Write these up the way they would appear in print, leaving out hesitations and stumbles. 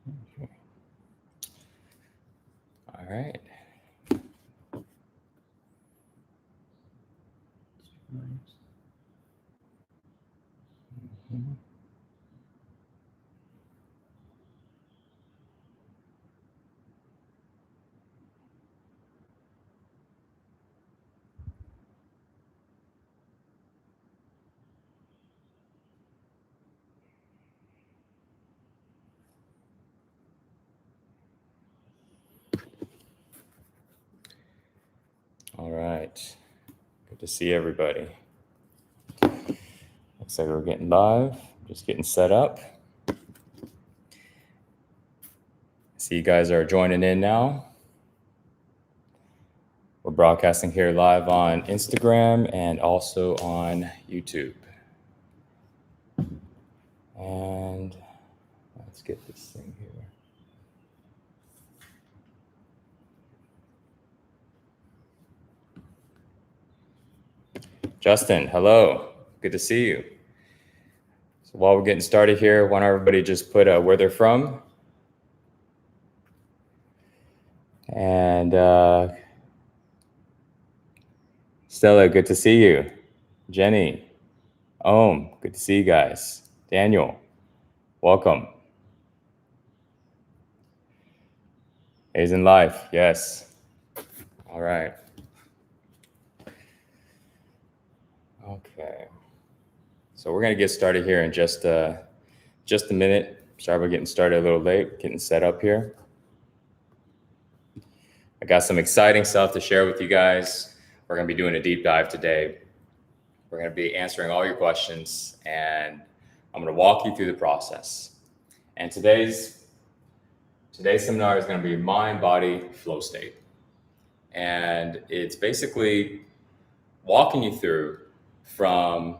Okay. All right. Mhm. All right. Good to see everybody. Looks like we're getting live, just getting set up. See you guys are joining in now. We're broadcasting here live on Instagram and also on YouTube. And let's get this thing here. Justin, hello. Good to see you. So while we're getting started here, why don't everybody just put where they're from. And Stella, good to see you. Jenny, good to see you guys. Daniel, welcome. A's in life, yes. All right. Okay. So we're gonna get started here in just a minute. Sorry about getting started a little late, getting set up here. I got some exciting stuff to share with you guys. We're gonna be doing a deep dive today. We're gonna be answering all your questions, and I'm gonna walk you through the process. And today's seminar is gonna be mind, body, flow state. And it's basically walking you through from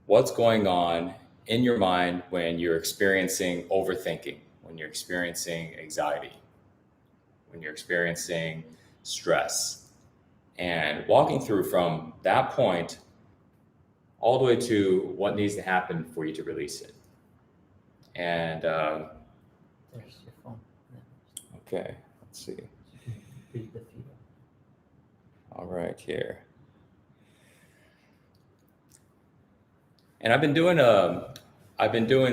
what's going on in your mind when you're experiencing overthinking, when you're experiencing anxiety, when you're experiencing stress, and walking through from that point all the way to what needs to happen for you to release it. And There's your phone. okay, let's see. All right, here. And I've been doing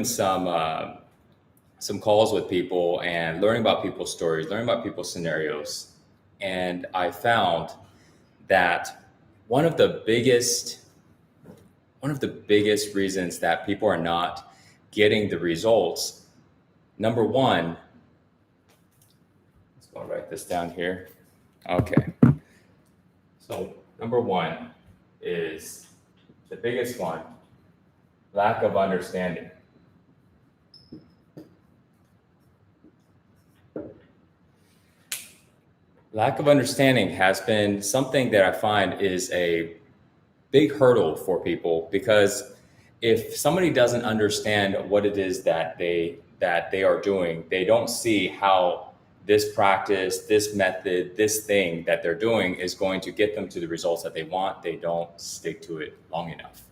some calls with people and learning about people's stories, learning about people's scenarios. And I found that one of the biggest reasons that people are not getting the results, number one, let's go write this down here. Okay. So number one is the biggest one, lack of understanding. Lack of understanding has been something that I find is a big hurdle for people, because if somebody doesn't understand what it is that they are doing, they don't see how this practice, this method, this thing that they're doing is going to get them to the results that they want. They don't stick to it long enough.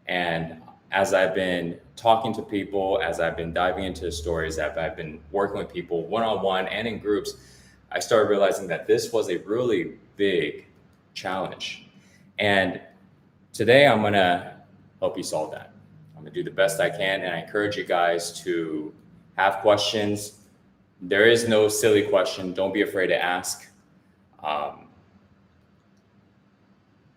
And as I've been talking to people, as I've been diving into the stories, as I've been working with people one-on-one and in groups, I started realizing that this was a really big challenge. And today I'm gonna help you solve that. I'm gonna do the best I can, and I encourage you guys to have questions. There is no silly question. Don't be afraid to ask.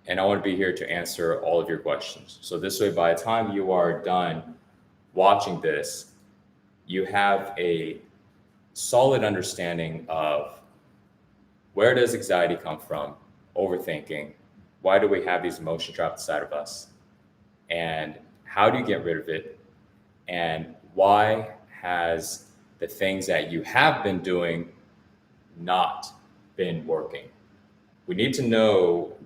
And I want to be here to answer all of your questions. So this way, by the time you are done watching this, you have a solid understanding of where does anxiety come from, overthinking, why do we have these emotions trapped inside of us, and how do you get rid of it, and why has the things that you have been doing not been working. We need to know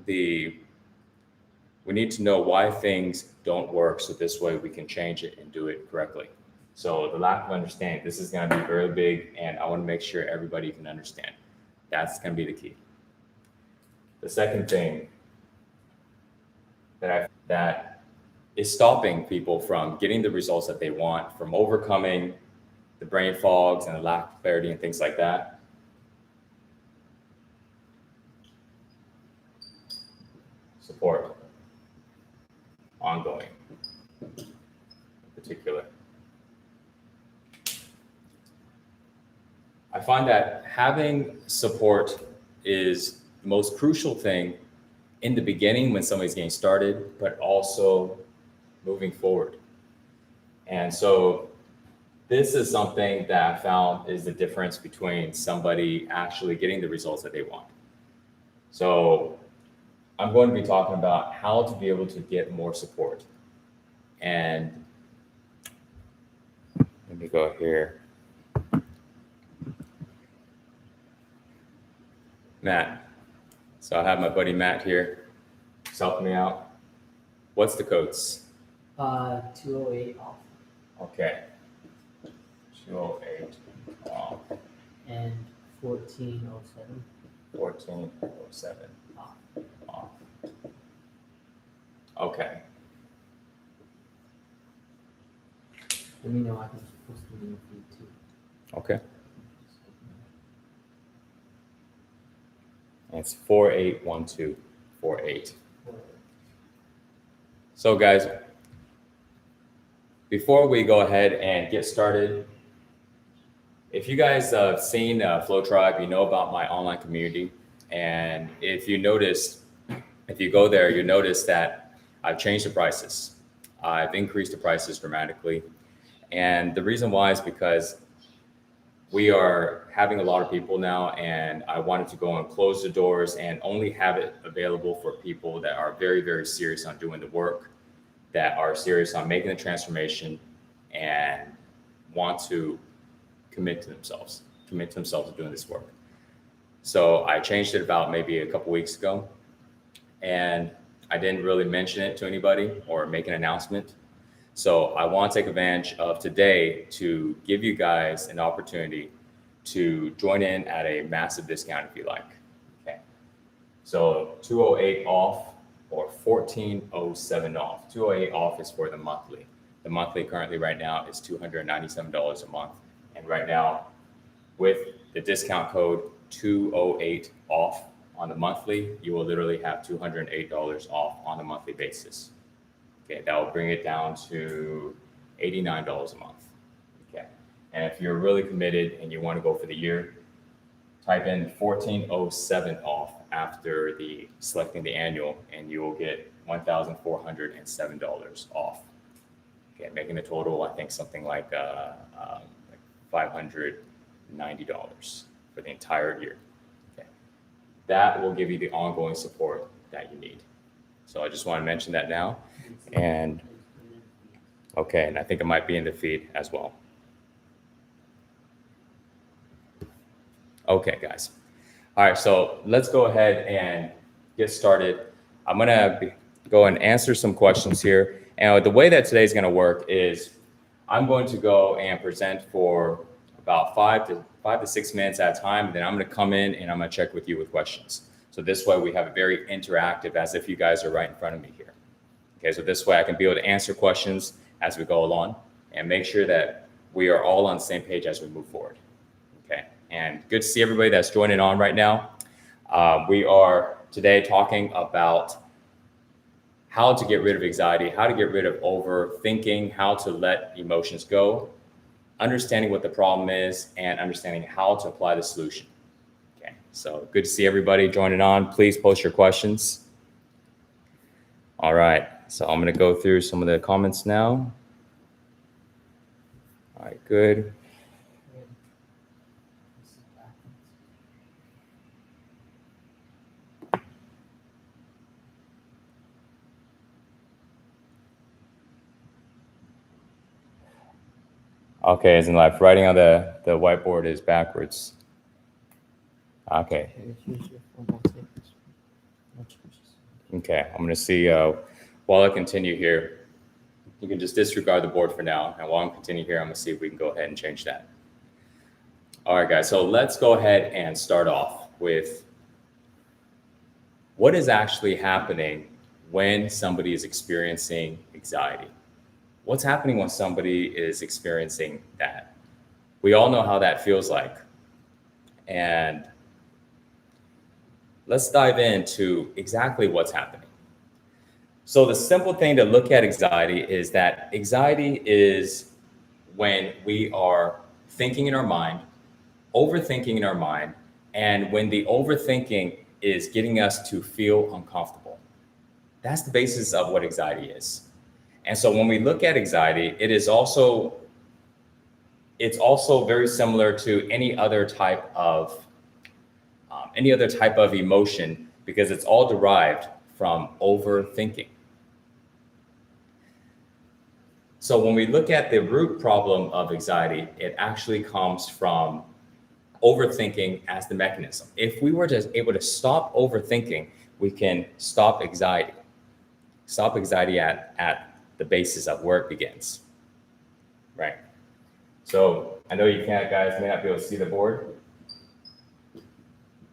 why things don't work, so this way we can change it and do it correctly. So the lack of understanding, this is going to be very big, and I want to make sure everybody can understand. That's going to be the key. The second thing that is stopping people from getting the results that they want, from overcoming the brain fogs and the lack of clarity and things like that. Support, ongoing, in particular. I find that having support is the most crucial thing in the beginning when somebody's getting started, but also moving forward. And so this is something that I found is the difference between somebody actually getting the results that they want. So I'm going to be talking about how to be able to get more support. And let me go here. Matt. So I have my buddy Matt here. He's helping me out. What's the codes? 208 off. Okay. 208 off. And 1407 1407 off. off. Okay. Let me know I can post the new feed too. Okay. And it's 481248. So guys, before we go ahead and get started, if you guys have seen Flow Tribe, you know about my online community. And if you notice, if you go there, you notice that I've changed the prices. I've increased the prices dramatically. And the reason why is because we are having a lot of people now, and I wanted to go and close the doors and only have it available for people that are very, very serious on doing the work, that are serious on making the transformation and want to commit to themselves to doing this work. So I changed it about maybe a couple weeks ago, and I didn't really mention it to anybody or make an announcement. So I want to take advantage of today to give you guys an opportunity to join in at a massive discount if you like. Okay. So 208 off or 1407 off. 208 off is for the monthly. The monthly currently right now is $297 a month. And right now, with the discount code 208 off on the monthly, you will literally have $208 off on a monthly basis. Okay, that will bring it down to $89 a month. Okay, and if you're really committed and you want to go for the year, type in 1407 off after selecting the annual, and you will get $1,407 off. Okay, making the total, I think something like $590 for the entire year. Okay, that will give you the ongoing support that you need. So I just want to mention that now. And okay, and I think it might be in the feed as well. Okay, guys. All right, so let's go ahead and get started. I'm gonna go and answer some questions here. And the way that today's gonna work is I'm going to go and present for about 5 to 6 minutes at a time. And then I'm gonna come in and I'm gonna check with you with questions. So this way we have a very interactive, as if you guys are right in front of me here. Okay, so this way I can be able to answer questions as we go along and make sure that we are all on the same page as we move forward. Okay, and good to see everybody that's joining on right now. We are today talking about how to get rid of anxiety, how to get rid of overthinking, how to let emotions go, understanding what the problem is, and understanding how to apply the solution. Okay, so good to see everybody joining on. Please post your questions. All right, so I'm going to go through some of the comments now. All right, good. Okay, as in like writing on the whiteboard is backwards. Okay. Okay, I'm gonna see, while I continue here, you can just disregard the board for now. And while I'm continuing here, I'm gonna see if we can go ahead and change that. All right, guys, so let's go ahead and start off with what is actually happening when somebody is experiencing anxiety. What's happening when somebody is experiencing that? We all know how that feels like. And let's dive into exactly what's happening. So the simple thing to look at anxiety is that anxiety is when we are thinking in our mind, overthinking in our mind, and when the overthinking is getting us to feel uncomfortable. That's the basis of what anxiety is. And so when we look at anxiety, it's also very similar to any other type of emotion, because it's all derived from overthinking. So when we look at the root problem of anxiety, it actually comes from overthinking as the mechanism. If we were just able to stop overthinking, we can stop anxiety. Stop anxiety at the basis of where it begins, right? So I know you can't, guys, may not be able to see the board,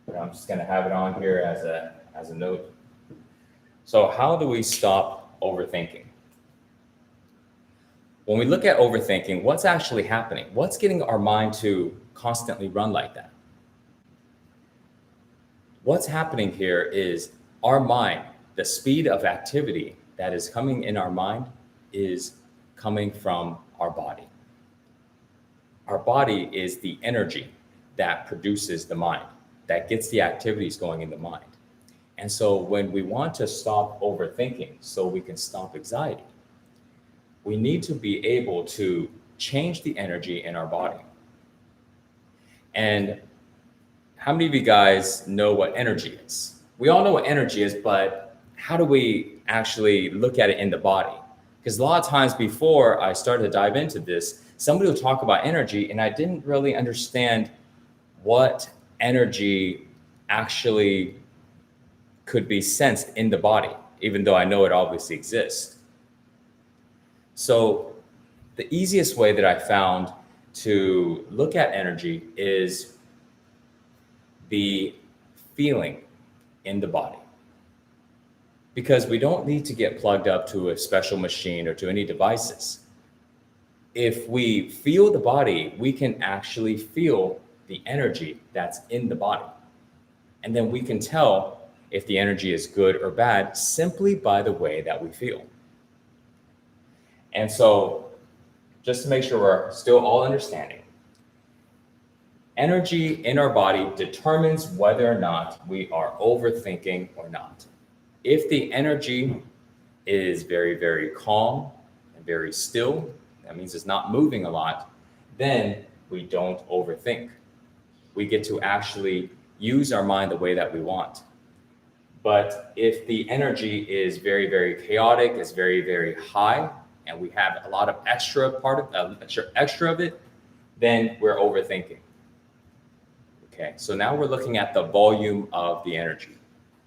but I'm just gonna have it on here as a note. So how do we stop overthinking? When we look at overthinking, what's actually happening? What's getting our mind to constantly run like that? What's happening here is our mind, the speed of activity that is coming in our mind is coming from our body. Our body is the energy that produces the mind, that gets the activities going in the mind. And so when we want to stop overthinking so we can stop anxiety, we need to be able to change the energy in our body. And how many of you guys know what energy is? We all know what energy is, but how do we actually look at it in the body? Because a lot of times before I started to dive into this, somebody will talk about energy and I didn't really understand what energy actually could be sensed in the body, even though I know it obviously exists. So the easiest way that I found to look at energy is the feeling in the body. Because we don't need to get plugged up to a special machine or to any devices. If we feel the body, we can actually feel the energy that's in the body. And then we can tell if the energy is good or bad simply by the way that we feel. And so just to make sure we're still all understanding, energy in our body determines whether or not we are overthinking or not. If the energy is very, very calm and very still, that means it's not moving a lot, then we don't overthink. We get to actually use our mind the way that we want. But if the energy is very, very chaotic, is very, very high, and we have a lot of extra of it, then we're overthinking. Okay, so now we're looking at the volume of the energy.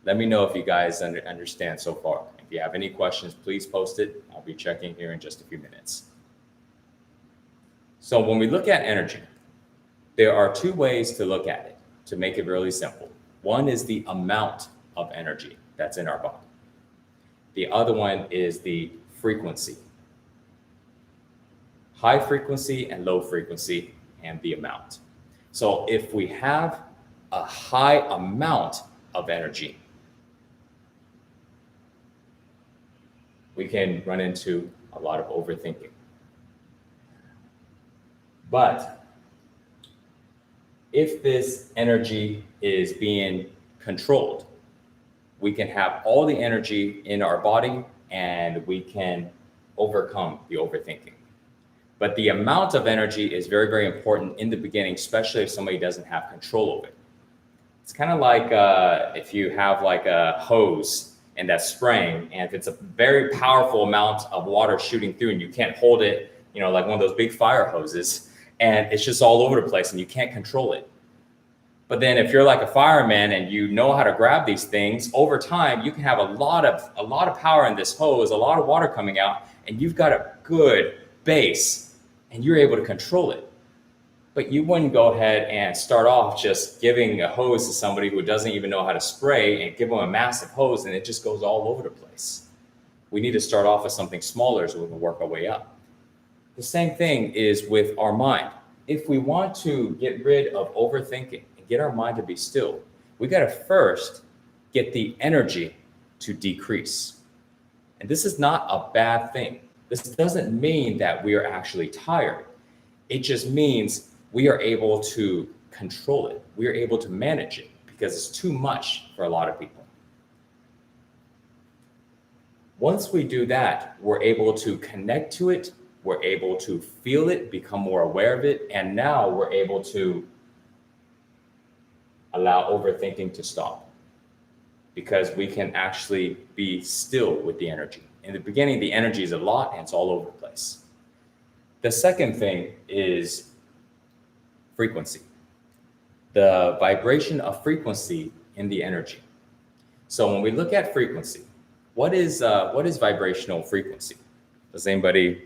Let me know if you guys understand so far. If you have any questions, please post it. I'll be checking here in just a few minutes. So when we look at energy, there are two ways to look at it, to make it really simple. One is the amount of energy that's in our body. The other one is the frequency. High frequency and low frequency, and the amount. So if we have a high amount of energy, we can run into a lot of overthinking. But if this energy is being controlled, we can have all the energy in our body and we can overcome the overthinking. But the amount of energy is very, very important in the beginning, especially if somebody doesn't have control over it. It's kind of like if you have like a hose and that's spraying, and if it's a very powerful amount of water shooting through and you can't hold it, you know, like one of those big fire hoses, and it's just all over the place and you can't control it. But then if you're like a fireman and you know how to grab these things, over time, you can have a lot of power in this hose, a lot of water coming out, and you've got a good base and you're able to control it. But you wouldn't go ahead and start off just giving a hose to somebody who doesn't even know how to spray and give them a massive hose and it just goes all over the place. We need to start off with something smaller so we can work our way up. The same thing is with our mind. if we want to get rid of overthinking and get our mind to be still, we got to first get the energy to decrease. And this is not a bad thing. This doesn't mean that we are actually tired. It just means we are able to control it. We are able to manage it because it's too much for a lot of people. Once we do that, we're able to connect to it. We're able to feel it, become more aware of it. And now we're able to allow overthinking to stop because we can actually be still with the energy. In the beginning, the energy is a lot and it's all over the place. The second thing is frequency, the vibration of frequency in the energy. So when we look at frequency, what is vibrational frequency? Does anybody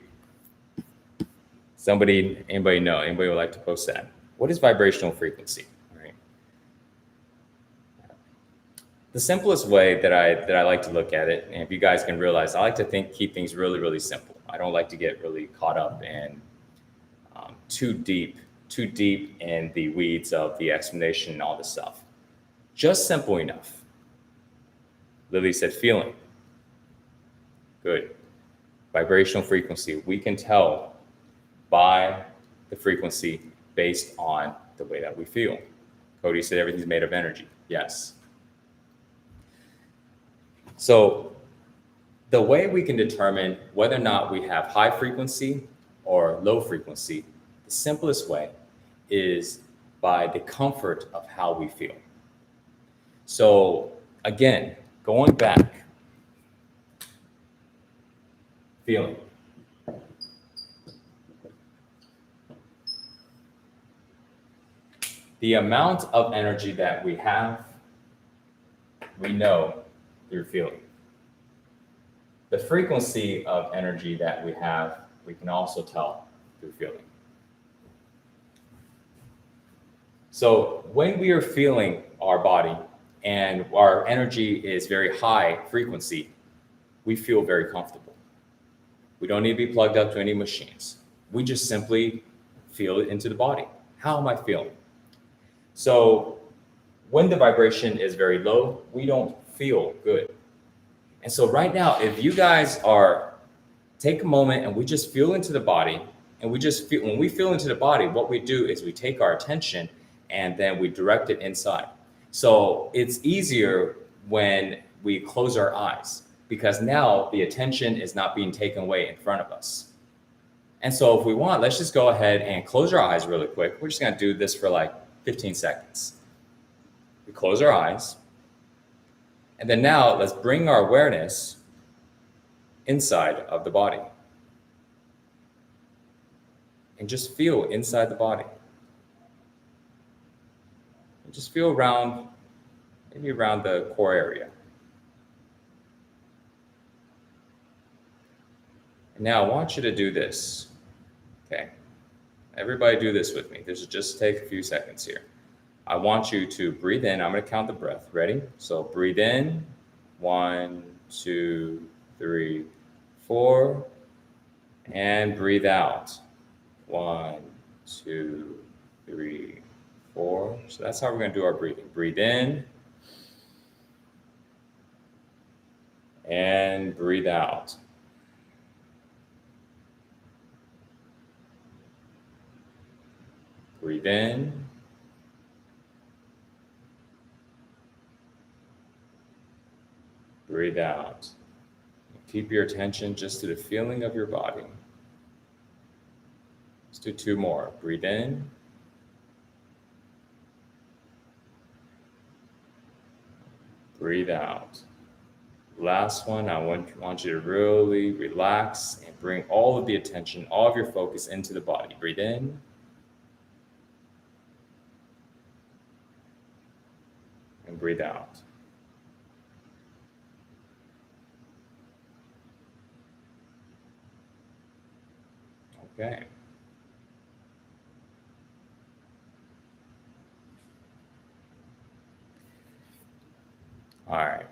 know? Anybody would like to post that? What is vibrational frequency? Right. The simplest way that I like to look at it, and if you guys can realize, I like to keep things really, really simple. I don't like to get really caught up in too deep in the weeds of the explanation and all this stuff. Just simple enough. Lily said feeling. Good. Vibrational frequency. We can tell by the frequency based on the way that we feel. Cody said everything's made of energy. Yes. So the way we can determine whether or not we have high frequency or low frequency, the simplest way is by the comfort of how we feel. So again, going back, feeling. The amount of energy that we have, we know through feeling. The frequency of energy that we have, we can also tell through feeling. So when we are feeling our body and our energy is very high frequency, we feel very comfortable. We don't need to be plugged up to any machines. We just simply feel it into the body. How am I feeling? So when the vibration is very low, we don't feel good. And so right now, if you guys take a moment and we just feel into the body, and when we feel into the body, what we do is we take our attention and then we direct it inside. So it's easier when we close our eyes because now the attention is not being taken away in front of us. And so if we want, let's just go ahead and close our eyes really quick. We're just gonna do this for like 15 seconds. We close our eyes. And then now let's bring our awareness inside of the body. And just feel inside the body. And just feel around, maybe around the core area. And now I want you to do this. Okay. Everybody do this with me. This will just take a few seconds here. I want you to breathe in. I'm going to count the breath. Ready? So breathe in. 1, 2, 3, 4. And breathe out. 1, 2, 3, 4. So that's how we're going to do our breathing. Breathe in. And breathe out. Breathe in. Breathe out. Keep your attention just to the feeling of your body. Let's do 2 more. Breathe in. Breathe out. Last one, I want you to really relax and bring all of the attention, all of your focus into the body. Breathe in. And breathe out. Okay. All right.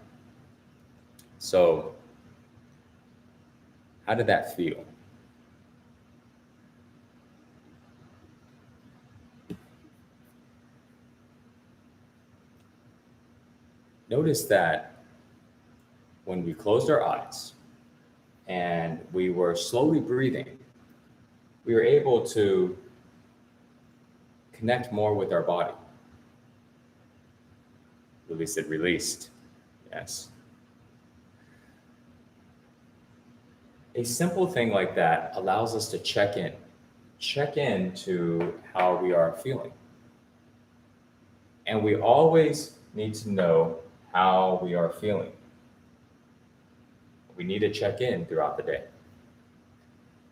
So, how did that feel? notice that when we closed our eyes and we were slowly breathing, we were able to connect more with our body. Release it, released. Yes. A simple thing like that allows us to check in to how we are feeling. And we always need to know how we are feeling. We need to check in throughout the day.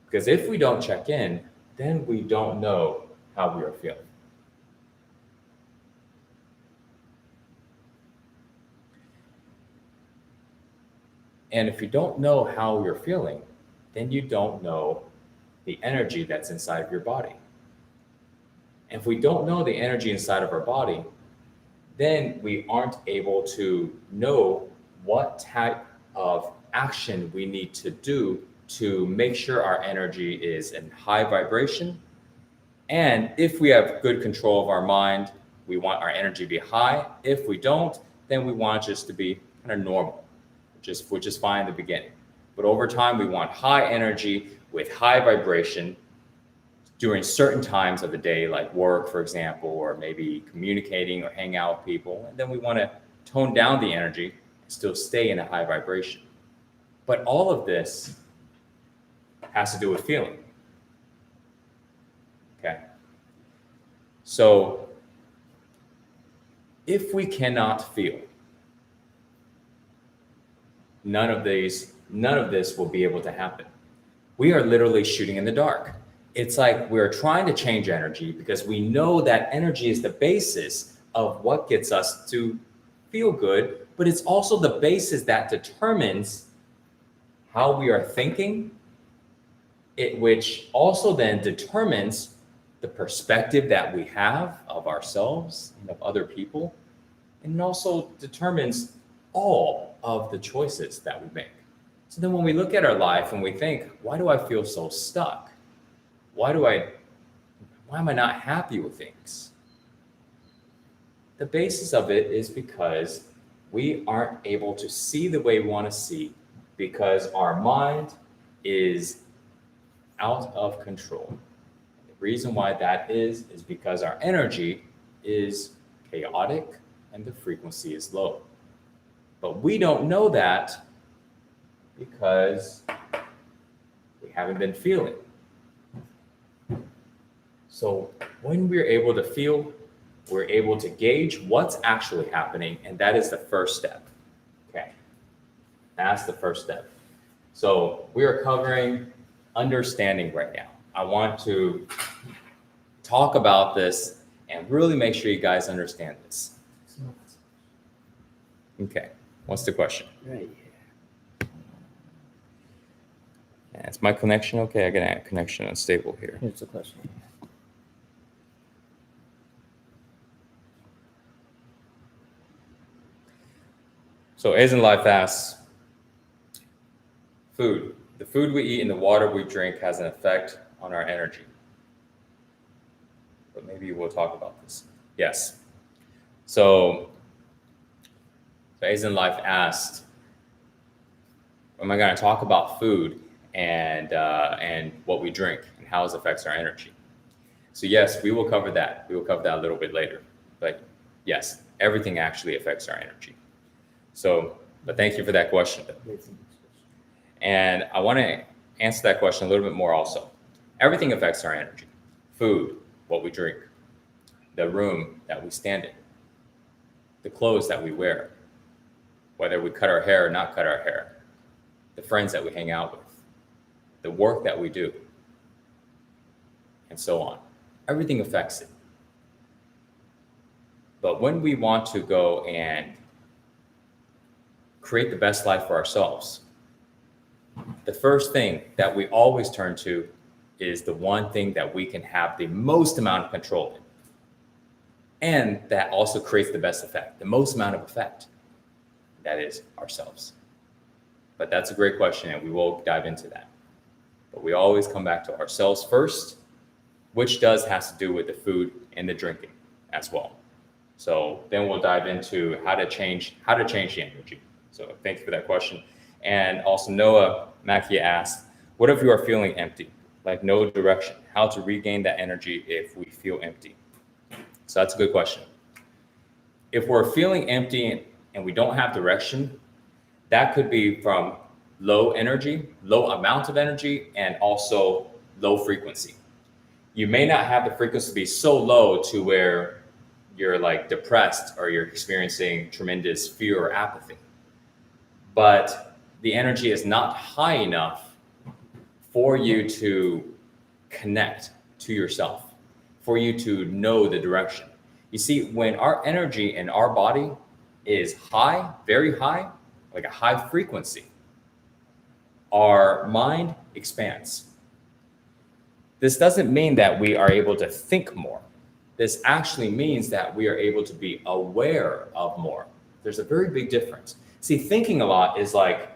Because if we don't check in, then we don't know how we are feeling. And if you don't know how you're feeling, then you don't know the energy that's inside of your body. And if we don't know the energy inside of our body, then we aren't able to know what type of action we need to do to make sure our energy is in high vibration. And if we have good control of our mind, we want our energy to be high. If we don't, then we want it just to be kind of normal, which is fine in the beginning. But over time, we want high energy with high vibration during certain times of the day, like work, for example, or maybe communicating or hang out with people. And then we want to tone down the energy and still stay in a high vibration. But all of this has to do with feeling. Okay. So if we cannot feel, none of this will be able to happen. We are literally shooting in the dark. It's like we're trying to change energy because we know that energy is the basis of what gets us to feel good, but it's also the basis that determines how we are thinking, which also then determines the perspective that we have of ourselves and of other people, and it also determines all of the choices that we make. So then when we look at our life and we think, why do I feel so stuck? Why am I not happy with things? The basis of it is because we aren't able to see the way we want to see because our mind is out of control. The reason why that is because our energy is chaotic and the frequency is low. But we don't know that because we haven't been feeling. So when we're able to feel, we're able to gauge what's actually happening, and that is the first step. Okay, that's the first step. So we are covering understanding right now. I want to talk about this and really make sure you guys understand this. Okay, what's the question? Right. Yeah, is my connection okay? I got a connection unstable here. Here's the question. So A's in Life asks, food. The food we eat and the water we drink has an effect on our energy. But maybe we'll talk about this. Yes. So A's in Life asked, am I going to talk about food and what we drink and how it affects our energy? So yes, we will cover that. We will cover that a little bit later. But yes, everything actually affects our energy. So, but thank you for that question. And I want to answer that question a little bit more also. Everything affects our energy. Food, what we drink, the room that we stand in, the clothes that we wear, whether we cut our hair or not cut our hair, the friends that we hang out with, the work that we do, and so on. Everything affects it. But when we want to go and create the best life for ourselves, the first thing that we always turn to is the one thing that we can have the most amount of control in. And that also creates the best effect, the most amount of effect. That is ourselves. But that's a great question, and we will dive into that. But we always come back to ourselves first, which has to do with the food and the drinking as well. So then we'll dive into how to change the energy. So thank you for that question. And also Noah Mackey asked, what if you are feeling empty, like no direction? How to regain that energy if we feel empty? So that's a good question. If we're feeling empty and we don't have direction, that could be from low energy, low amount of energy, and also low frequency. You may not have the frequency be so low to where you're like depressed or you're experiencing tremendous fear or apathy, but the energy is not high enough for you to connect to yourself, for you to know the direction. You see, when our energy in our body is high, very high, like a high frequency, our mind expands. This doesn't mean that we are able to think more. This actually means that we are able to be aware of more. There's a very big difference. See, thinking a lot is like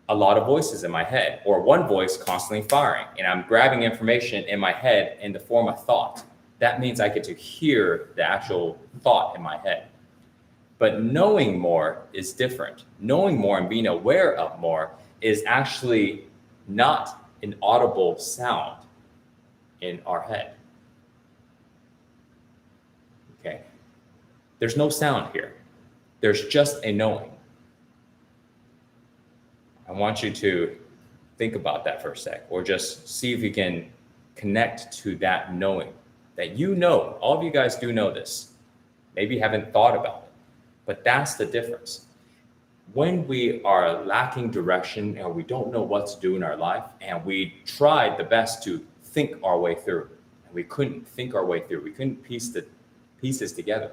a lot of voices in my head, or one voice constantly firing, and I'm grabbing information in my head in the form of thought. That means I get to hear the actual thought in my head. But knowing more is different. Knowing more and being aware of more is actually not an audible sound in our head. Okay? There's no sound here. There's just a knowing. I want you to think about that for a sec, or just see if you can connect to that knowing that you know. All of you guys do know this. Maybe you haven't thought about it, but that's the difference. When we are lacking direction and we don't know what to do in our life, and we tried the best to think our way through, and we couldn't think our way through, we couldn't piece the pieces together.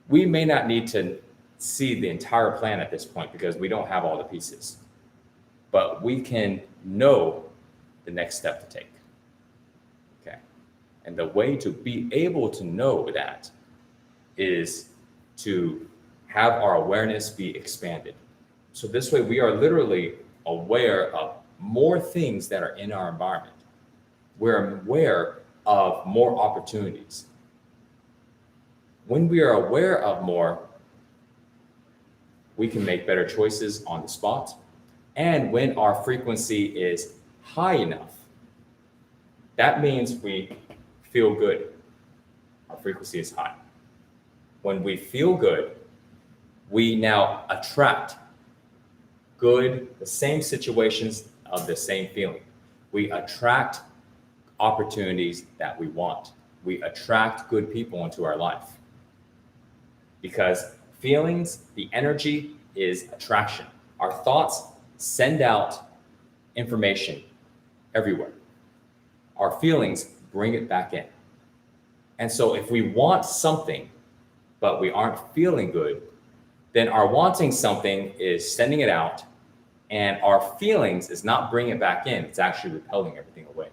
We may not need to see the entire plan at this point because we don't have all the pieces, but we can know the next step to take. Okay. And the way to be able to know that is to have our awareness be expanded. So this way we are literally aware of more things that are in our environment. We're aware of more opportunities. When we are aware of more, we can make better choices on the spot. And when our frequency is high enough, that means we feel good. Our frequency is high. When we feel good, we now attract good, the same situations of the same feeling. We attract opportunities that we want. We attract good people into our life. Because feelings, the energy is attraction. Our thoughts send out information everywhere. Our feelings bring it back in. And so if we want something, but we aren't feeling good, then our wanting something is sending it out, and our feelings is not bringing it back in. It's actually repelling everything away.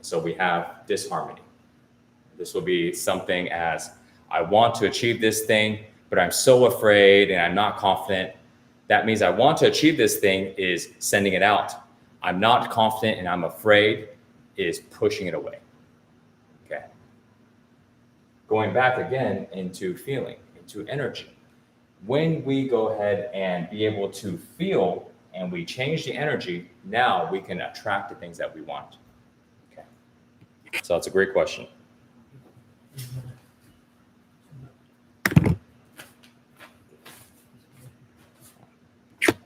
So we have disharmony. This will be something as, I want to achieve this thing, but I'm so afraid and I'm not confident. That means I want to achieve this thing is sending it out. I'm not confident and I'm afraid is pushing it away. Okay. Going back again into feeling, into energy. When we go ahead and be able to feel and we change the energy, now we can attract the things that we want. Okay. So that's a great question.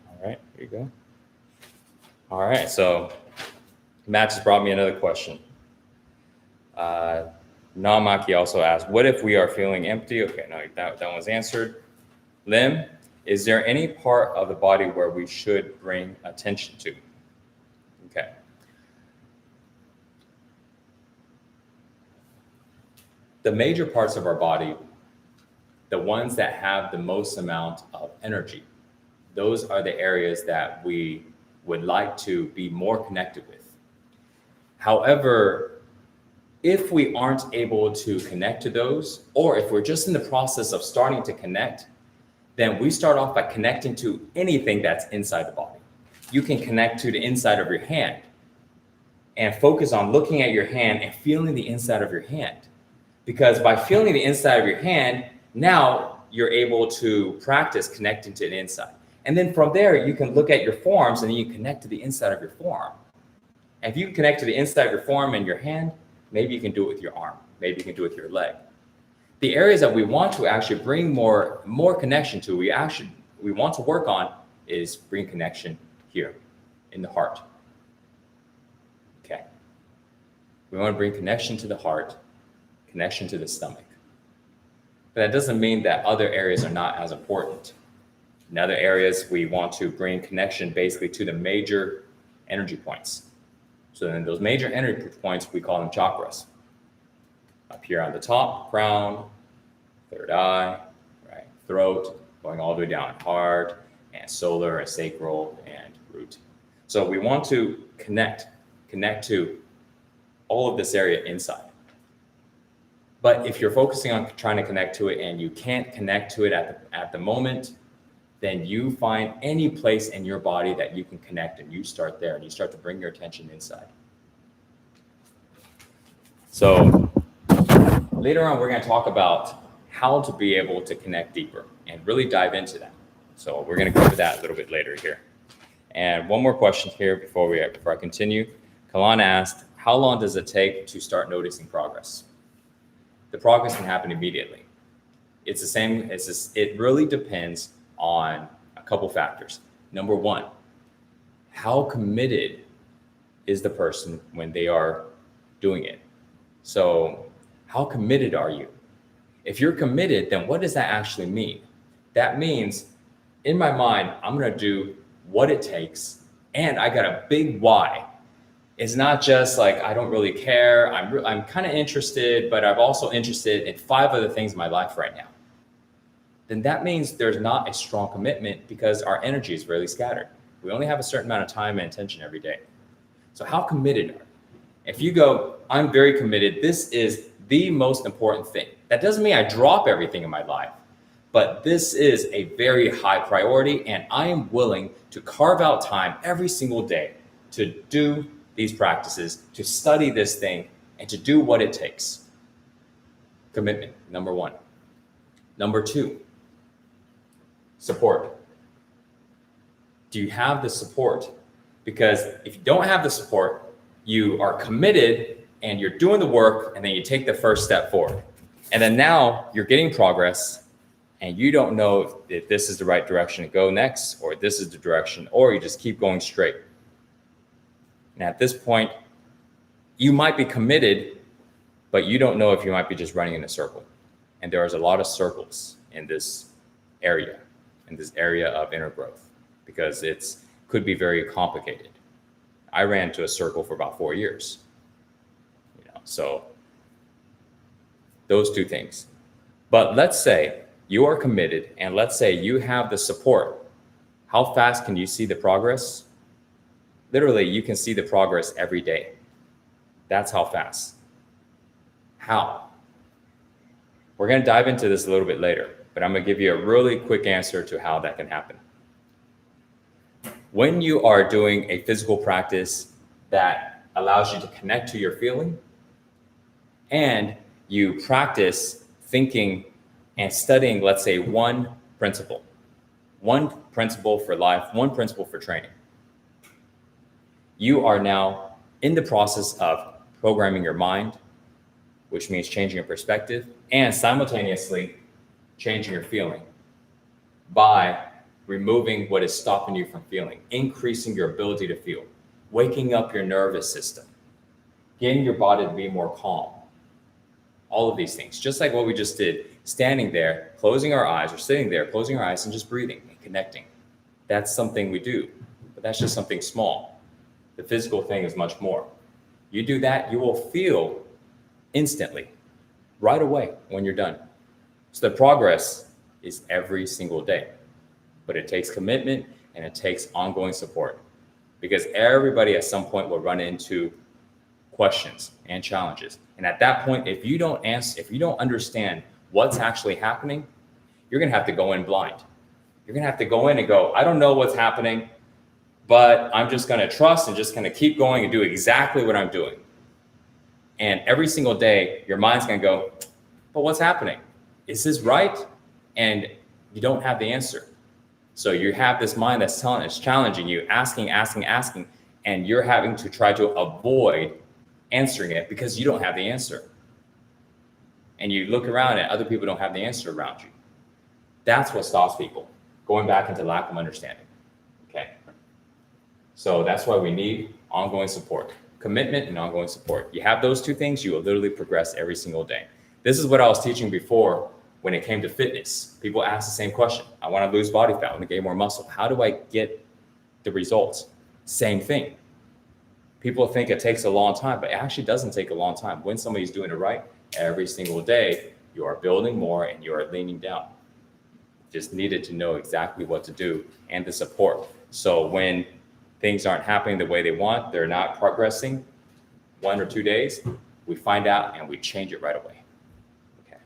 All right, here you go. All right, so Matt just brought me another question. Namaki also asked, what if we are feeling empty? Okay, no, that one's answered. Lim, is there any part of the body where we should bring attention to? Okay. The major parts of our body, the ones that have the most amount of energy, those are the areas that we would like to be more connected with. However, if we aren't able to connect to those, or if we're just in the process of starting to connect, then we start off by connecting to anything that's inside the body. You can connect to the inside of your hand and focus on looking at your hand and feeling the inside of your hand. Because by feeling the inside of your hand, now you're able to practice connecting to the inside. And then from there, you can look at your forearms and then you connect to the inside of your forearm. And if you can connect to the inside of your forearm and your hand, maybe you can do it with your arm. Maybe you can do it with your leg. The areas that we want to actually bring more connection to, we want to work on is bring connection here in the heart. Okay. We want to bring connection to the heart, connection to the stomach. But that doesn't mean that other areas are not as important. In other areas, we want to bring connection basically to the major energy points. So then those major energy points, we call them chakras. Up here on the top, crown, third eye, right, throat, going all the way down, heart, and solar, and sacral, and root. So we want to connect to all of this area inside. But if you're focusing on trying to connect to it and you can't connect to it at the moment, then you find any place in your body that you can connect, and you start there and you start to bring your attention inside. So later on, we're going to talk about how to be able to connect deeper and really dive into that. So we're going to cover that a little bit later here. And one more question here before I continue. Kalan asked, how long does it take to start noticing progress? The progress can happen immediately. It's the same. It really depends on a couple factors. Number one, how committed is the person when they are doing it? So how committed are you? If you're committed, then what does that actually mean? That means in my mind, I'm going to do what it takes, and I got a big why. It's not just like, I don't really care. I'm kind of interested, but I'm also interested in 5 other things in my life right now. Then that means there's not a strong commitment because our energy is really scattered. We only have a certain amount of time and attention every day. So how committed are you? If you go, I'm very committed, this is the most important thing. That doesn't mean I drop everything in my life, but this is a very high priority, and I am willing to carve out time every single day to do these practices, to study this thing, and to do what it takes. Commitment, number 1. Number 2, support. Do you have the support? Because if you don't have the support, you are committed and you're doing the work, and then you take the first step forward. And then now you're getting progress, and you don't know if this is the right direction to go next, or this is the direction, or you just keep going straight. And at this point, you might be committed, but you don't know if you might be just running in a circle. And there's a lot of circles in this area of inner growth, because it could be very complicated. I ran into a circle for about 4 years. So those 2 things. But let's say you are committed, and let's say you have the support. How fast can you see the progress? Literally, you can see the progress every day. That's how fast. How? We're going to dive into this a little bit later, but I'm going to give you a really quick answer to how that can happen. When you are doing a physical practice that allows you to connect to your feeling, and you practice thinking and studying, let's say, one principle for life, one principle for training, you are now in the process of programming your mind, which means changing your perspective, and simultaneously changing your feeling by removing what is stopping you from feeling, increasing your ability to feel, waking up your nervous system, getting your body to be more calm. All of these things, just like what we just did, standing there, closing our eyes, or sitting there, closing our eyes and just breathing and connecting. That's something we do, but that's just something small. The physical thing is much more. You do that, you will feel instantly, right away when you're done. So the progress is every single day, but it takes commitment and it takes ongoing support, because everybody at some point will run into questions and challenges. And at that point, if you don't understand what's actually happening, you're going to have to go in blind. You're going to have to go in and go, I don't know what's happening, but I'm just going to trust and just going to keep going and do exactly what I'm doing. And every single day, your mind's going to go, But what's happening? Is this right? And you don't have the answer. So you have this mind that's telling, it's challenging you, asking, and you're having to try to avoid answering it because you don't have the answer. And you look around and other people don't have the answer around you. That's what stops people, going back into lack of understanding. Okay. So that's why we need ongoing support, commitment and ongoing support. You have those two things, you will literally progress every single day. This is what I was teaching before when it came to fitness. People ask the same question. I want to lose body fat, I want to gain more muscle. How do I get the results? Same thing. People think it takes a long time, but it actually doesn't take a long time. When somebody's doing it right, every single day, you are building more and you are leaning down. Just needed to know exactly what to do and the support. So when things aren't happening the way they want, they're not progressing 1 or 2 days, we find out and we change it right away. Okay.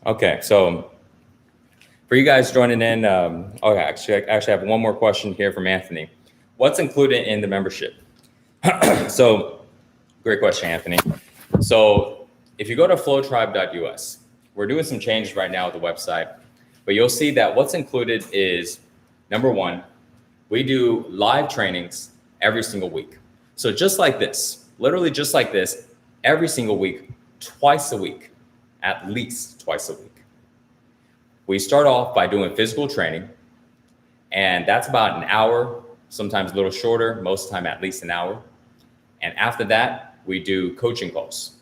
Okay, so for you guys joining in, actually I have one more question here from Anthony. What's included in the membership? So, great question, Anthony. So if you go to flowtribe.us, we're doing some changes right now with the website, but you'll see that what's included is, number one, we do live trainings every single week. So just like this, literally just like this, every single week, twice a week, at least twice a week. We start off by doing physical training, and that's about an hour, sometimes a little shorter, most of the time at least an hour. And after that, we do coaching calls.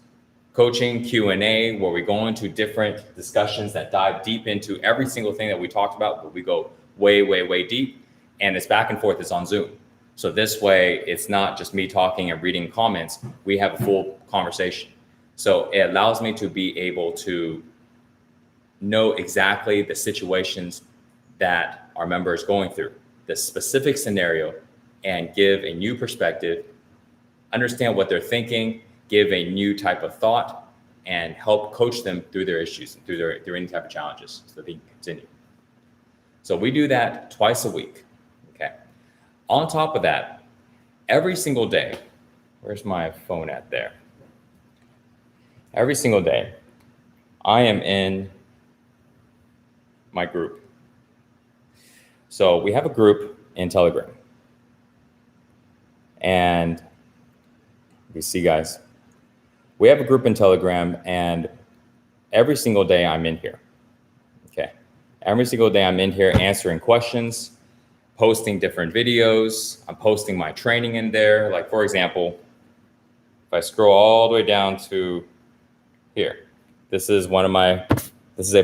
Coaching Q&A, where we go into different discussions that dive deep into every single thing that we talked about, but we go way, way, way deep. And it's back and forth, it's on Zoom. So this way, it's not just me talking and reading comments, we have a full conversation. So it allows me to be able to know exactly the situations that our member is going through, the specific scenario, and give a new perspective, understand what they're thinking, give a new type of thought, and help coach them through their issues and through any type of challenges so they can continue. So we do that twice a week. Okay. On top of that, every single day, where's my phone at there? Every single day, I am in my group. So we have a group in Telegram. And you see, guys, we have a group in Telegram, and every single day I'm in here. Okay. Every single day I'm in here answering questions, posting different videos. I'm posting my training in there. Like, for example, if I scroll all the way down to here, this is a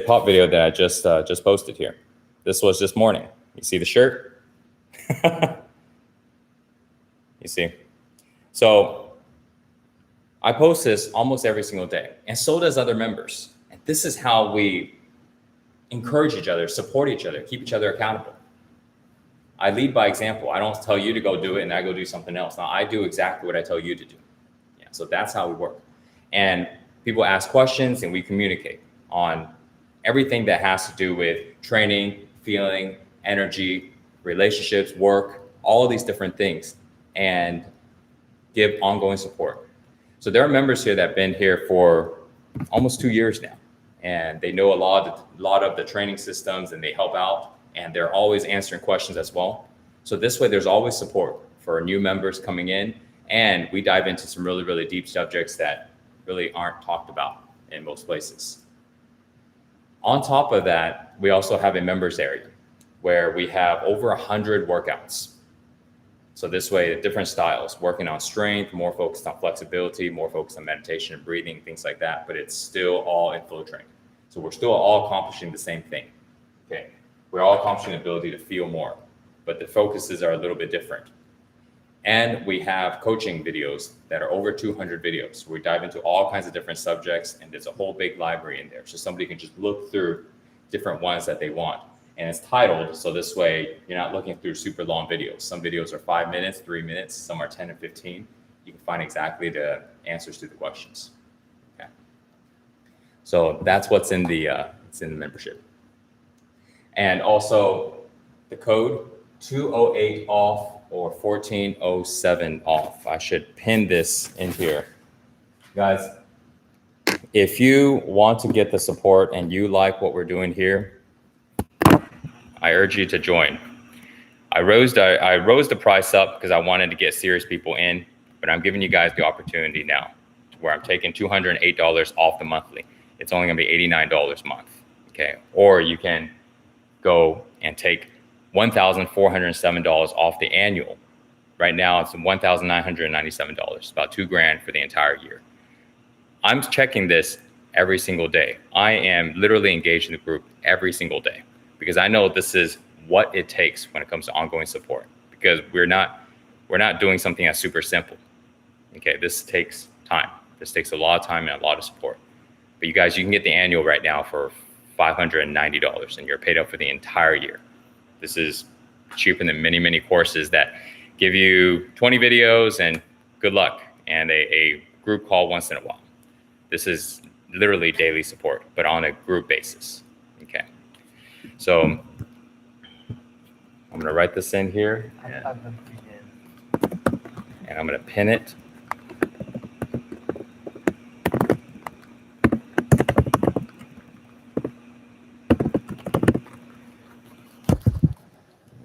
pop video that I just posted here. This was this morning. You see the shirt? You see? So I post this almost every single day, and so does other members. And this is how we encourage each other, support each other, keep each other accountable. I lead by example. I don't tell you to go do it and I go do something else. Now I do exactly what I tell you to do. Yeah, so that's how we work. And people ask questions and we communicate on everything that has to do with training, feeling, energy, relationships, work, all of these different things, and give ongoing support. So there are members here that have been here for almost 2 years now, and they know a lot of the training systems, and they help out, and they're always answering questions as well. So this way, there's always support for new members coming in, and we dive into some really, really deep subjects that really aren't talked about in most places. On top of that, we also have a members area where we have over 100 workouts. So this way, different styles, working on strength, more focused on flexibility, more focused on meditation and breathing, things like that, but it's still all in flow training. So we're still all accomplishing the same thing, okay? We're all accomplishing the ability to feel more, but the focuses are a little bit different. And we have coaching videos that are over 200 videos. We dive into all kinds of different subjects, and there's a whole big library in there. So somebody can just look through different ones that they want. And it's titled, so this way you're not looking through super long videos. Some videos are 5 minutes, 3 minutes, some are 10 and 15. You can find exactly the answers to the questions. Okay. So that's what's in the membership. And also the code 208OFF or 1407 off. I should pin this in here. Guys, if you want to get the support and you like what we're doing here, I urge you to join. I rose the price up because I wanted to get serious people in, but I'm giving you guys the opportunity now where I'm taking $208 off the monthly. It's only gonna be $89 a month, okay? Or you can go and take $1,407 off the annual. Right now it's $1,997, about $2,000 for the entire year. I'm checking this every single day. I am literally engaged in the group every single day because I know this is what it takes when it comes to ongoing support, because we're not doing something that's super simple. Okay, this takes time. This takes a lot of time and a lot of support. But you guys, you can get the annual right now for $590 and you're paid up for the entire year. This is cheaper than many, many courses that give you 20 videos and good luck and a group call once in a while. This is literally daily support, but on a group basis. Okay, so I'm gonna write this in here and I'm gonna pin it.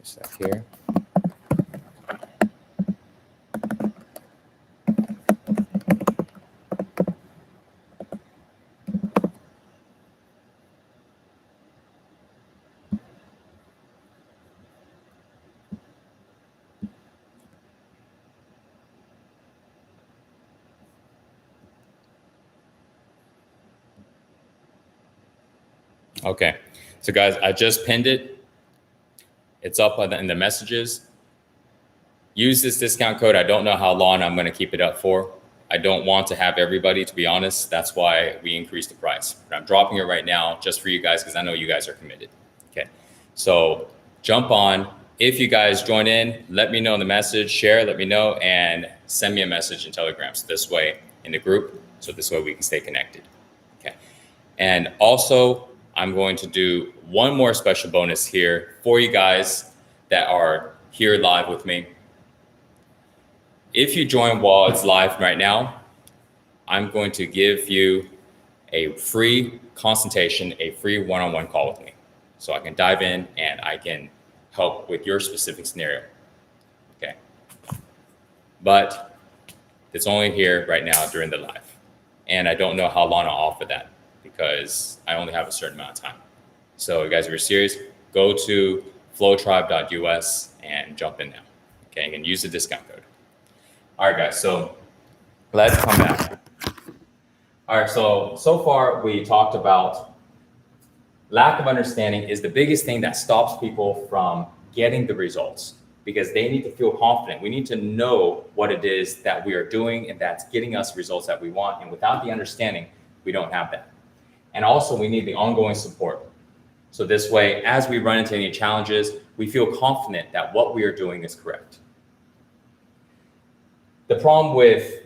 Stuff here. Okay, so guys, I just pinned it. It's up in the messages. Use this discount code. I don't know how long I'm going to keep it up for. I don't want to have everybody, to be honest. That's why we increased the price. But I'm dropping it right now just for you guys because I know you guys are committed. Okay, so jump on. If you guys join in, let me know in the message, share, let me know, and send me a message in Telegram. So this way in the group, so this way we can stay connected. Okay, and also, I'm going to do one more special bonus here for you guys that are here live with me. If you join while it's live right now, I'm going to give you a free consultation, a free one-on-one call with me. So I can dive in and I can help with your specific scenario. Okay. But it's only here right now during the live. And I don't know how long I'll offer that, because I only have a certain amount of time. So you guys, if you're serious, go to flowtribe.us and jump in now. Okay, and use the discount code. All right, guys, so let's come back. All right, so far we talked about lack of understanding is the biggest thing that stops people from getting the results, because they need to feel confident. We need to know what it is that we are doing and that's getting us results that we want. And without the understanding, we don't have that. And also we need the ongoing support. So this way, as we run into any challenges, we feel confident that what we are doing is correct. The problem with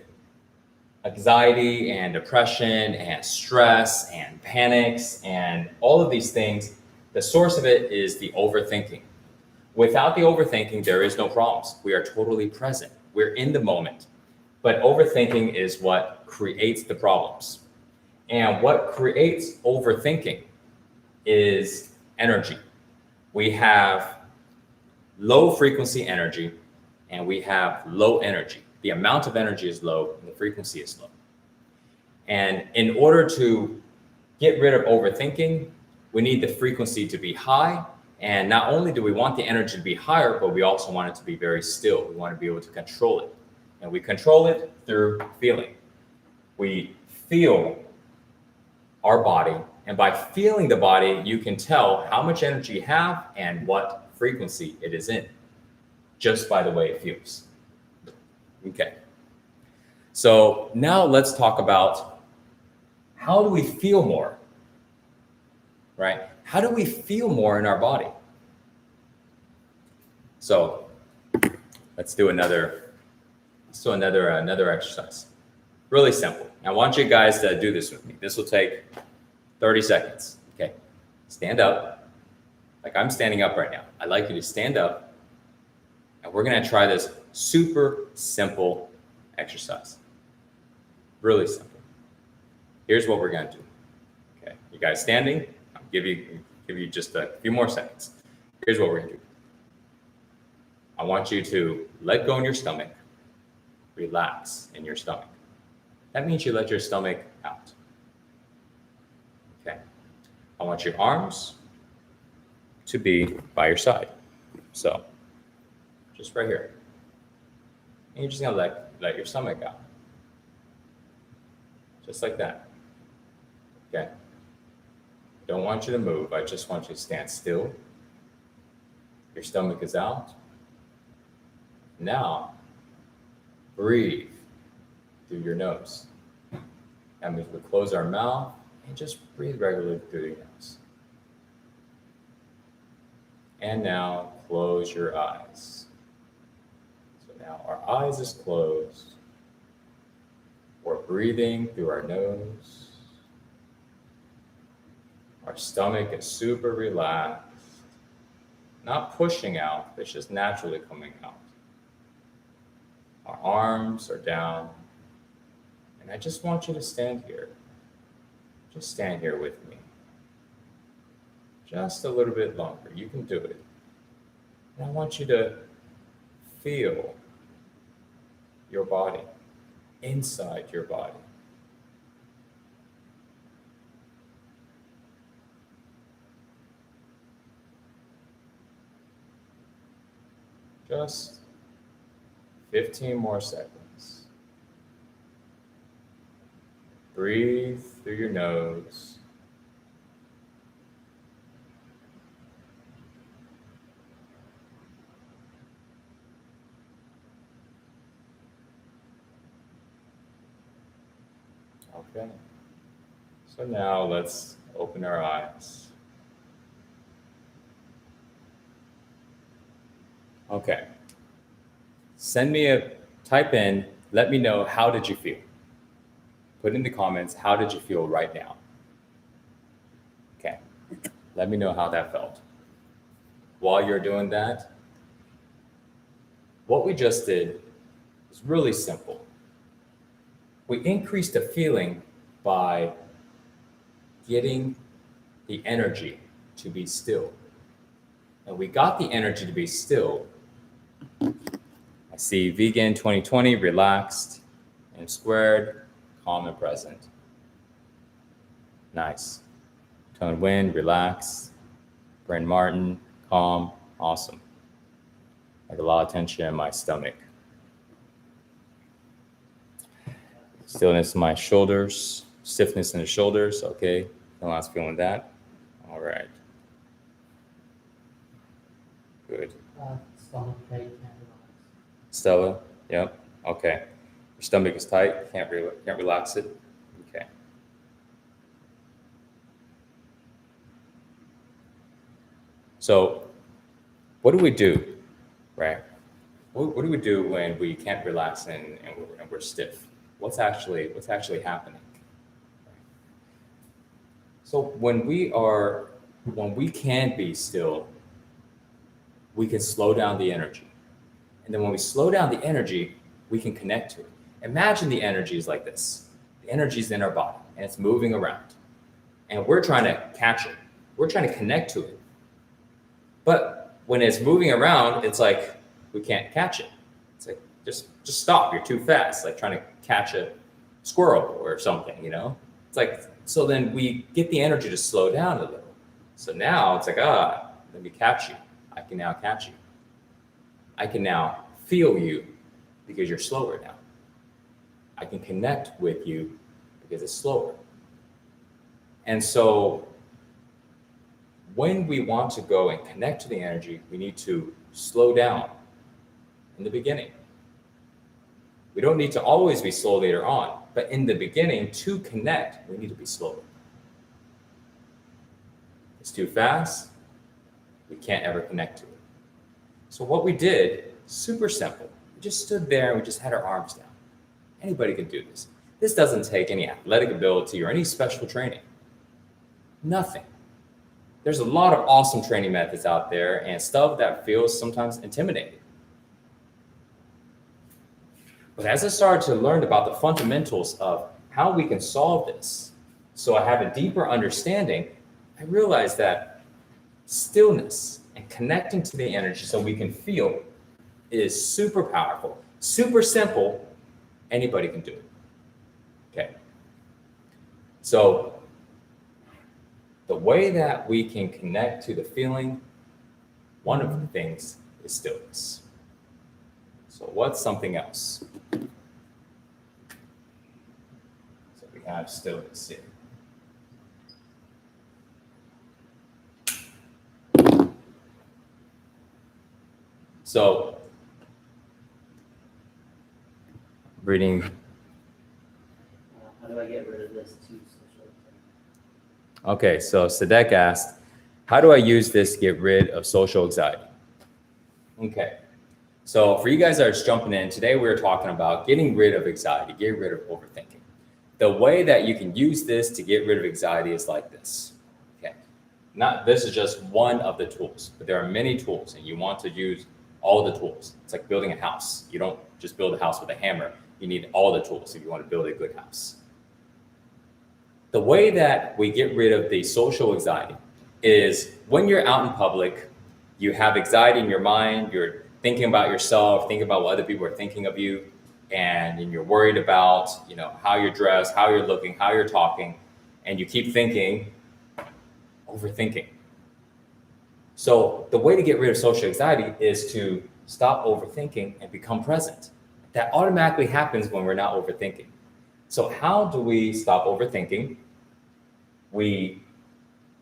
anxiety and depression and stress and panics and all of these things, the source of it is the overthinking. Without the overthinking, there is no problems. We are totally present. We're in the moment. But overthinking is what creates the problems. And what creates overthinking is energy. We have low frequency energy and we have low energy. The amount of energy is low and the frequency is low. And in order to get rid of overthinking, we need the frequency to be high. And not only do we want the energy to be higher, but we also want it to be very still. We want to be able to control it. And we control it through feeling. We feel our body, and by feeling the body, you can tell how much energy you have and what frequency it is in, just by the way it feels. Okay. So now let's talk about how do we feel more, right? How do we feel more in our body? So let's do another exercise. Really simple. I want you guys to do this with me. This will take 30 seconds. Okay. Stand up. Like I'm standing up right now. I'd like you to stand up. And we're gonna try this super simple exercise. Really simple. Here's what we're gonna do. Okay, you guys standing? I'll give you just a few more seconds. Here's what we're gonna do. I want you to let go in your stomach, relax in your stomach. That means you let your stomach out. Okay. I want your arms to be by your side. So, just right here. And you're just gonna let your stomach out. Just like that. Okay. Don't want you to move. I just want you to stand still. Your stomach is out. Now, breathe through your nose. That means we close our mouth and just breathe regularly through your nose. And now, close your eyes. So now our eyes is closed. We're breathing through our nose. Our stomach is super relaxed. Not pushing out, it's just naturally coming out. Our arms are down. And I just want you to stand here. Just stand here with me. Just a little bit longer. You can do it. And I want you to feel your body, inside your body. Just 15 more seconds. Breathe through your nose. Okay. So now let's open our eyes. Okay. Type in, let me know, how did you feel? Put in the comments, how did you feel right now? Okay. Let me know how that felt. While you're doing that, what we just did is really simple. We increased the feeling by getting the energy to be still. And we got the energy to be still. I see vegan 2020, relaxed and squared, calm and present. Nice. Tone Wind, relaxed. Bryn Martin, calm, awesome. I have a lot of tension in my stomach. Stillness in my shoulders, stiffness in the shoulders, okay. No one's feeling that. All right. Good. Stomach tight, can't relax. Stella, yep, okay. Your stomach is tight, can't relax it, okay. So, what do we do, right? What do we do when we can't relax and we're stiff? What's actually happening? So when we can be still, we can slow down the energy. And then when we slow down the energy, we can connect to it. Imagine the energy is like this. The energy is in our body and it's moving around. And we're trying to catch it. We're trying to connect to it. But when it's moving around, it's like we can't catch it. It's like, just stop, you're too fast. Like trying to catch a squirrel or something, you know? It's like, so then we get the energy to slow down a little. So now it's like, let me catch you. I can now catch you. I can now feel you because you're slower now. I can connect with you because it's slower. And so when we want to go and connect to the energy, we need to slow down in the beginning. We don't need to always be slow later on, but in the beginning, to connect, we need to be slower. It's too fast, we can't ever connect to it. So what we did, super simple. We just stood there and we just had our arms down. Anybody can do this. This doesn't take any athletic ability or any special training. Nothing. There's a lot of awesome training methods out there and stuff that feels sometimes intimidating. But as I started to learn about the fundamentals of how we can solve this, so I have a deeper understanding, I realized that stillness and connecting to the energy so we can feel is super powerful, super simple. Anybody can do it. Okay. So the way that we can connect to the feeling, one of the things is stillness. So what's something else? So we have stillness here. So reading. How do I get rid of this too? Okay, so Sadek asked, how do I use this to get rid of social anxiety? Okay, so for you guys that are just jumping in, today we're talking about getting rid of anxiety, getting rid of overthinking. The way that you can use this to get rid of anxiety is like this. Okay, this is just one of the tools, but there are many tools and you want to use all the tools. It's like building a house. You don't just build a house with a hammer. You need all the tools if you want to build a good house. The way that we get rid of the social anxiety is when you're out in public, you have anxiety in your mind, you're thinking about yourself, thinking about what other people are thinking of you, and you're worried about, how you're dressed, how you're looking, how you're talking, and you keep thinking, overthinking. So the way to get rid of social anxiety is to stop overthinking and become present. That automatically happens when we're not overthinking. So how do we stop overthinking? We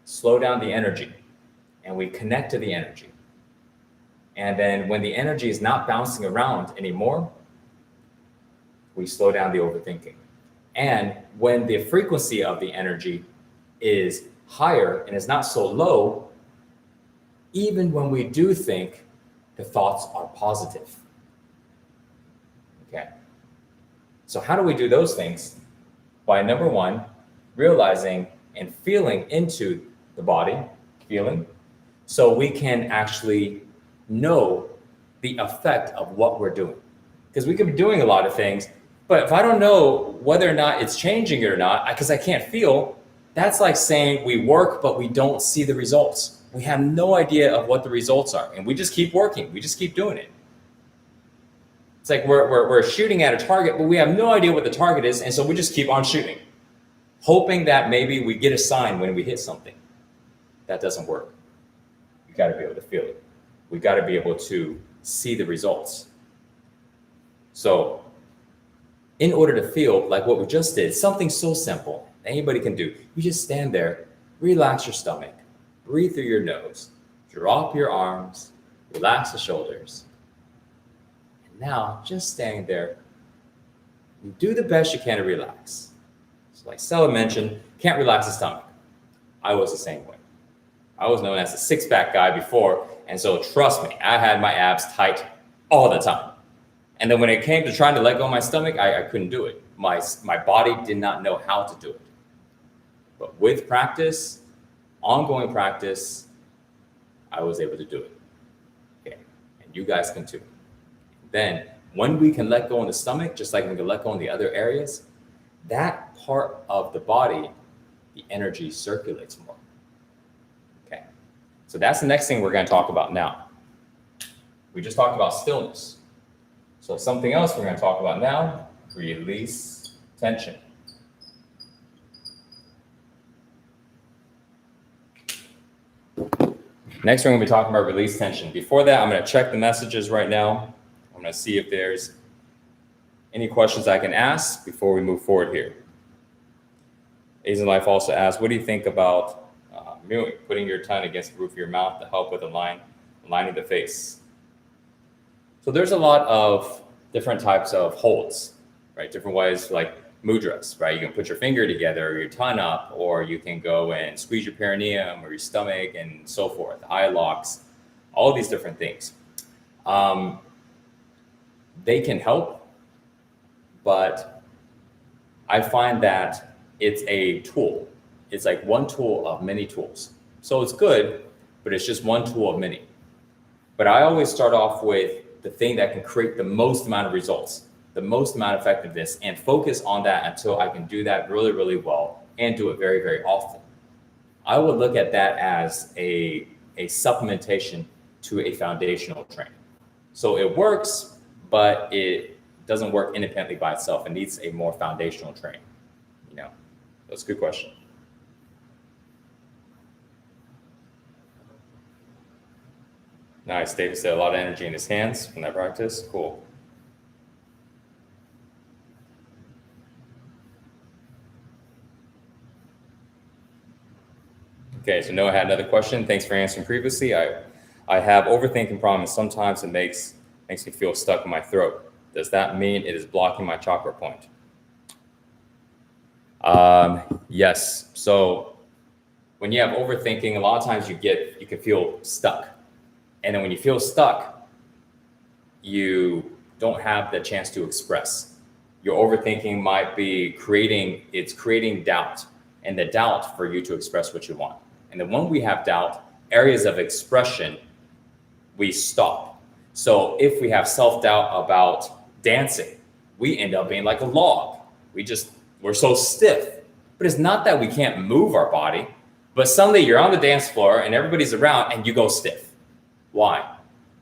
slow down the energy and we connect to the energy. And then when the energy is not bouncing around anymore, we slow down the overthinking. And when the frequency of the energy is higher and is not so low, even when we do think, the thoughts are positive. Okay. So how do we do those things? By number one, realizing and feeling into the body, feeling, so we can actually know the effect of what we're doing. Because we could be doing a lot of things, but if I don't know whether or not it's changing it or not, because I can't feel, that's like saying we work, but we don't see the results. We have no idea of what the results are, and we just keep working. We just keep doing it. It's like we're shooting at a target, but we have no idea what the target is, and so we just keep on shooting, hoping that maybe we get a sign when we hit something. That doesn't work. You got to be able to feel it. We got to be able to see the results. So in order to feel like what we just did, something so simple, anybody can do. You just stand there, relax your stomach, breathe through your nose, drop your arms, relax the shoulders. And now, just standing there, you do the best you can to relax. So like Stella mentioned, can't relax the stomach. I was the same way. I was known as the six-pack guy before, and so trust me, I had my abs tight all the time. And then when it came to trying to let go of my stomach, I couldn't do it. My body did not know how to do it. But with practice, ongoing practice, I was able to do it. Okay, and you guys can too. Then when we can let go in the stomach, just like we can let go in the other areas, that part of the body, the energy circulates more. Okay, so that's the next thing we're going to talk about now. We just talked about stillness. So something else we're going to talk about now, release tension. Next, we're going to be talking about release tension. Before that, I'm going to check the messages right now. I'm going to see if there's any questions I can ask before we move forward here. Asian Life also asks, what do you think about mewing, putting your tongue against the roof of your mouth to help with aligning the face? So there's a lot of different types of holds, right? Different ways like mudras, right? You can put your finger together or your tongue up, or you can go and squeeze your perineum or your stomach and so forth, eye locks, all these different things. They can help, but I find that it's a tool. It's like one tool of many tools. So it's good, but it's just one tool of many. But I always start off with the thing that can create the most amount of results. the most amount of effectiveness and focus on that until I can do that really, really well and do it very, very often. I would look at that as a supplementation to a foundational training. So it works, but it doesn't work independently by itself. It needs a more foundational training. You know, that's a good question. Nice. David said a lot of energy in his hands from that practice. Cool. Okay, so Noah had another question. Thanks for answering previously. I have overthinking problems. Sometimes it makes me feel stuck in my throat. Does that mean it is blocking my chakra point? Yes. So when you have overthinking, a lot of times you can feel stuck. And then when you feel stuck, you don't have the chance to express. Your overthinking might be creating doubt, and the doubt for you to express what you want. And then when we have doubt, areas of expression, we stop. So if we have self-doubt about dancing, we end up being like a log. We're so stiff. But it's not that we can't move our body, but suddenly you're on the dance floor and everybody's around and you go stiff. Why?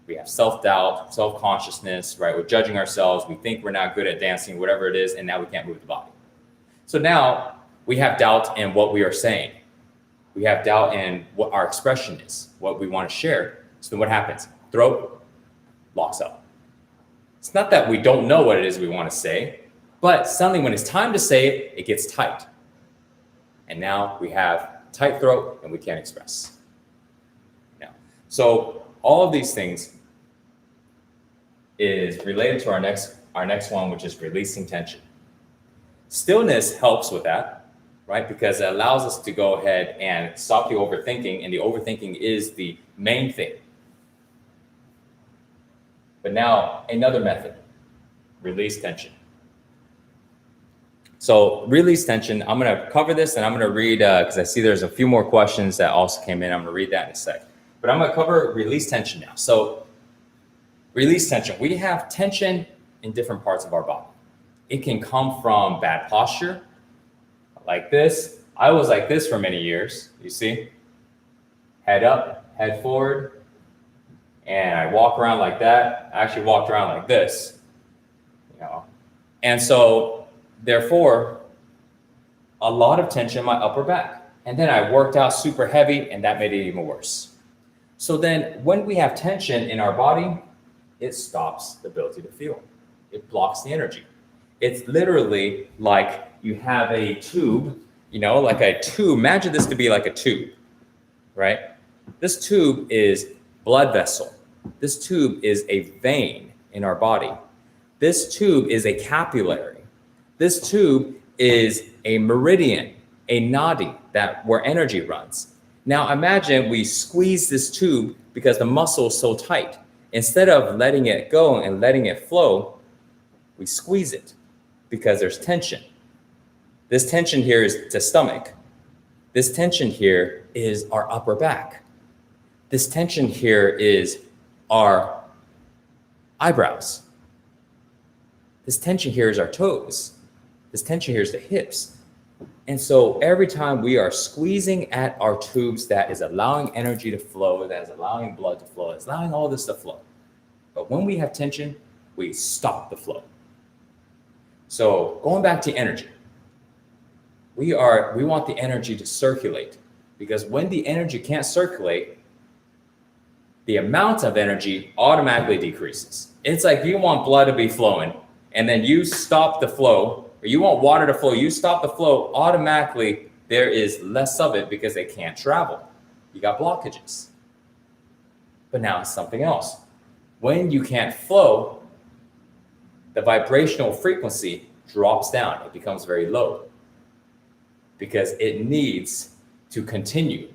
We have self-doubt, self-consciousness, right? We're judging ourselves. We think we're not good at dancing, whatever it is, and now we can't move the body. So now we have doubt in what we are saying. We have doubt in what our expression is, what we want to share. So then what happens? Throat locks up. It's not that we don't know what it is we want to say, but suddenly when it's time to say it, it gets tight. And now we have tight throat and we can't express. So all of these things is related to our next one, which is releasing tension. Stillness helps with that, right? Because it allows us to go ahead and stop the overthinking, and the overthinking is the main thing. But now another method, release tension. So release tension, I'm gonna cover this and I'm gonna read, because I see there's a few more questions that also came in. I'm gonna read that in a sec. But I'm gonna cover release tension now. So release tension, we have tension in different parts of our body. It can come from bad posture, like this. I was like this for many years, you see? Head up, head forward, and I walk around like that. I actually walked around like this, you know? And so, therefore, a lot of tension in my upper back. And then I worked out super heavy, and that made it even worse. So then when we have tension in our body, it stops the ability to feel. It blocks the energy. It's literally like you have a tube, you know, like a tube. Imagine this to be like a tube, right? This tube is blood vessel. This tube is a vein in our body. This tube is a capillary. This tube is a meridian, a nadi where energy runs. Now imagine we squeeze this tube because the muscle is so tight. Instead of letting it go and letting it flow, we squeeze it because there's tension. This tension here is the stomach. This tension here is our upper back. This tension here is our eyebrows. This tension here is our toes. This tension here is the hips. And so every time we are squeezing at our tubes, that is allowing energy to flow, that is allowing blood to flow, it's allowing all this to flow. But when we have tension, we stop the flow. So going back to energy, we want the energy to circulate, because when the energy can't circulate, the amount of energy automatically decreases. It's like you want blood to be flowing, and then you stop the flow, or you want water to flow, you stop the flow, automatically there is less of it because they can't travel. You got blockages. But now it's something else. When you can't flow, the vibrational frequency drops down. It becomes very low because it needs to continue.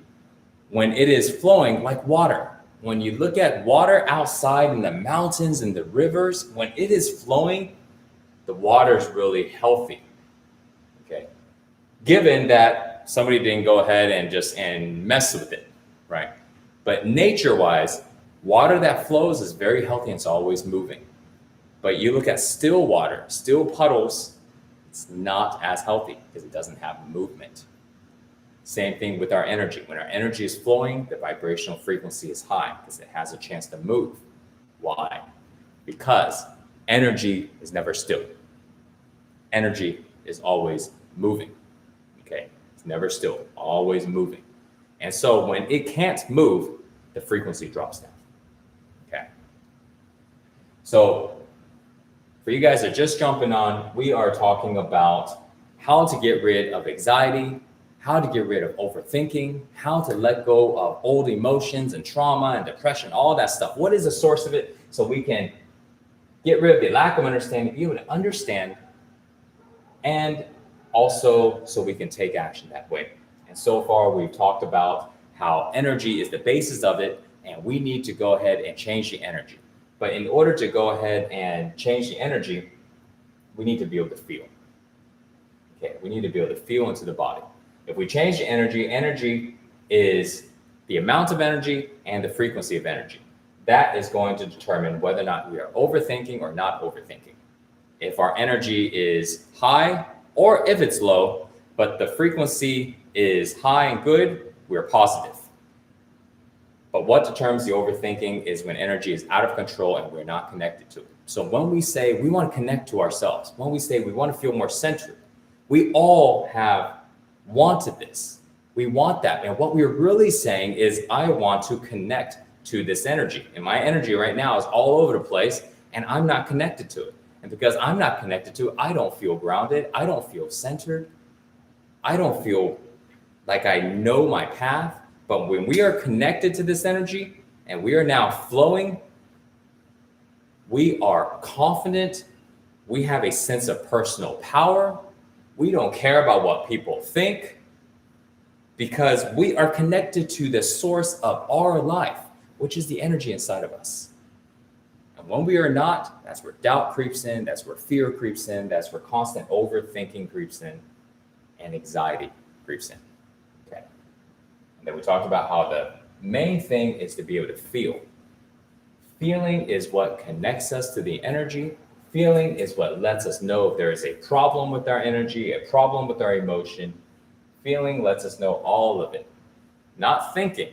When it is flowing like water, when you look at water outside in the mountains and the rivers, when it is flowing, the water is really healthy, okay? Given that somebody didn't go ahead and mess with it, right? But nature-wise, water that flows is very healthy and it's always moving. But you look at still water, still puddles, it's not as healthy because it doesn't have movement. Same thing with our energy. When our energy is flowing, the vibrational frequency is high because it has a chance to move. Why? Because energy is never still. Energy is always moving. Okay? It's never still, always moving. And so when it can't move, the frequency drops down. Okay? So for you guys that are just jumping on, we are talking about how to get rid of anxiety, how to get rid of overthinking, how to let go of old emotions and trauma and depression, all that stuff. What is the source of it? So we can get rid of the lack of understanding, be able to understand, and also so we can take action that way. And so far we've talked about how energy is the basis of it, and we need to go ahead and change the energy. But in order to go ahead and change the energy, we need to be able to feel. Okay, we need to be able to feel into the body. If we change the energy, energy is the amount of energy and the frequency of energy. That is going to determine whether or not we are overthinking or not overthinking. If our energy is high or if it's low, but the frequency is high and good, we're positive. But what determines the overthinking is when energy is out of control and we're not connected to it. So when we say we want to connect to ourselves, when we say we want to feel more centered, we all have wanted this. We want that. And what we're really saying is, I want to connect to this energy. And my energy right now is all over the place and I'm not connected to it. And because I'm not connected to it, I don't feel grounded. I don't feel centered. I don't feel like I know my path. But when we are connected to this energy and we are now flowing, we are confident. We have a sense of personal power. We don't care about what people think because we are connected to the source of our life, which is the energy inside of us. And when we are not, that's where doubt creeps in, that's where fear creeps in, that's where constant overthinking creeps in, and anxiety creeps in. Okay. And then we talked about how the main thing is to be able to feel. Feeling is what connects us to the energy. Feeling is what lets us know if there is a problem with our energy, a problem with our emotion. Feeling lets us know all of it, not thinking.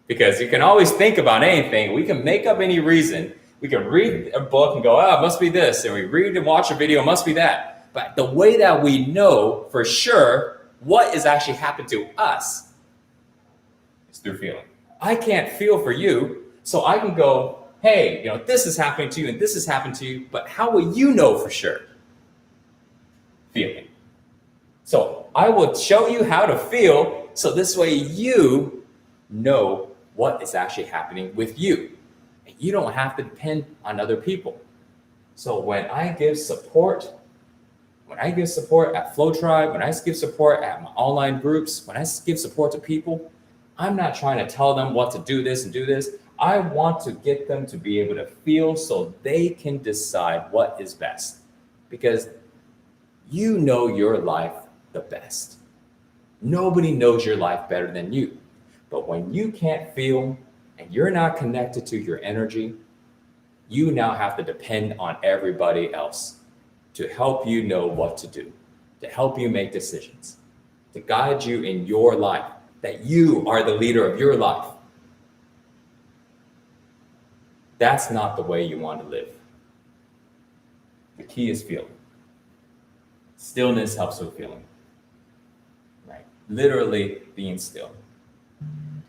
Because you can always think about anything. We can make up any reason. We can read a book and go, oh, it must be this. And we read and watch a video, it must be that. But the way that we know for sure what is actually happened to us is through feeling. I can't feel for you, so I can go, hey, this is happening to you and this has happened to you, but how will you know for sure? Feeling. So I will show you how to feel, so this way you know what is actually happening with you. And you don't have to depend on other people. So when I give support at Flow Tribe, when I give support at my online groups, when I give support to people, I'm not trying to tell them what to do this and do this. I want to get them to be able to feel so they can decide what is best. Because you know your life the best. Nobody knows your life better than you. But when you can't feel and you're not connected to your energy, you now have to depend on everybody else to help you know what to do, to help you make decisions, to guide you in your life, that you are the leader of your life. That's not the way you want to live. The key is feeling. Stillness helps with feeling. Right? Literally being still.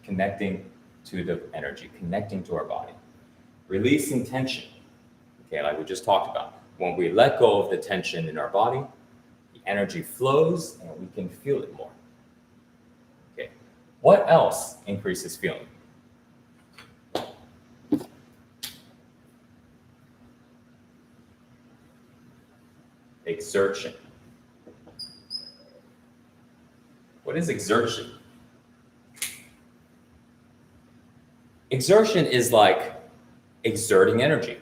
Connecting to the energy, connecting to our body. Releasing tension. Okay, like we just talked about. When we let go of the tension in our body, the energy flows and we can feel it more. Okay. What else increases feeling? Exertion. What is exertion? Exertion is like exerting energy.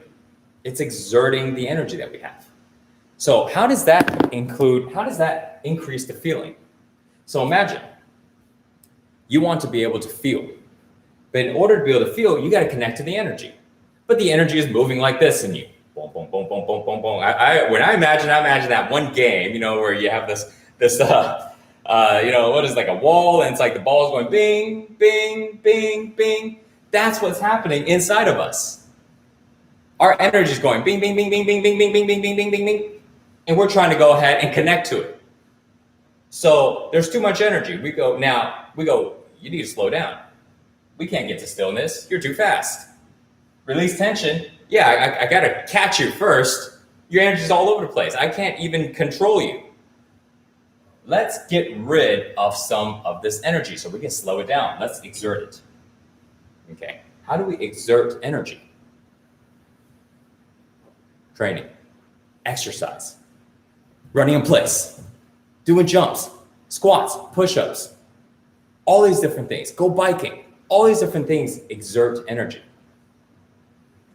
It's exerting the energy that we have. So how does that increase the feeling? So imagine you want to be able to feel, but in order to be able to feel, you got to connect to the energy. But the energy is moving like this in you. boom, boom, boom, boom, boom, boom, boom. When I imagine that one game, where you have this, what is like a wall, and it's like the ball is going bing, bing, bing, bing. That's what's happening inside of us. Our energy is going bing, bing, bing, bing, bing, bing, bing, bing, bing, bing, bing, bing, bing, and we're trying to go ahead and connect to it. So there's too much energy. We go, you need to slow down. We can't get to stillness. You're too fast. Release tension. Yeah, I got to catch you first. Your energy's all over the place. I can't even control you. Let's get rid of some of this energy so we can slow it down. Let's exert it. Okay. How do we exert energy? Training, exercise, running in place, doing jumps, squats, push-ups, all these different things. Go biking. All these different things exert energy.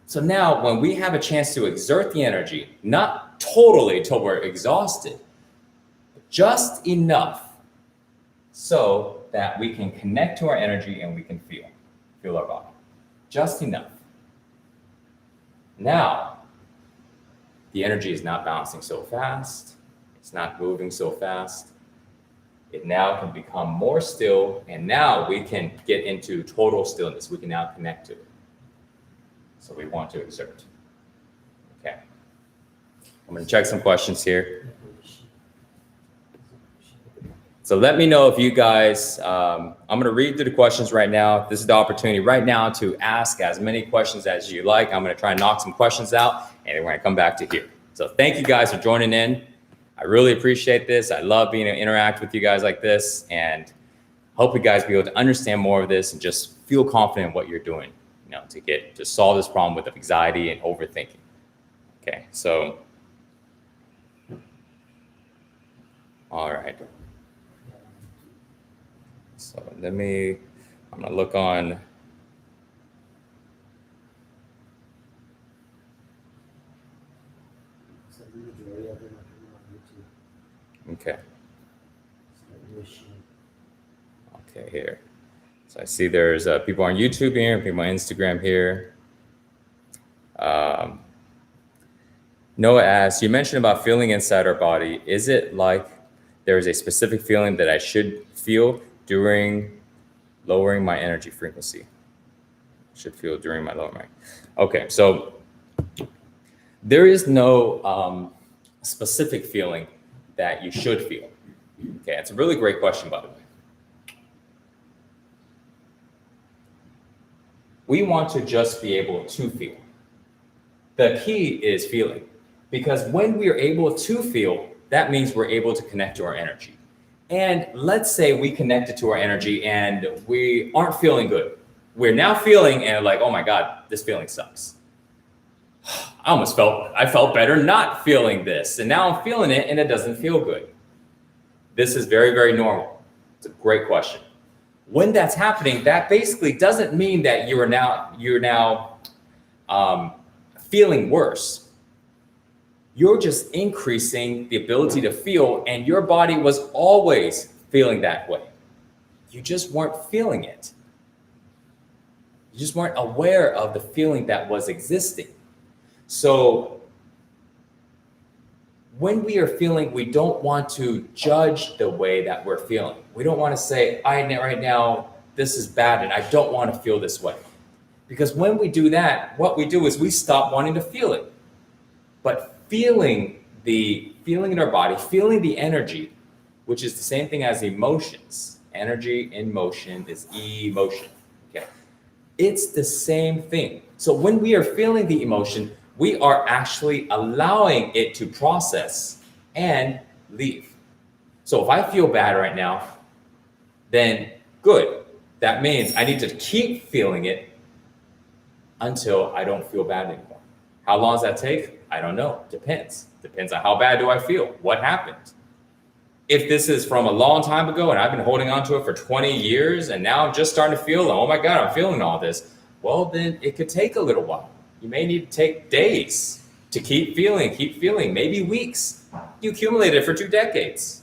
So now when we have a chance to exert the energy, not totally till we're exhausted, but just enough so that we can connect to our energy and we can feel our body. Just enough. Now, the energy is not bouncing so fast. It's not moving so fast. It now can become more still, and now we can get into total stillness. We can now connect to it. So we want to exert. Okay. I'm going to check some questions here. So let me know if you guys, I'm going to read through the questions right now. This is the opportunity right now to ask as many questions as you like. I'm going to try and knock some questions out, and then we're going to come back to here. So thank you guys for joining in. I really appreciate this. I love being able to interact with you guys like this, and hope you guys be able to understand more of this and just feel confident in what you're doing, to solve this problem with anxiety and overthinking. Okay, so, all right. So I'm gonna look on. Okay. Okay, here. So I see there's people on YouTube here, people on Instagram here. Noah asks, you mentioned about feeling inside our body. Is it like there is a specific feeling that I should feel during lowering my energy frequency? Should feel during my lowering. Okay, so there is no specific feeling that you should feel. Okay, it's a really great question, by the way. We want to just be able to feel. The key is feeling, because when we are able to feel, that means we're able to connect to our energy. And let's say we connected to our energy and we aren't feeling good. We're now feeling and like, oh my God, this feeling sucks. I felt better not feeling this. And now I'm feeling it and it doesn't feel good. This is very, very normal. It's a great question. When that's happening, that basically doesn't mean that you're now feeling worse. You're just increasing the ability to feel, and your body was always feeling that way. You just weren't feeling it. You just weren't aware of the feeling that was existing. So when we are feeling, we don't want to judge the way that we're feeling. We don't want to say, right now, this is bad and I don't want to feel this way. Because when we do that, what we do is we stop wanting to feel it. But feeling in our body, feeling the energy, which is the same thing as emotions. Energy in motion is emotion. Okay. It's the same thing. So when we are feeling the emotion, we are actually allowing it to process and leave. So if I feel bad right now, then good. That means I need to keep feeling it until I don't feel bad anymore. How long does that take? I don't know. Depends. Depends on how bad do I feel? What happened? If this is from a long time ago and I've been holding on to it for 20 years and now I'm just starting to feel, oh my God, I'm feeling all this. Well, then it could take a little while. You may need to take days to keep feeling, maybe weeks. You accumulated it for 2 decades.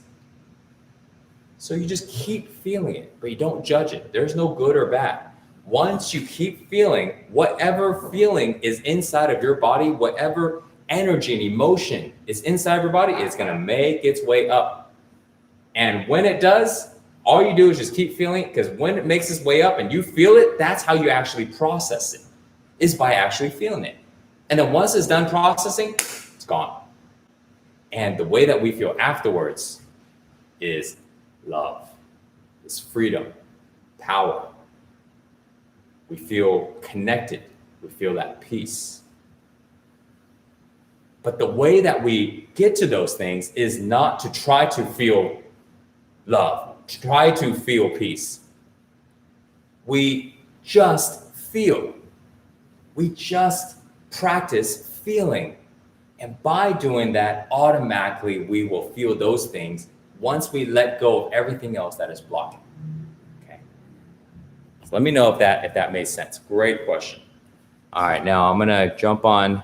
So you just keep feeling it, but you don't judge it. There's no good or bad. Once you keep feeling, whatever feeling is inside of your body, whatever energy and emotion is inside your body, it's going to make its way up. And when it does, all you do is just keep feeling it, because when it makes its way up and you feel it, that's how you actually process it, is by actually feeling it. And then once it's done processing, it's gone. And the way that we feel afterwards is love, is freedom, power. We feel connected. We feel that peace. But the way that we get to those things is not to try to feel love, to try to feel peace. We just feel. We just practice feeling. And by doing that, automatically we will feel those things once we let go of everything else that is blocking. Okay. So let me know if that made sense. Great question. All right, now I'm gonna jump on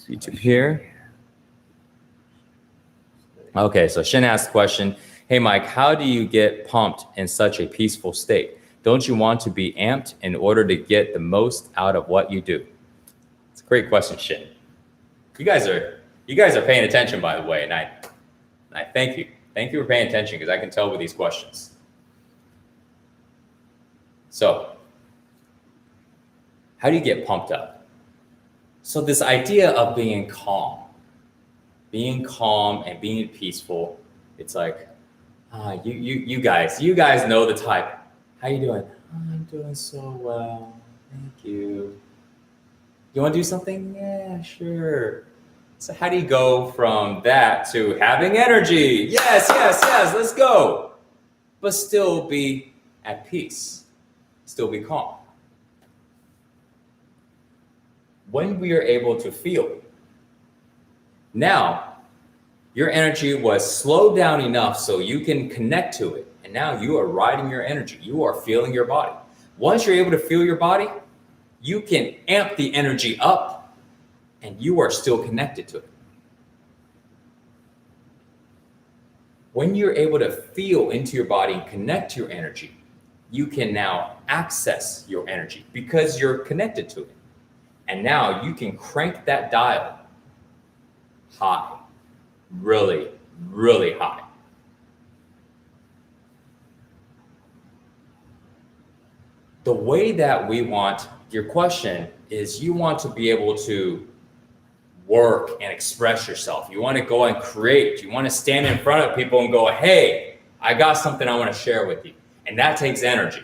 YouTube here. Okay, so Shin asked the question, hey Mike, how do you get pumped in such a peaceful state? Don't you want to be amped in order to get the most out of what you do? It's a great question, Shin. You guys are paying attention, by the way, and I thank you. Thank you for paying attention, because I can tell with these questions. So, how do you get pumped up? So this idea of being calm and being peaceful, it's like, you guys know the type. How you doing? I'm doing so well, thank you. You want to do something? Yeah, sure. So how do you go from that to having energy? Yes, let's go. But still be at peace, still be calm. When we are able to feel, now your energy was slowed down enough so you can connect to it. And now you are riding your energy. You are feeling your body. Once you're able to feel your body, you can amp the energy up and you are still connected to it. When you're able to feel into your body and connect to your energy, you can now access your energy because you're connected to it. And now you can crank that dial high, really, really high. The way that we want, your question is, you want to be able to work and express yourself. You want to go and create. You want to stand in front of people and go, hey, I got something I want to share with you. And that takes energy.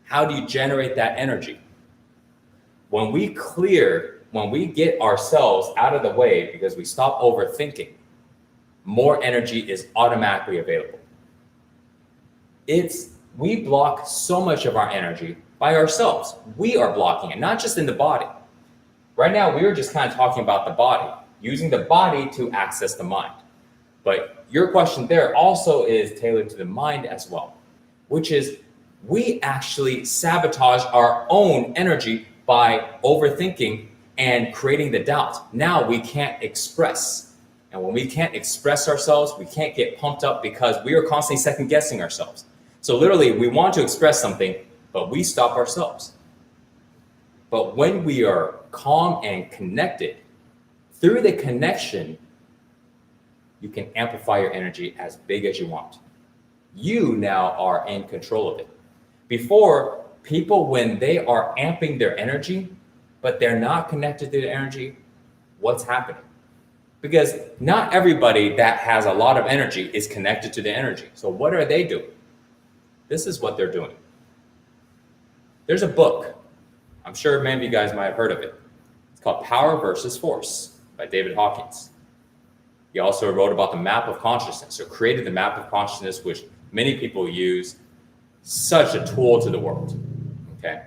How do you generate that energy? When we get ourselves out of the way because we stop overthinking, more energy is automatically available. We block so much of our energy by ourselves. We are blocking it, not just in the body. Right now, we were just kind of talking about the body, using the body to access the mind. But your question there also is tailored to the mind as well, which is we actually sabotage our own energy by overthinking and creating the doubt. Now we can't express. And when we can't express ourselves, we can't get pumped up because we are constantly second guessing ourselves. So literally, we want to express something, but we stop ourselves. But when we are calm and connected, through the connection, you can amplify your energy as big as you want. You now are in control of it. Before, people, when they are amping their energy, but they're not connected to the energy, what's happening? Because not everybody that has a lot of energy is connected to the energy. So what are they doing? This is what they're doing. There's a book. I'm sure many of you guys might have heard of it. It's called Power versus Force by David Hawkins. He also wrote about the map of consciousness, or created the map of consciousness, which many people use. Such a tool to the world. Okay.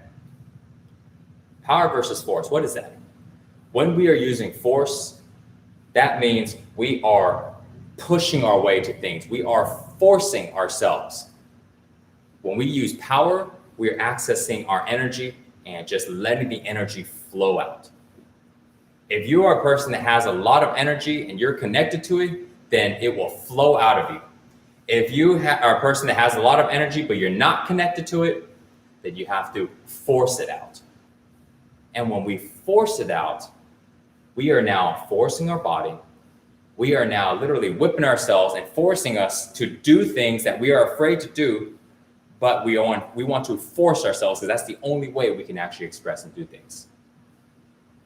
Power versus force. What is that? When we are using force, that means we are pushing our way to things. We are forcing ourselves. When we use power, we're accessing our energy and just letting the energy flow out. If you are a person that has a lot of energy and you're connected to it, then it will flow out of you. If you are a person that has a lot of energy, but you're not connected to it, then you have to force it out. And when we force it out, we are now forcing our body. We are now literally whipping ourselves and forcing us to do things that we are afraid to do, but we want to force ourselves because that's the only way we can actually express and do things.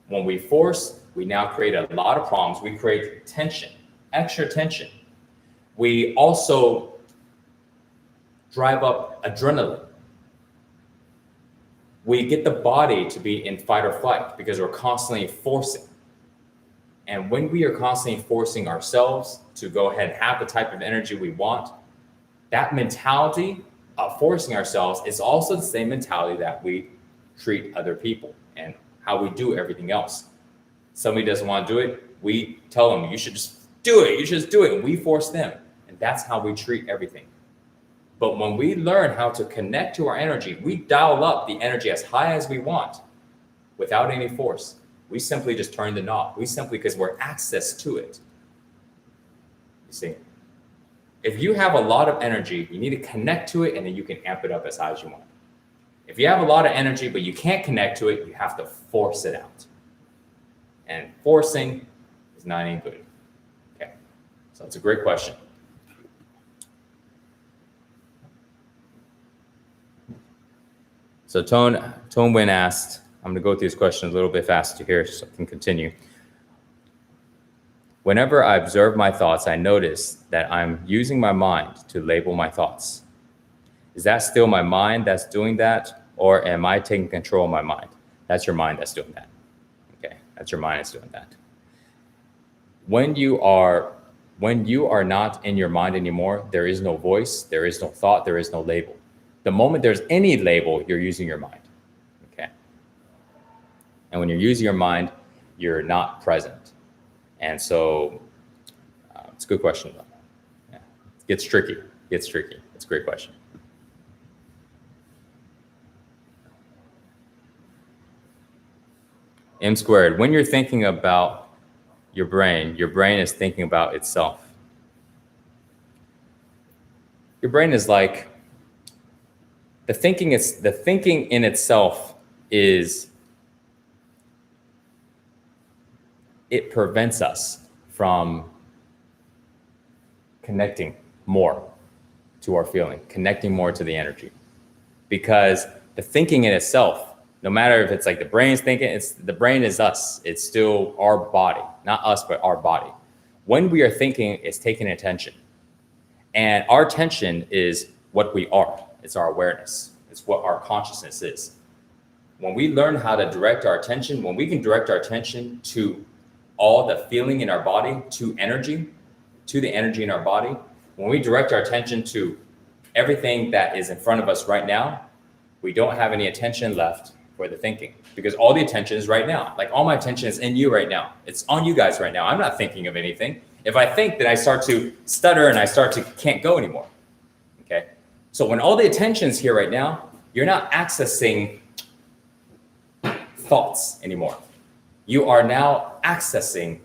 When we force, we now create a lot of problems. We create tension, extra tension. We also drive up adrenaline. We get the body to be in fight or flight because we're constantly forcing. And when we are constantly forcing ourselves to go ahead and have the type of energy we want, that mentality of forcing ourselves is also the same mentality that we treat other people and how we do everything else. Somebody doesn't want to do it, we tell them, you should just do it, you should just do it, and we force them. And that's how we treat everything. But when we learn how to connect to our energy, we dial up the energy as high as we want without any force. We simply just turn the knob. We simply, because we're access to it. You see, if you have a lot of energy, you need to connect to it and then you can amp it up as high as you want. If you have a lot of energy, but you can't connect to it, you have to force it out. And forcing is not any good. Okay, so it's a great question. So Tone Win asked, I'm going to go through this question a little bit faster here so I can continue. Whenever I observe my thoughts, I notice that I'm using my mind to label my thoughts. Is that still my mind that's doing that, or am I taking control of my mind? That's your mind that's doing that. Okay, that's your mind that's doing that. When you are not in your mind anymore, there is no voice, there is no thought, there is no label. The moment there's any label, you're using your mind. Okay. And when you're using your mind, you're not present. And so it's a good question, though. Yeah. It gets tricky. It's a great question. M squared, when you're thinking about your brain is thinking about itself. Your brain is like, the thinking in itself is, it prevents us from connecting more to our feeling, connecting more to the energy. Because the thinking in itself, no matter if it's like the brain's thinking, the brain is us. It's still our body, not us, but our body. When we are thinking, it's taking attention. And our attention is what we are. It's our awareness. It's what our consciousness is. When we learn how to direct our attention, when we can direct our attention to all the feeling in our body, to the energy in our body, when we direct our attention to everything that is in front of us right now, we don't have any attention left for the thinking, because all the attention is right now. Like all my attention is in you right now. It's on you guys right now. I'm not thinking of anything. If I think, then I start to stutter and I can't go anymore. Okay. So when all the attention's here right now, you're not accessing thoughts anymore. You are now accessing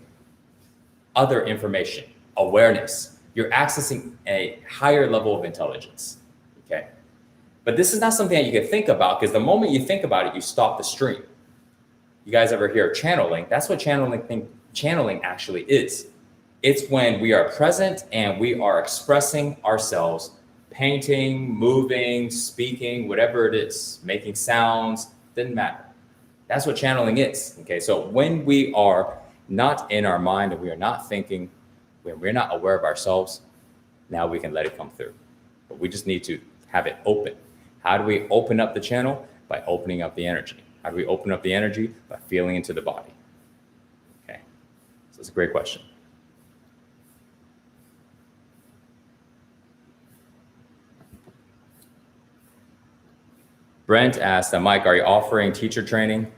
other information, awareness. You're accessing a higher level of intelligence. Okay. But this is not something that you can think about, because the moment you think about it, you stop the stream. You guys ever hear of channeling? That's what channeling actually is. It's when we are present and we are expressing ourselves, painting, moving, speaking, whatever it is, making sounds, didn't matter. That's what channeling is. Okay, so when we are not in our mind and we are not thinking, when we're not aware of ourselves, now we can let it come through. But we just need to have it open. How do we open up the channel? By opening up the energy. How do we open up the energy? By feeling into the body. Okay, so it's a great question. Brent asked, Mike, are you offering teacher training?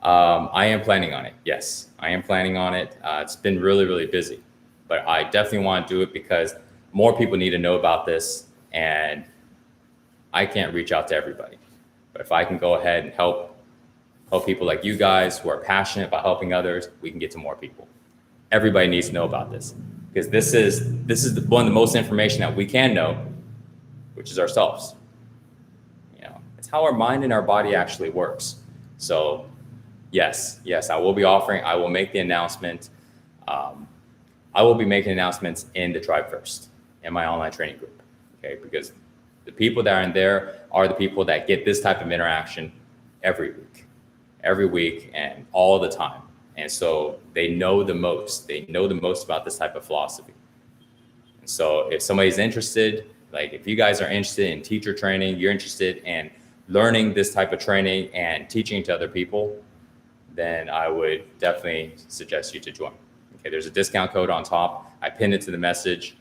I am planning on it. Yes, I am planning on it. It's been really, really busy, but I definitely want to do it because more people need to know about this, and I can't reach out to everybody. But if I can go ahead and help people like you guys who are passionate about helping others, we can get to more people. Everybody needs to know about this, because this is one of the most information that we can know, which is ourselves. You know, it's how our mind and our body actually works. So Yes, I will be offering. I will make the announcement. I will be making announcements in the Tribe First, in my online training group. Okay, because the people that are in there are the people that get this type of interaction every week and all the time. And so they know the most. They know the most about this type of philosophy. And so if somebody's interested, like if you guys are interested in teacher training, you're interested in learning this type of training and teaching to other people, then I would definitely suggest you to join. Okay, there's a discount code on top. I pinned it to the message.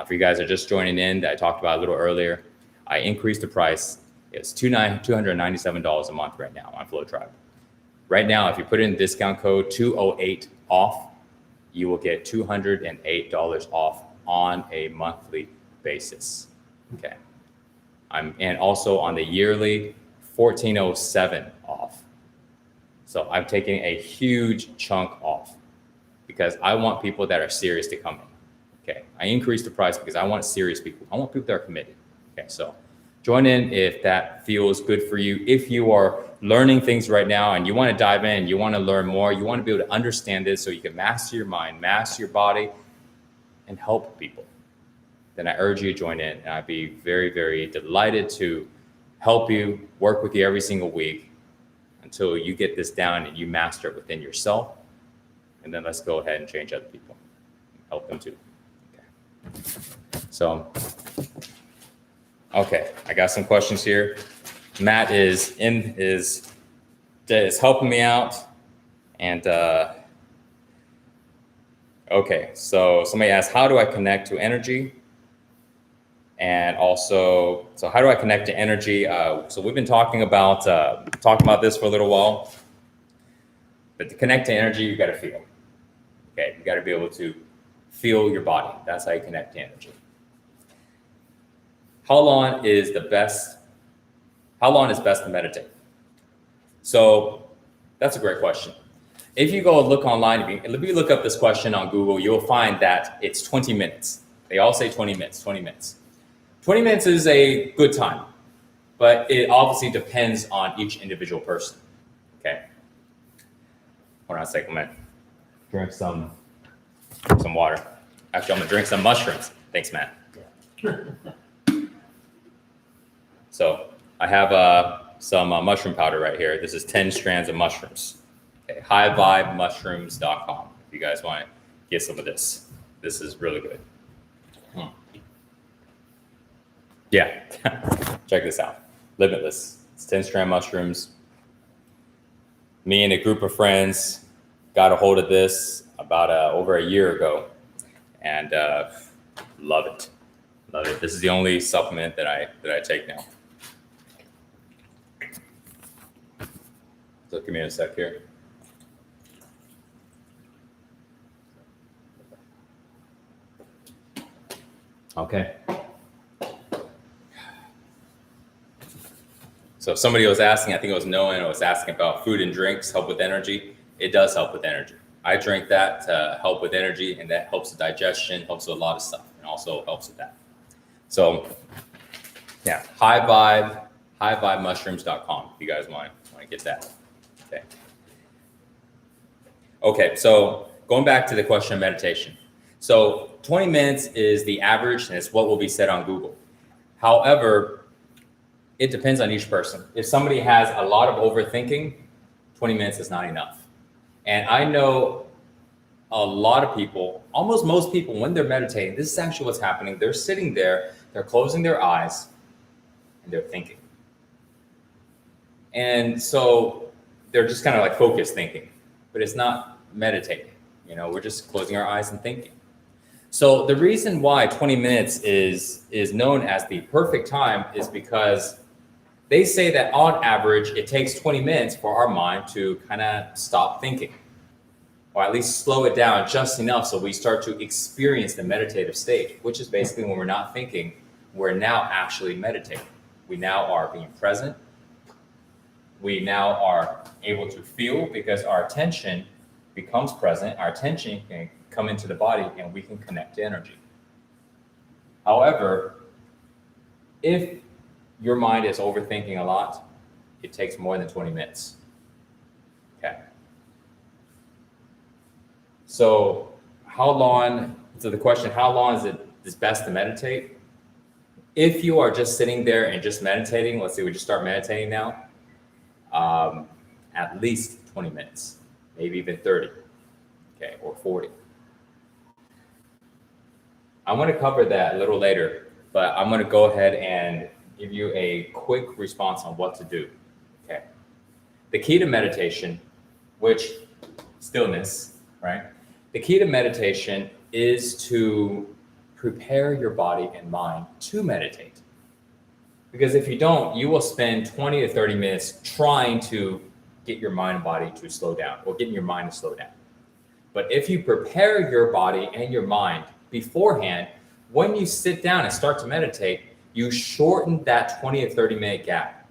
For you guys that are just joining in, that I talked about a little earlier, I increased the price. It's $297 a month right now on Flow Tribe. Right now, if you put in the discount code 208 off, you will get $208 off on a monthly basis. Okay. And also on the yearly, $1407 off. So I'm taking a huge chunk off because I want people that are serious to come in. Okay. I increased the price because I want serious people. I want people that are committed. Okay. So join in if that feels good for you. If you are learning things right now and you want to dive in, you want to learn more, you want to be able to understand this so you can master your mind, master your body, and help people, then I urge you to join in. And I'd be very, very delighted to help you, work with you every single week until you get this down and you master it within yourself. And then let's go ahead and change other people, help them too. Okay. So, okay, I got some questions here. Matt is helping me out. And okay, so somebody asked, how do I connect to energy? And also, so how do I connect to energy? So we've been talking about this for a little while. But to connect to energy, you got to feel. Okay, you got to be able to feel your body. That's how you connect to energy. How long is best to meditate? So that's a great question. If you go look online, if you look up this question on Google, you'll find that it's 20 minutes. They all say 20 minutes. 20 minutes is a good time, but it obviously depends on each individual person. Okay. Hold on a second, man. Drink some water. Actually, I'm gonna drink some mushrooms. Thanks, Matt. So I have some mushroom powder right here. This is 10 strands of mushrooms. Okay, highvibemushrooms.com. If you guys want to get some of this, this is really good. Yeah, check this out. Limitless. It's 10 strand mushrooms. Me and a group of friends got a hold of this about over a year ago, and love it. This is the only supplement that I take now. So give me a sec here. Okay. So if somebody was asking, I think it was Noah, was asking about food and drinks help with energy. It does help with energy. I drink that to help with energy, and that helps with digestion, helps with a lot of stuff, and also helps with that. So yeah, highvibemushrooms.com if you guys want to get that. Okay, so going back to the question of meditation. So 20 minutes is the average, and it's what will be said on Google. However, it depends on each person. If somebody has a lot of overthinking, 20 minutes is not enough. And I know a lot of people, almost most people, when they're meditating, this is actually what's happening. They're sitting there, they're closing their eyes, and they're thinking. And so they're just kind of like focused thinking, but it's not meditating. We're just closing our eyes and thinking. So the reason why 20 minutes is known as the perfect time is because they say that on average, it takes 20 minutes for our mind to kind of stop thinking, or at least slow it down just enough so we start to experience the meditative state, which is basically when we're not thinking, we're now actually meditating. We now are being present. We now are able to feel because our attention becomes present. Our attention can come into the body and we can connect to energy. However, if your mind is overthinking a lot, it takes more than 20 minutes. Okay. So the question, how long is best to meditate? If you are just sitting there and just meditating, let's say we just start meditating now, at least 20 minutes, maybe even 30, okay, or 40. I want to cover that a little later, but I'm going to go ahead and give you a quick response on what to do, okay? The key to meditation, which stillness, right? The key to meditation is to prepare your body and mind to meditate. Because if you don't, you will spend 20 to 30 minutes trying to get your mind and body to slow down, or getting your mind to slow down. But if you prepare your body and your mind beforehand, when you sit down and start to meditate, you shorten that 20 to 30 minute gap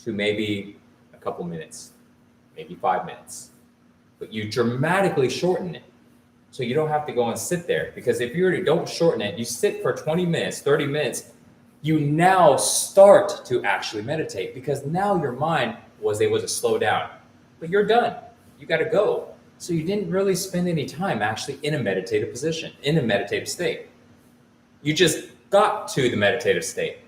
to maybe a couple minutes, maybe 5 minutes. But you dramatically shorten it. So you don't have to go and sit there, because if you already don't shorten it, you sit for 20 minutes, 30 minutes, you now start to actually meditate, because now your mind was able to slow down. But you're done. You got to go. So you didn't really spend any time actually in a meditative position, in a meditative state. You just got to the meditative state.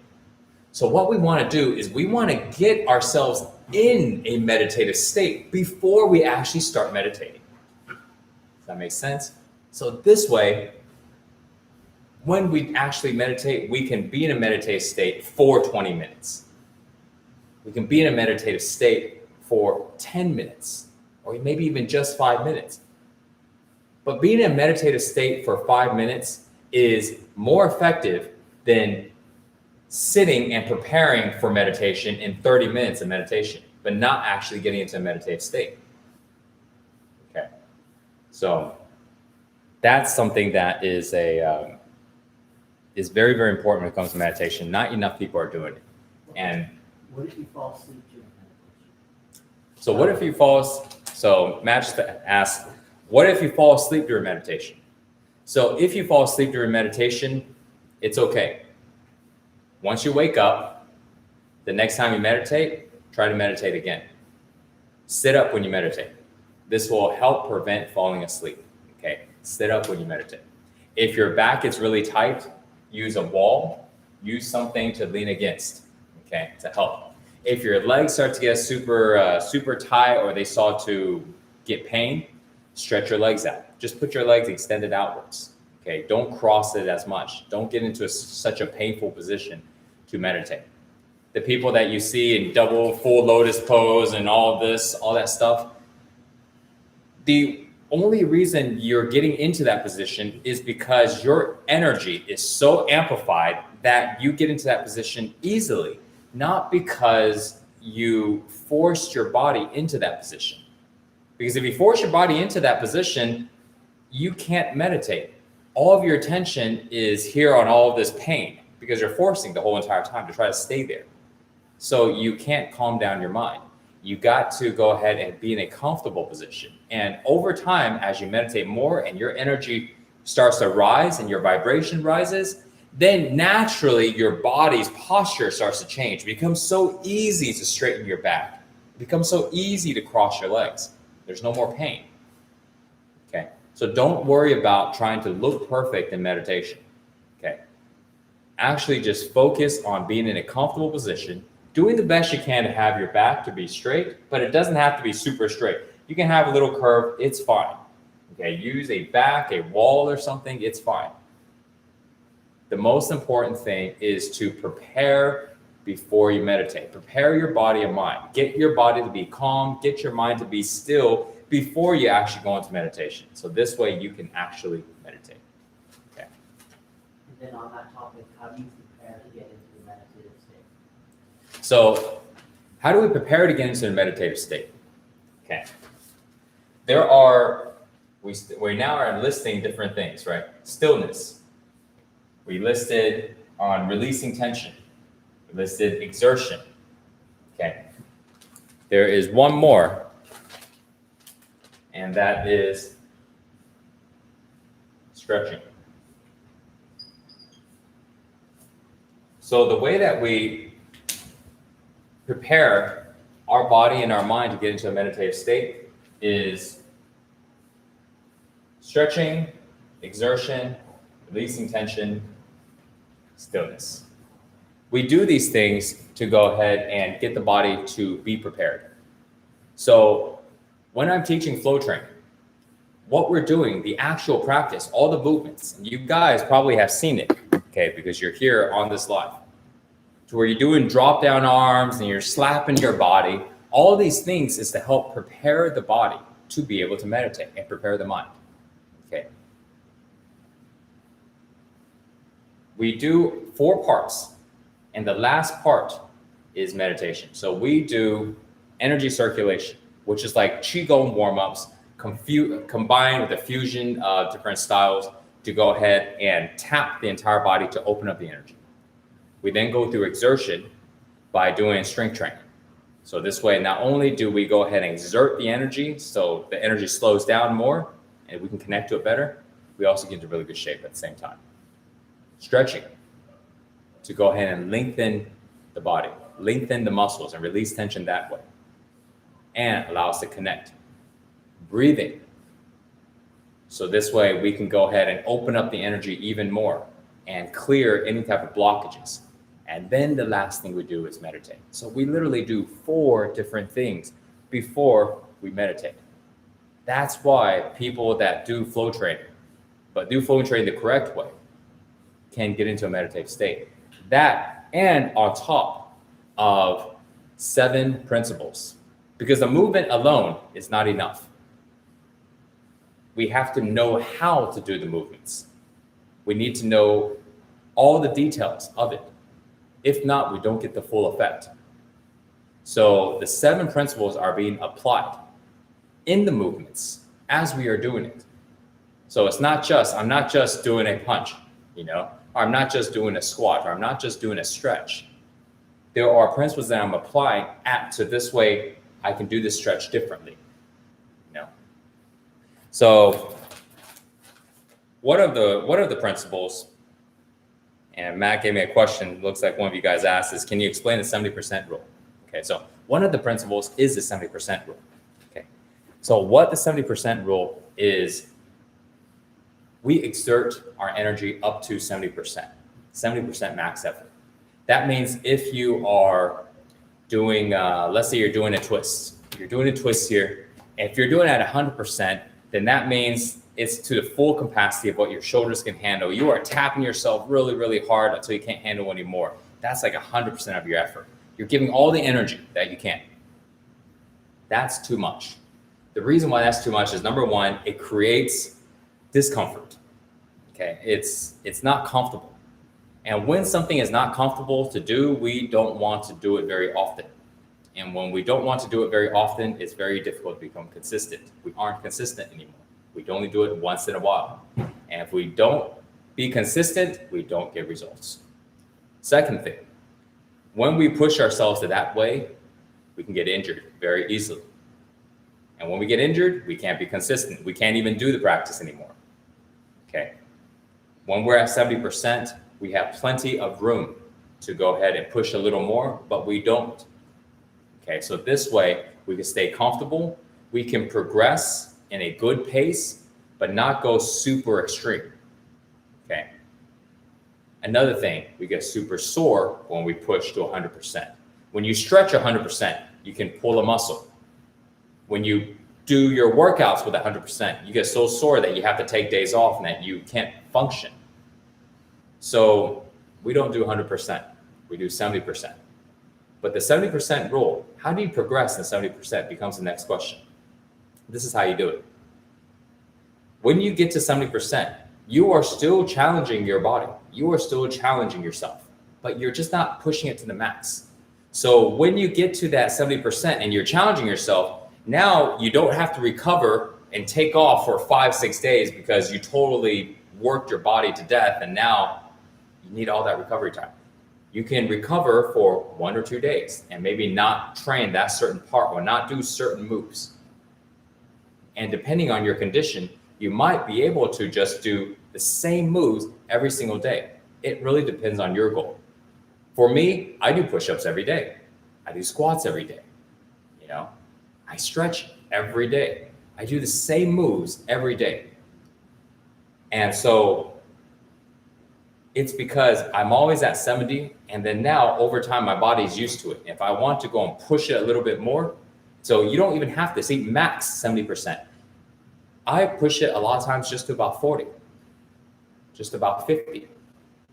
So what we want to do is we want to get ourselves in a meditative state before we actually start meditating. Does that make sense? So this way, when we actually meditate, we can be in a meditative state for 20 minutes. We can be in a meditative state for 10 minutes, or maybe even just 5 minutes. But being in a meditative state for 5 minutes is more effective than sitting and preparing for meditation in 30 minutes of meditation, but not actually getting into a meditative state. Okay, so that's something that is very, very important when it comes to meditation. Not enough people are doing it. And what if you fall asleep during meditation? So what if you Matt just asked, what if you fall asleep during meditation? So if you fall asleep during meditation, it's okay. Once you wake up, the next time you meditate, try to meditate again. Sit up when you meditate. This will help prevent falling asleep, okay? Sit up when you meditate. If your back is really tight, use a wall, use something to lean against, okay, to help. If your legs start to get super tight, or they start to get pain, stretch your legs out. Just put your legs extended outwards, okay? Don't cross it as much. Don't get into such a painful position to meditate. The people that you see in double full lotus pose and all that stuff, the only reason you're getting into that position is because your energy is so amplified that you get into that position easily, not because you forced your body into that position. Because if you force your body into that position, you can't meditate. All of your attention is here on all of this pain, because you're forcing the whole entire time to try to stay there. So you can't calm down your mind. You got to go ahead and be in a comfortable position. And over time, as you meditate more and your energy starts to rise and your vibration rises, then naturally your body's posture starts to change. It becomes so easy to straighten your back. It becomes so easy to cross your legs. There's no more pain. Okay, so don't worry about trying to look perfect in meditation. Okay, actually just focus on being in a comfortable position, doing the best you can to have your back to be straight, but it doesn't have to be super straight. You can have a little curve, it's fine. Okay, use a wall or something, it's fine. The most important thing is to prepare before you meditate. Prepare your body and mind. Get your body to be calm, get your mind to be still before you actually go into meditation. So this way you can actually meditate. Okay. And then on that topic, how do you prepare to get into the meditative state? So how do we prepare to get into the meditative state? Okay. We now are listing different things, right? Stillness. We listed on releasing tension. We listed exertion. Okay. There is one more, and that is stretching. So the way that we prepare our body and our mind to get into a meditative state is Stretching, exertion, releasing tension, stillness. We do these things to go ahead and get the body to be prepared. So when I'm teaching flow training, what we're doing, the actual practice, all the movements, and you guys probably have seen it, okay, because you're here on this live, to where you're doing drop down arms and you're slapping your body. All these things is to help prepare the body to be able to meditate and prepare the mind, okay. We do 4 parts, and the last part is meditation. So we do energy circulation, which is like Qigong warm-ups, combined with a fusion of different styles to go ahead and tap the entire body to open up the energy. We then go through exertion by doing strength training. So this way, not only do we go ahead and exert the energy, so the energy slows down more and we can connect to it better, we also get into really good shape at the same time. Stretching, to go ahead and lengthen the body, lengthen the muscles and release tension that way, and allow us to connect. Breathing, so this way we can go ahead and open up the energy even more and clear any type of blockages. And then the last thing we do is meditate. So we literally do 4 different things before we meditate. That's why people that do flow training, but do flow training the correct way, can get into a meditative state. That, and on top of 7 principles, because the movement alone is not enough. We have to know how to do the movements. We need to know all the details of it. If not, we don't get the full effect. So the 7 principles are being applied in the movements as we are doing it. So it's not just, I'm not just doing a punch, or I'm not just doing a squat, or I'm not just doing a stretch. There are principles that I'm applying to this way I can do this stretch differently. So one of the principles, and Matt gave me a question, looks like one of you guys asked, is can you explain the 70% rule? Okay, so one of the principles is the 70% rule. Okay, so what the 70% rule is, we exert our energy up to 70%, 70% max effort. That means if you are doing, let's say you're doing a twist. You're doing a twist here. If you're doing it at 100%, then that means it's to the full capacity of what your shoulders can handle. You are tapping yourself really, really hard until you can't handle anymore. That's like 100% of your effort. You're giving all the energy that you can. That's too much. The reason why that's too much is, number one, it creates discomfort. Okay, it's not comfortable. And when something is not comfortable to do, we don't want to do it very often. And when we don't want to do it very often, it's very difficult to become consistent. We aren't consistent anymore. We only do it once in a while. And if we don't be consistent, we don't get results. Second thing, when we push ourselves to that way, we can get injured very easily. And when we get injured, we can't be consistent. We can't even do the practice anymore. Okay. When we're at 70%, we have plenty of room to go ahead and push a little more, but we don't. Okay, so this way we can stay comfortable, we can progress in a good pace, but not go super extreme. Okay. Another thing, we get super sore when we push to 100%. When you stretch 100%, you can pull a muscle. When you do your workouts with 100%, you get so sore that you have to take days off and that you can't function. So we don't do 100%, we do 70%. But the 70% rule, how do you progress in 70% becomes the next question. This is how you do it. When you get to 70%, you are still challenging your body. You are still challenging yourself, but you're just not pushing it to the max. So when you get to that 70% and you're challenging yourself, now you don't have to recover and take off for 5-6 days because you totally worked your body to death and now you need all that recovery time. You can recover for 1 or 2 days and maybe not train that certain part or not do certain moves. And depending on your condition, you might be able to just do the same moves every single day. It really depends on your goal. For me, I do push-ups every day. I do squats every day. I stretch every day. I do the same moves every day. And so it's because I'm always at 70, and then now over time my body's used to it. If I want to go and push it a little bit more, so you don't even have to see max 70%. I push it a lot of times just to about 40, just about 50.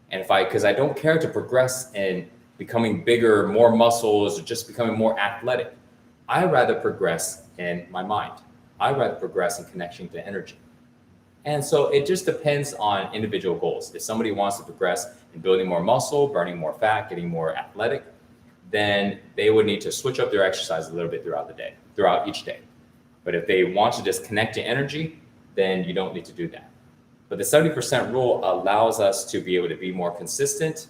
And because I don't care to progress in becoming bigger, more muscles, or just becoming more athletic, I rather progress in my mind. I rather progress in connection to energy. And so it just depends on individual goals. If somebody wants to progress in building more muscle, burning more fat, getting more athletic, then they would need to switch up their exercise a little bit throughout each day. But if they want to just connect to energy, then you don't need to do that. But the 70% rule allows us to be able to be more consistent,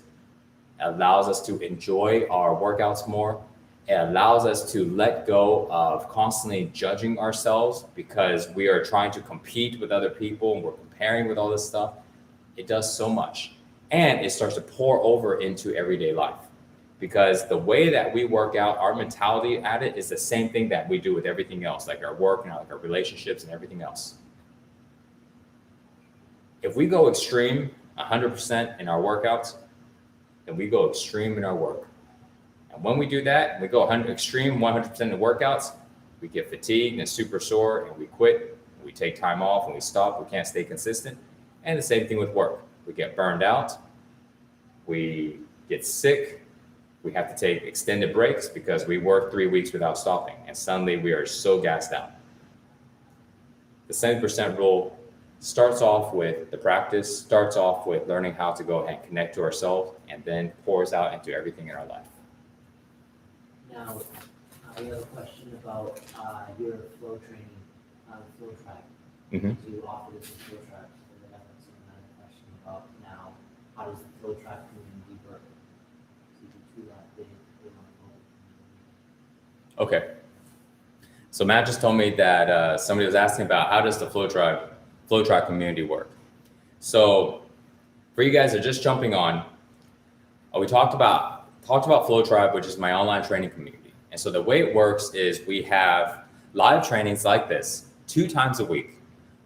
allows us to enjoy our workouts more. It allows us to let go of constantly judging ourselves because we are trying to compete with other people and we're comparing with all this stuff. It does so much. And it starts to pour over into everyday life. Because the way that we work out, our mentality at it is the same thing that we do with everything else, like our work and like our relationships and everything else. If we go extreme 100% in our workouts, then we go extreme in our work. And when we do that, we go extreme 100% in the workouts, we get fatigued and super sore and we quit, we take time off and we stop, we can't stay consistent. And the same thing with work. We get burned out, we get sick, we have to take extended breaks because we work 3 weeks without stopping. And suddenly we are so gassed out. The 70% rule starts off with the practice, starts off with learning how to go and connect to ourselves, and then pours out into everything in our life. Now, we have a question about your flow training, flow track. Mm-hmm. You offer this as flow track, and then I have another question about now, how does the flow track community work? So you do that big on the Okay. So Matt just told me that somebody was asking about how does the flow track community work. So for you guys that are just jumping on, we talked about Flow Tribe, which is my online training community. And so the way it works is we have live trainings like this 2 times a week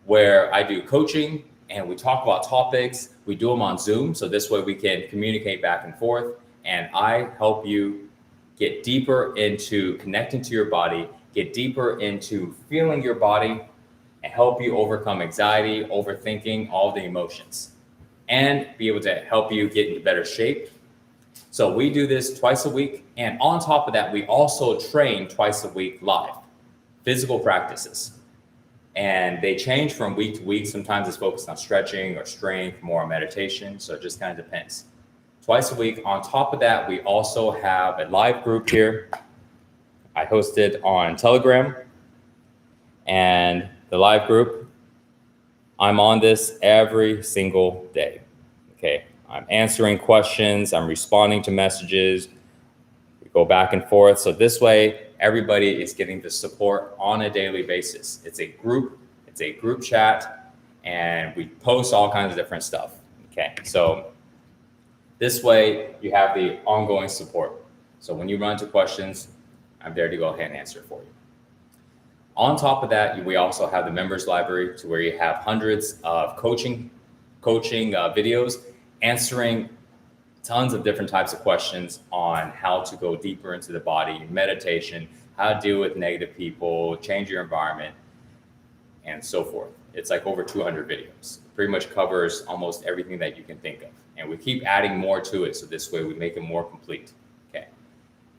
where I do coaching and we talk about topics. We do them on Zoom. So this way we can communicate back and forth. And I help you get deeper into connecting to your body, get deeper into feeling your body, and help you overcome anxiety, overthinking, all the emotions, and be able to help you get into better shape. So we do this twice a week. And on top of that, we also train twice a week live, physical practices. And they change from week to week. Sometimes it's focused on stretching or strength, more meditation. So it just kind of depends. Twice a week. On top of that, we also have a live group here. I host it on Telegram. And the live group, I'm on this every single day. Okay. I'm answering questions. I'm responding to messages. We go back and forth. So this way, everybody is getting the support on a daily basis. It's a group chat, and we post all kinds of different stuff. Okay. So this way you have the ongoing support. So when you run into questions, I'm there to go ahead and answer for you. On top of that, we also have the members library to where you have hundreds of coaching videos answering tons of different types of questions on how to go deeper into the body, meditation, how to deal with negative people, change your environment, and so forth. It's like over 200 videos. It pretty much covers almost everything that you can think of. And we keep adding more to it. So this way we make it more complete. Okay.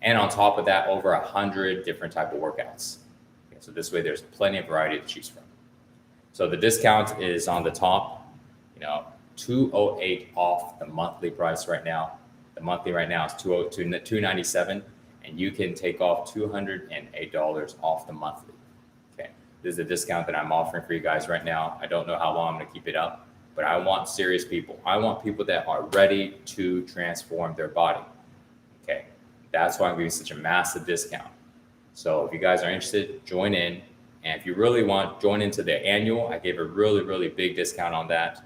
And on top of that, over 100 different type of workouts. Okay. So this way there's plenty of variety to choose from. So the discount is on the top, $208 off the monthly price right now. The monthly right now is $297, and you can take off $208 off the monthly. Okay, this is a discount that I'm offering for you guys right now. I don't know how long I'm going to keep it up, but I want serious people. I want people that are ready to transform their body. Okay, that's why I'm giving such a massive discount. So if you guys are interested, join in. And if you really want, join into the annual. I gave a really, really big discount on that.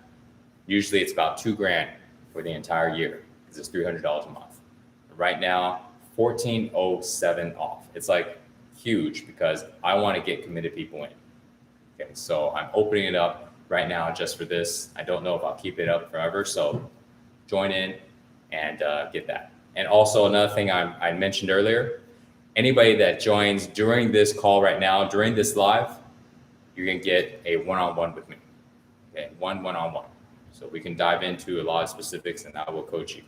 Usually it's about $2,000 for the entire year because it's $300 a month. Right now, $1,407 off. It's like huge because I want to get committed people in. Okay, so I'm opening it up right now just for this. I don't know if I'll keep it up forever. So join in and get that. And also another thing I mentioned earlier, anybody that joins during this call right now, during this live, you're going to get a one-on-one with me. Okay, one-on-one. So we can dive into a lot of specifics and I will coach you,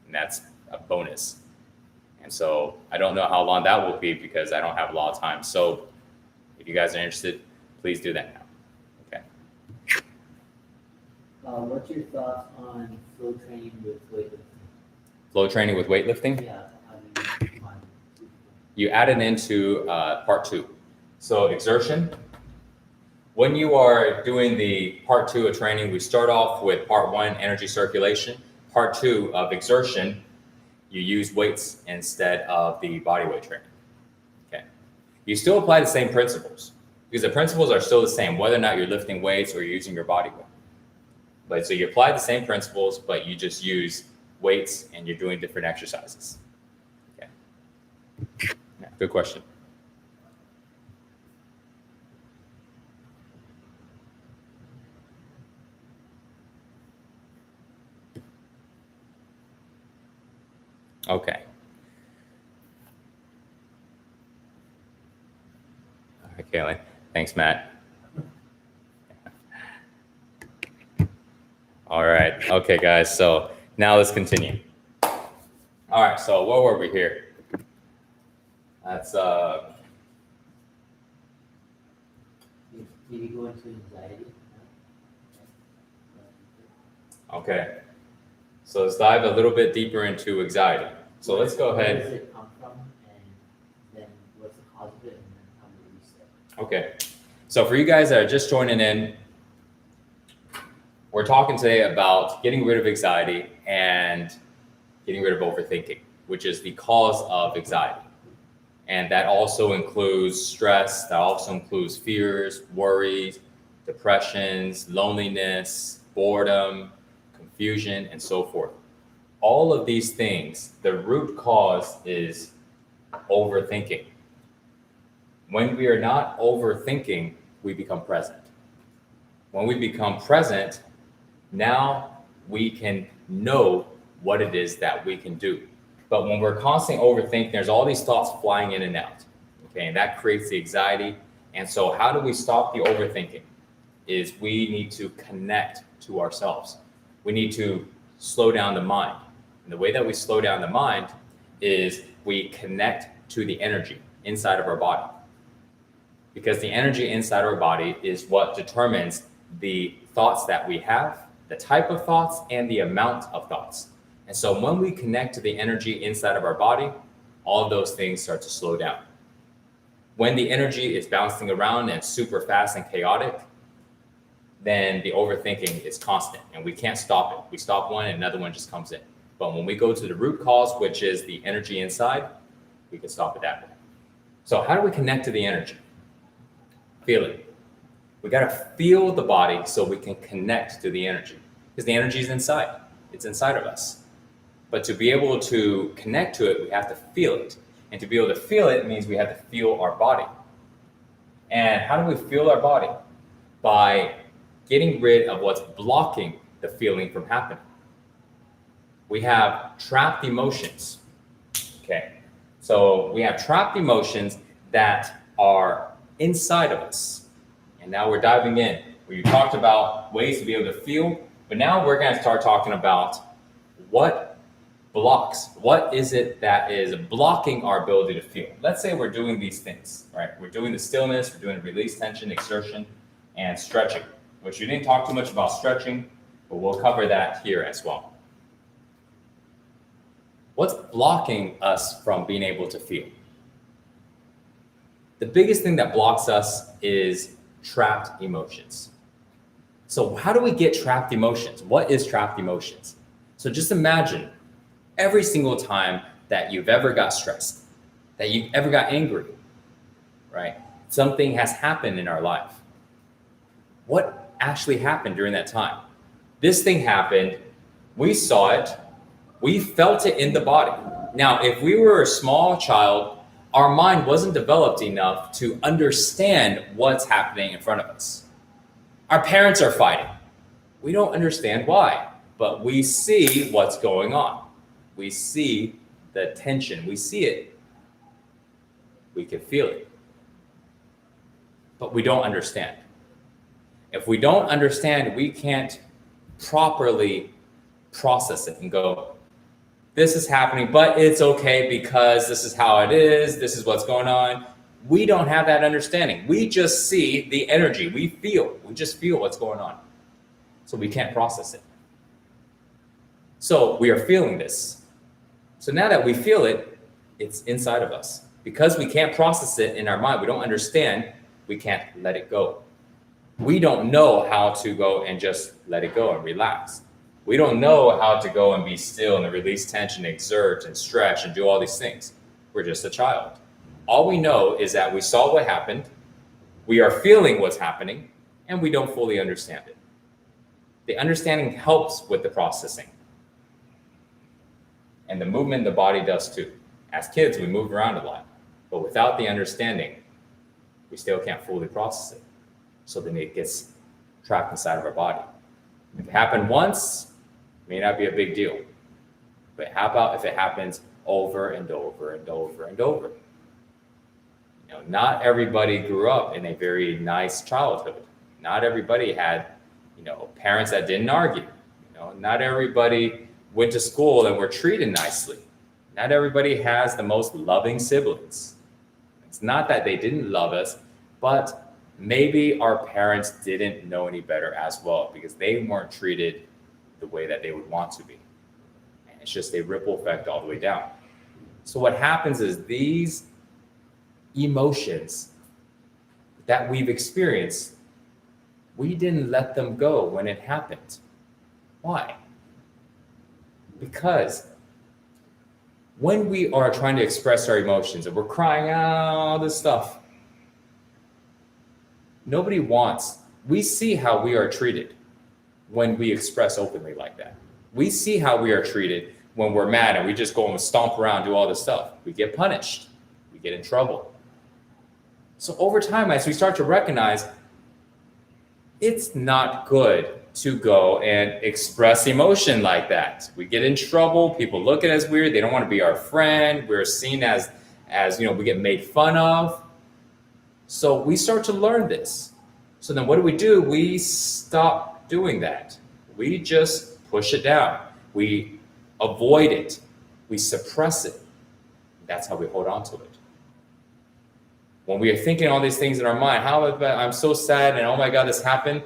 and that's a bonus. And so I don't know how long that will be because I don't have a lot of time. So if you guys are interested, please do that now. Okay. What's your thoughts on flow training with weightlifting? Flow training with weightlifting? Yeah, how do you find it? You add it into part 2. So exertion. When you are doing the part 2 of training, we start off with part 1, energy circulation. Part 2 of exertion, you use weights instead of the body weight training. Okay. You still apply the same principles because the principles are still the same, whether or not you're lifting weights or you're using your body weight. But so you apply the same principles, but you just use weights and you're doing different exercises. Okay. Yeah, good question. Okay. All right, Kaylin. Thanks, Matt. All right. Okay, guys. So now let's continue. All right. So where were we here? That's Did you go into anxiety? okay. So let's dive a little bit deeper into anxiety. So let's go ahead. Where does it come from, and then what's the cause of it, and then how do we reset? Okay. So for you guys that are just joining in, we're talking today about getting rid of anxiety and getting rid of overthinking, which is the cause of anxiety. And that also includes stress, that also includes fears, worries, depressions, loneliness, boredom, confusion, and so forth. All of these things, the root cause is overthinking. When we are not overthinking, we become present. When we become present, now we can know what it is that we can do. But when we're constantly overthinking, there's all these thoughts flying in and out. Okay, and that creates the anxiety. And so how do we stop the overthinking? Is we need to connect to ourselves. We need to slow down the mind. And the way that we slow down the mind is we connect to the energy inside of our body. Because the energy inside our body is what determines the thoughts that we have, the type of thoughts, and the amount of thoughts. And so when we connect to the energy inside of our body, all of those things start to slow down. When the energy is bouncing around and super fast and chaotic, then the overthinking is constant and we can't stop it. We stop one and another one just comes in. But when we go to the root cause, which is the energy inside, we can stop it that way. So how do we connect to the energy? Feel it. We got to feel the body so we can connect to the energy because the energy is inside. It's inside of us. But to be able to connect to it, we have to feel it. And to be able to feel it means we have to feel our body. And how do we feel our body? By getting rid of what's blocking the feeling from happening. We have trapped emotions. Okay. So we have trapped emotions that are inside of us. And now we're diving in. We talked about ways to be able to feel, but now we're going to start talking about what blocks. What is it that is blocking our ability to feel? Let's say we're doing these things, right? We're doing the stillness, we're doing release tension, exertion, and stretching, which we didn't talk too much about stretching, but we'll cover that here as well. What's blocking us from being able to feel? The biggest thing that blocks us is trapped emotions. So how do we get trapped emotions? What is trapped emotions? So just imagine every single time that you've ever got stressed, that you've ever got angry, right? Something has happened in our life. What actually happened during that time? This thing happened, we saw it, we felt it in the body. Now, if we were a small child, our mind wasn't developed enough to understand what's happening in front of us. Our parents are fighting. We don't understand why, but we see what's going on. We see the tension. We see it. We can feel it. But we don't understand. If we don't understand, we can't properly process it and go, this is happening, but it's okay because this is how it is. This is what's going on. We don't have that understanding. We just see the energy. We just feel what's going on. So we can't process it. So we are feeling this. So now that we feel it, it's inside of us. Because we can't process it in our mind, we don't understand, we can't let it go. We don't know how to go and just let it go and relax. We don't know how to go and be still and release tension, exert and stretch and do all these things. We're just a child. All we know is that we saw what happened, we are feeling what's happening, and we don't fully understand it. The understanding helps with the processing. And the movement the body does too. As kids, we move around a lot, but without the understanding, we still can't fully process it. So then it gets trapped inside of our body. If it happened once, it may not be a big deal. But how about if it happens over and over and over and over? You know, not everybody grew up in a very nice childhood. Not everybody had, parents that didn't argue. Not everybody went to school and were treated nicely. Not everybody has the most loving siblings. It's not that they didn't love us, but maybe our parents didn't know any better as well because they weren't treated the way that they would want to be. And it's just a ripple effect all the way down. So what happens is these emotions that we've experienced, we didn't let them go when it happened. Why? Because when we are trying to express our emotions and we're crying out, all this stuff, nobody wants, we see how we are treated when we express openly like that. We see how we are treated when we're mad and we just go and stomp around, do all this stuff. We get punished, we get in trouble. So over time, as we start to recognize, it's not good to go and express emotion like that. We get in trouble, people look at us weird, they don't want to be our friend, we're seen as we get made fun of. So we start to learn this. So then what do? We stop doing that. We just push it down. We avoid it. We suppress it. That's how we hold on to it. When we are thinking all these things in our mind, I'm so sad and oh my God, this happened.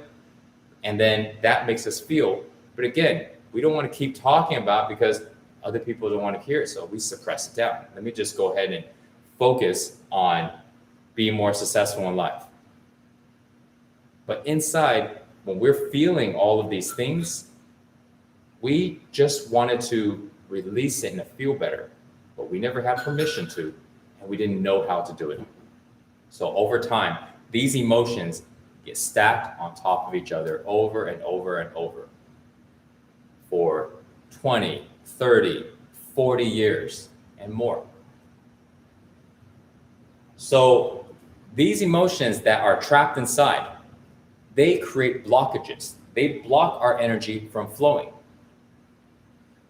And then that makes us feel. But again, we don't want to keep talking about because other people don't want to hear it. So we suppress it down. Let me just go ahead and focus on being more successful in life. But inside, when we're feeling all of these things, we just wanted to release it and feel better, but we never had permission to, and we didn't know how to do it. So over time, these emotions get stacked on top of each other over and over and over for 20, 30, 40 years and more. So these emotions that are trapped inside, they create blockages. They block our energy from flowing.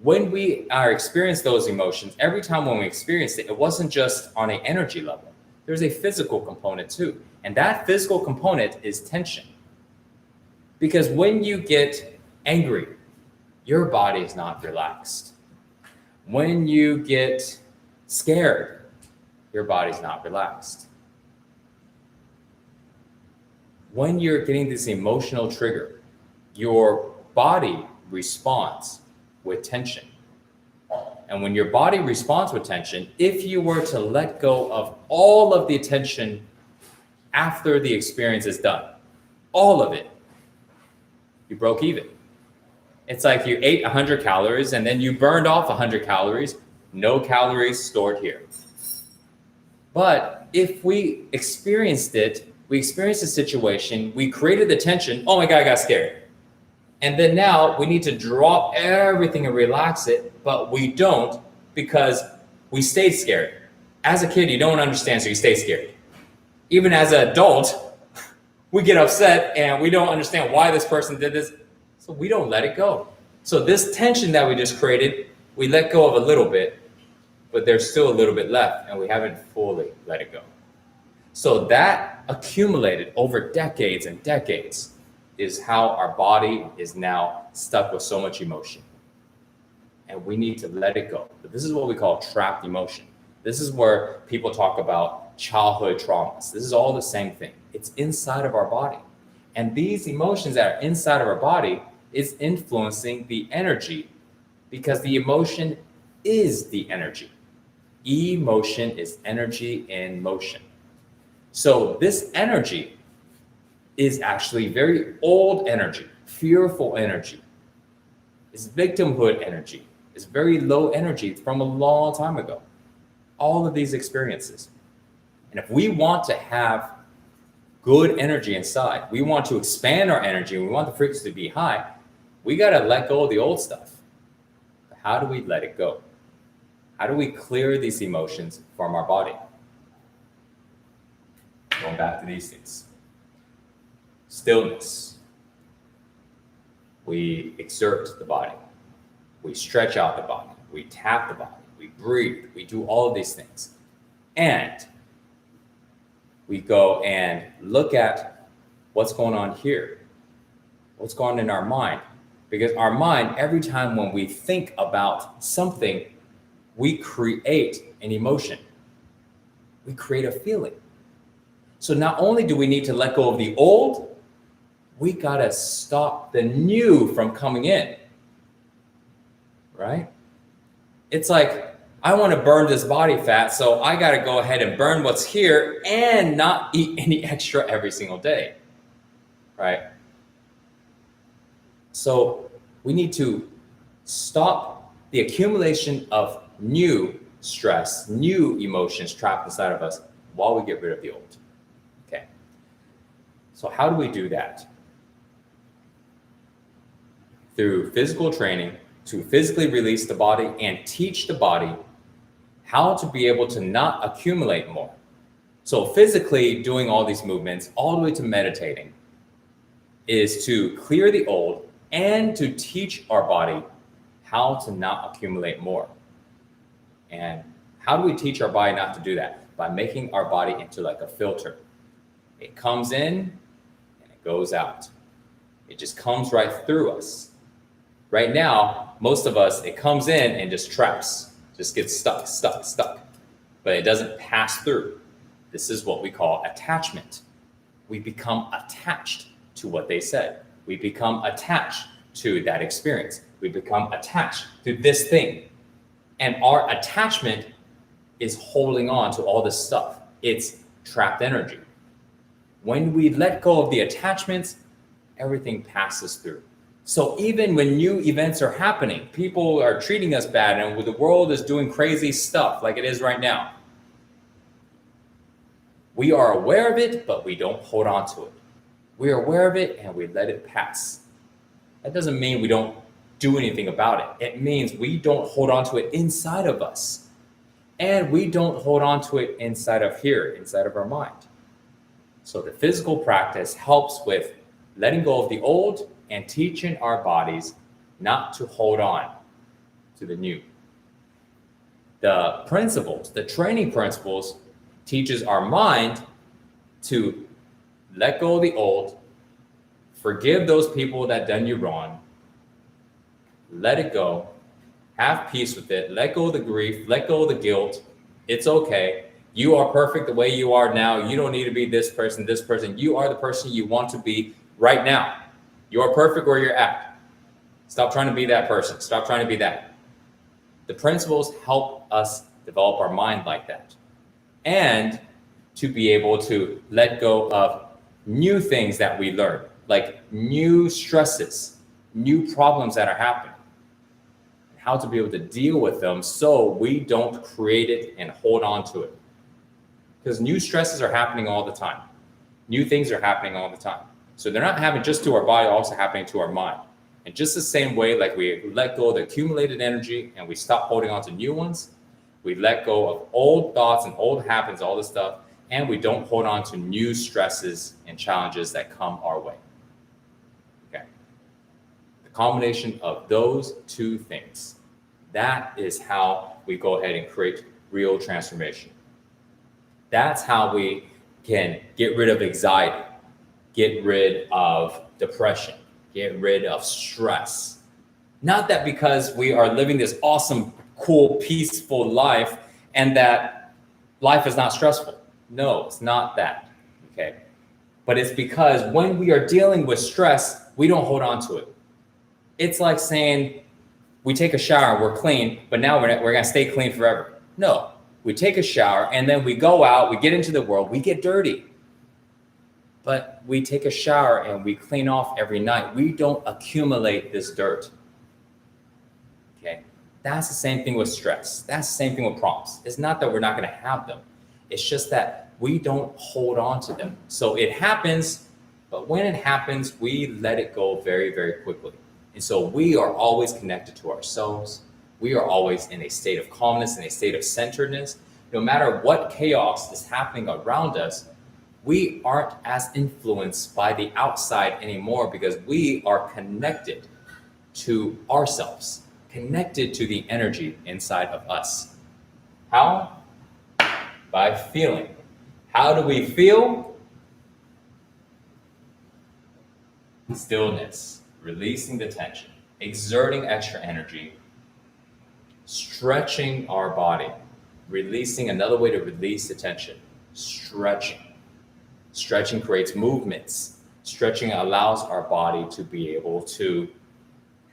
When we are experience those emotions, every time when we experience it, it wasn't just on an energy level. There's a physical component too. And that physical component is tension. Because when you get angry, your body is not relaxed. When you get scared, your body's not relaxed. When you're getting this emotional trigger, your body responds with tension. And when your body responds with tension, if you were to let go of all of the attention after the experience is done, all of it, you broke even. It's like you ate 100 calories and then you burned off 100 calories, no calories stored here. But if we experienced it, we experienced the situation, we created the tension, oh my God, I got scared. And then now we need to drop everything and relax it, but we don't because we stayed scared. As a kid, you don't understand, so you stay scared. Even as an adult, we get upset and we don't understand why this person did this. So we don't let it go. So this tension that we just created, we let go of a little bit, but there's still a little bit left and we haven't fully let it go. So that accumulated over decades and decades is how our body is now stuck with so much emotion. And we need to let it go. But this is what we call trapped emotion. This is where people talk about childhood traumas. This is all the same thing. It's inside of our body. And these emotions that are inside of our body is influencing the energy, because the emotion is the energy. Emotion is energy in motion. So this energy is actually very old energy, fearful energy. It's victimhood energy. It's very low energy from a long time ago. All of these experiences. And if we want to have good energy inside, we want to expand our energy, we want the frequency to be high, we got to let go of the old stuff. But how do we let it go? How do we clear these emotions from our body? Going back to these things. Stillness. We exert the body. We stretch out the body. We tap the body. We breathe. We do all of these things. And we go and look at what's going on here. What's going on in our mind. Because our mind, every time when we think about something, we create an emotion. We create a feeling. So not only do we need to let go of the old, we gotta stop the new from coming in, right? It's like, I wanna burn this body fat, so I gotta go ahead and burn what's here and not eat any extra every single day, right? So we need to stop the accumulation of new stress, new emotions trapped inside of us while we get rid of the old. Okay. So how do we do that? Through physical training to physically release the body and teach the body how to be able to not accumulate more. So physically doing all these movements, all the way to meditating, is to clear the old and to teach our body how to not accumulate more. And how do we teach our body not to do that? By making our body into like a filter. It comes in and it goes out. It just comes right through us. Right now, most of us, it comes in and just traps, just gets stuck, but it doesn't pass through. This is what we call attachment. We become attached to what they said. We become attached to that experience. We become attached to this thing. And our attachment is holding on to all this stuff. It's trapped energy. When we let go of the attachments, everything passes through. So even when new events are happening, people are treating us bad and the world is doing crazy stuff like it is right now, we are aware of it, but we don't hold on to it. We are aware of it and we let it pass. That doesn't mean we don't do anything about it. It means we don't hold on to it inside of us. And we don't hold on to it inside of here, inside of our mind. So the physical practice helps with letting go of the old and teaching our bodies not to hold on to the new. The principles, the training principles, teaches our mind to let go of the old, forgive those people that done you wrong, let it go, have peace with it, let go of the grief, let go of the guilt. It's okay. You are perfect the way you are now. You don't need to be this person, this person. You are the person you want to be right now. You are perfect where you're at. Stop trying to be that person. Stop trying to be that. The principles help us develop our mind like that. And to be able to let go of new things that we learn, like new stresses, new problems that are happening, and how to be able to deal with them so we don't create it and hold on to it. Because new stresses are happening all the time. New things are happening all the time. So they're not happening just to our body, also happening to our mind. And just the same way, like we let go of the accumulated energy and we stop holding on to new ones, we let go of old thoughts and old habits, all this stuff, and we don't hold on to new stresses and challenges that come our way. Okay. The combination of those two things, that is how we go ahead and create real transformation. That's how we can get rid of anxiety, get rid of depression, get rid of stress. Not that because we are living this awesome, cool, peaceful life and that life is not stressful. No, it's not that, okay? But it's because when we are dealing with stress, we don't hold on to it. It's like saying we take a shower, we're clean, but now we're gonna stay clean forever. No, we take a shower and then we go out, we get into the world, we get dirty. But we take a shower and we clean off every night. We don't accumulate this dirt. Okay, that's the same thing with stress. That's the same thing with problems. It's not that we're not going to have them. It's just that we don't hold on to them. So it happens, but when it happens, we let it go very, very quickly. And so we are always connected to ourselves. We are always in a state of calmness, in a state of centeredness. No matter what chaos is happening around us, we aren't as influenced by the outside anymore because we are connected to ourselves, connected to the energy inside of us. How? By feeling. How do we feel? Stillness, releasing the tension, exerting extra energy, stretching our body, releasing. Another way to release the tension, stretching. Stretching creates movements. Stretching allows our body to be able to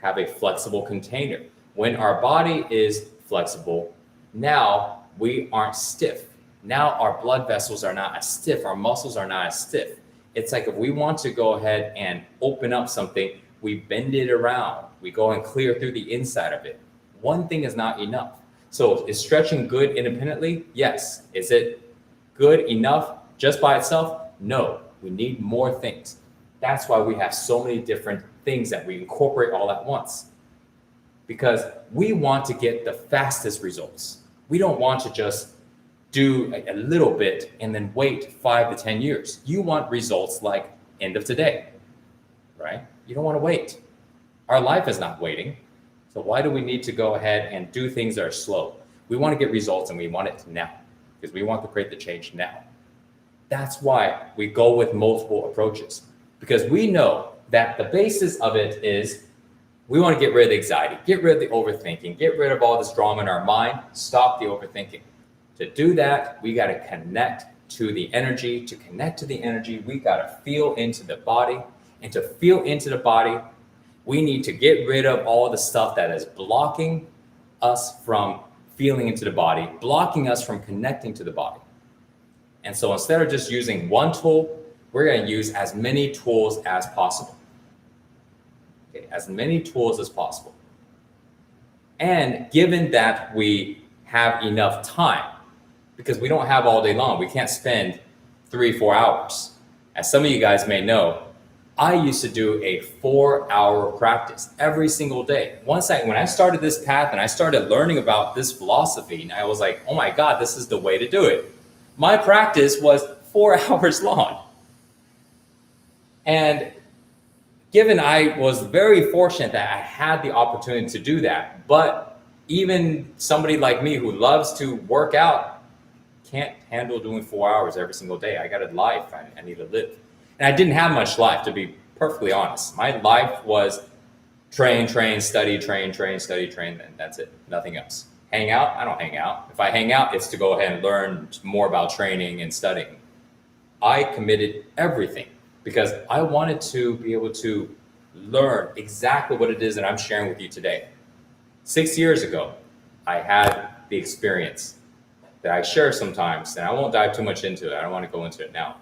have a flexible container. When our body is flexible, now we aren't stiff. Now our blood vessels are not as stiff. Our muscles are not as stiff. It's like if we want to go ahead and open up something, we bend it around. We go and clear through the inside of it. One thing is not enough. So is stretching good independently? Yes. Is it good enough just by itself? No, we need more things. That's why we have so many different things that we incorporate all at once. Because we want to get the fastest results. We don't want to just do a little bit and then wait 5 to 10 years. You want results like end of today, right? You don't want to wait. Our life is not waiting. So why do we need to go ahead and do things that are slow? We want to get results and we want it now because we want to create the change now. That's why we go with multiple approaches, because we know that the basis of it is we want to get rid of the anxiety, get rid of the overthinking, get rid of all this drama in our mind, stop the overthinking. To do that, we got to connect to the energy. To connect to the energy, we got to feel into the body. And to feel into the body, we need to get rid of all the stuff that is blocking us from feeling into the body, blocking us from connecting to the body. And so instead of just using one tool, we're going to use as many tools as possible. Okay, as many tools as possible. And given that we have enough time, because we don't have all day long, we can't spend 3-4 hours. As some of you guys may know, I used to do a 4-hour practice every single day. When I started this path and I started learning about this philosophy, and I was like, oh my God, this is the way to do it. My practice was 4 hours long. And given I was very fortunate that I had the opportunity to do that, but even somebody like me who loves to work out can't handle doing 4 hours every single day. I got a life, I need to live. And I didn't have much life, to be perfectly honest. My life was train, study, train, and that's it, nothing else. Hang out? I don't hang out. If I hang out, it's to go ahead and learn more about training and studying. I committed everything because I wanted to be able to learn exactly what it is that I'm sharing with you today. 6 years ago, I had the experience that I share sometimes, and I won't dive too much into it. I don't want to go into it now.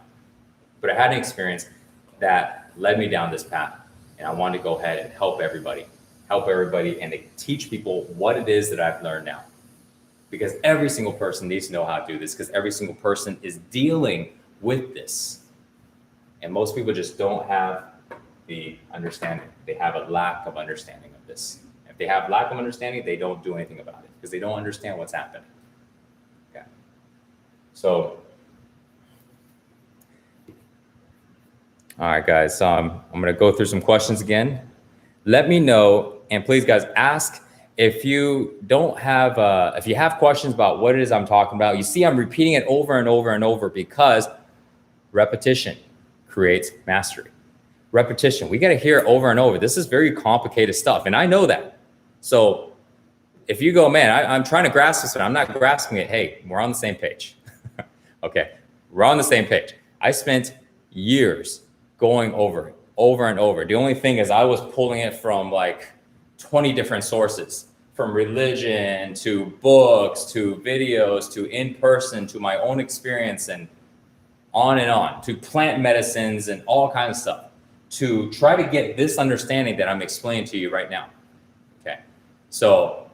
But I had an experience that led me down this path, and I wanted to go ahead and help everybody and to teach people what it is that I've learned now. Because every single person needs to know how to do this, because every single person is dealing with this. And most people just don't have the understanding. They have a lack of understanding of this. If they have lack of understanding, they don't do anything about it because they don't understand what's happening. Okay. So All right, guys. So I'm going to go through some questions again. Let me know, and please, guys, ask if you don't have, if you have questions about what it is I'm talking about. You see, I'm repeating it over and over and over because repetition creates mastery. Repetition. We got to hear it over and over. This is very complicated stuff, and I know that. So if you go, man, I'm trying to grasp this, and I'm not grasping it. Hey, we're on the same page. Okay, we're on the same page. I spent years going over it, over and over. The only thing is I was pulling it from like 20 different sources, from religion to books to videos to in person to my own experience and on, to plant medicines and all kinds of stuff to try to get this understanding that I'm explaining to you right now. Okay, so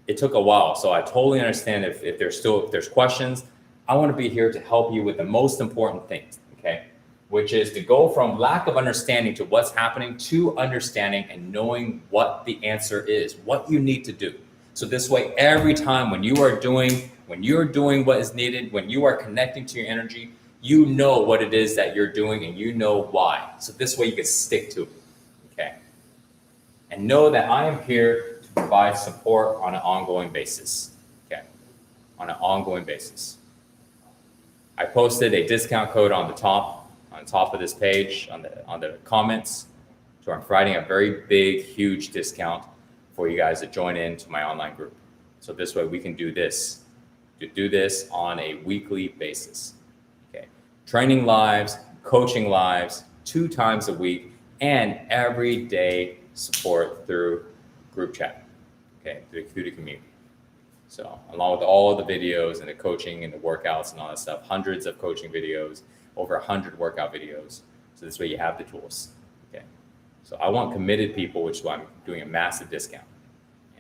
it took a while. So I totally understand if there's questions. I want to be here to help you with the most important things, okay? Which is to go from lack of understanding to what's happening to understanding and knowing what the answer is, what you need to do. So this way, every time when you're doing what is needed, when you are connecting to your energy, you know what it is that you're doing and you know why. So this way you can stick to it, okay? And know that I am here to provide support on an ongoing basis, okay? On an ongoing basis. I posted a discount code on top of this page, on the comments. So I'm providing a very big, huge discount for you guys to join into my online group. So this way we can do this on a weekly basis. Okay. Training lives, coaching lives, 2 times a week, and everyday support through group chat. Okay, through the Flow60 Community. So along with all the videos and the coaching and the workouts and all that stuff, hundreds of coaching videos, over 100 workout videos. So this way you have the tools, okay? So I want committed people, which is why I'm doing a massive discount.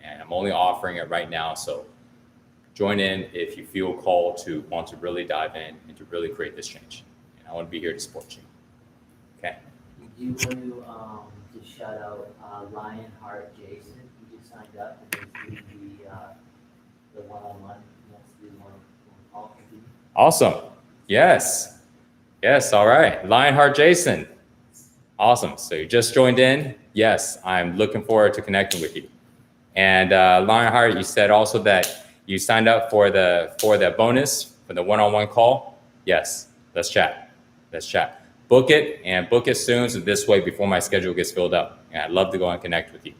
And I'm only offering it right now. So join in if you feel called to want to really dive in and to really create this change. And I want to be here to support you, okay? Do you want to just shout out Lionheart Jason, who just signed up and is doing the one-on-one, wants to do one call with you? Awesome. Yes. Yes. All right. Lionheart Jason. Awesome. So you just joined in. Yes. I'm looking forward to connecting with you. And Lionheart, you said also that you signed up for the bonus for the one-on-one call. Yes. Let's chat. Let's chat. Book it and book it soon. So this way, before my schedule gets filled up, and I'd love to go and connect with you.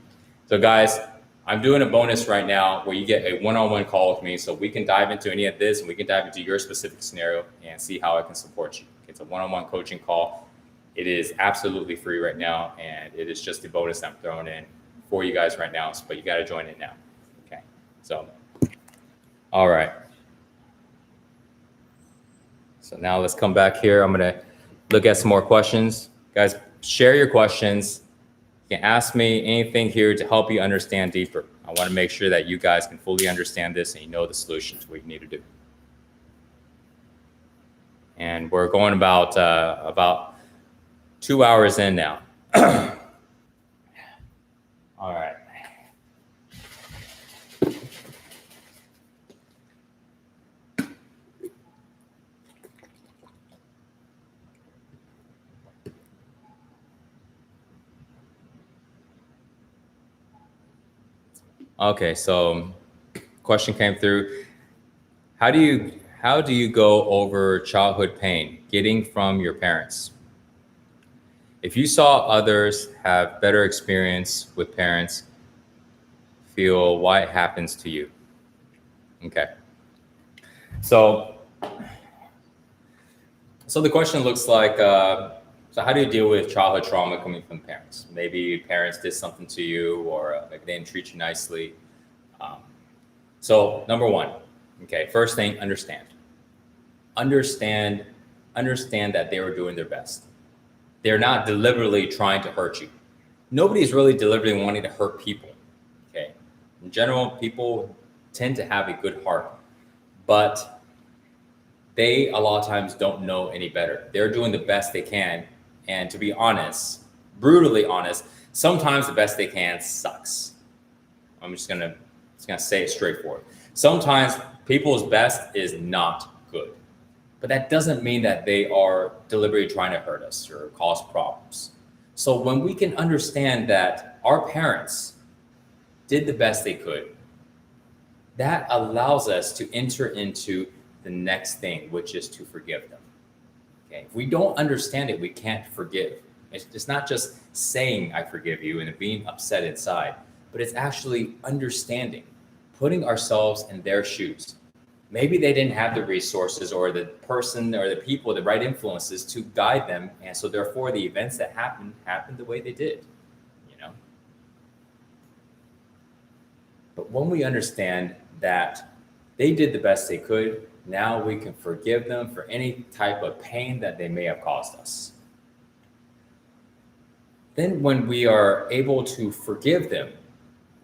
So guys, I'm doing a bonus right now where you get a one-on-one call with me so we can dive into any of this and we can dive into your specific scenario and see how I can support you. It's a one-on-one coaching call. It is absolutely free right now, and it is just the bonus I'm throwing in for you guys right now, but you got to join in now. Okay, so, all right. So now let's come back here. I'm going to look at some more questions. Guys, share your questions. You can ask me anything here to help you understand deeper. I want to make sure that you guys can fully understand this and you know the solutions, what you need to do. And we're going about 2 hours in now. All right. Okay, so question came through. How do you go over childhood pain getting from your parents? If you saw others have better experience with parents, feel why it happens to you. Okay. So the question looks like, so how do you deal with childhood trauma coming from parents? Maybe parents did something to you, or maybe they didn't treat you nicely. So number one, okay, first thing, understand that they were doing their best. They're not deliberately trying to hurt you. Nobody's really deliberately wanting to hurt people, okay? In general, people tend to have a good heart, but they a lot of times don't know any better. They're doing the best they can. And to be honest, brutally honest, sometimes the best they can sucks. I'm just gonna say it straightforward. Sometimes people's best is not good. but that doesn't mean that they are deliberately trying to hurt us or cause problems. So when we can understand that our parents did the best they could, that allows us to enter into the next thing, which is to forgive them. Okay. If we don't understand it, we can't forgive. It's not just saying I forgive you and being upset inside, but it's actually understanding, putting ourselves in their shoes. Maybe they didn't have the resources or the person or the people, the right influences to guide them. And so therefore the events that happened the way they did, you know? But when we understand that they did the best they could, now we can forgive them for any type of pain that they may have caused us. Then when we are able to forgive them,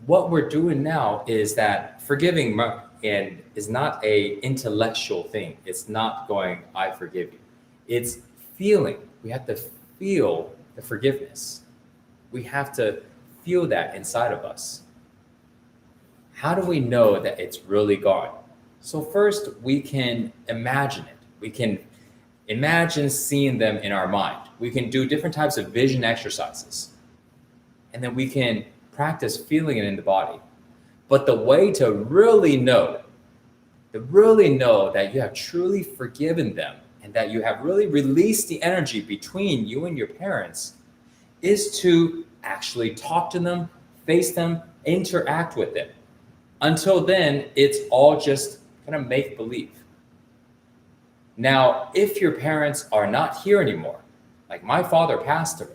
what we're doing now is that forgiving and is not a intellectual thing. It's not going, I forgive you. It's feeling. We have to feel the forgiveness. We have to feel that inside of us. How do we know that it's really gone? So first, we can imagine it. We can imagine seeing them in our mind. We can do different types of vision exercises. And then we can practice feeling it in the body. But the way to really know that you have truly forgiven them and that you have really released the energy between you and your parents is to actually talk to them, face them, interact with them. Until then, it's all just kind of make believe. Now, if your parents are not here anymore, like my father passed away.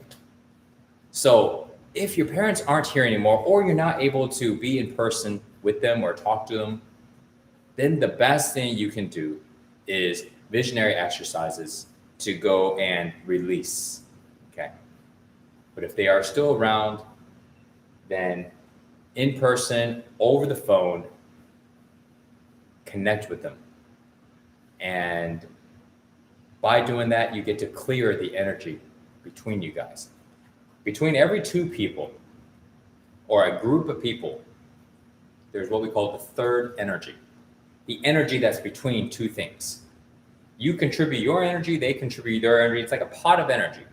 So if your parents aren't here anymore, or you're not able to be in person with them or talk to them, then the best thing you can do is visionary exercises to go and release, okay? But if they are still around, then in person, over the phone, connect with them. And by doing that, you get to clear the energy between you guys. Between every two people or a group of people, there's what we call the third energy. The energy that's between two things. You contribute your energy, they contribute their energy. It's like a pot of energy.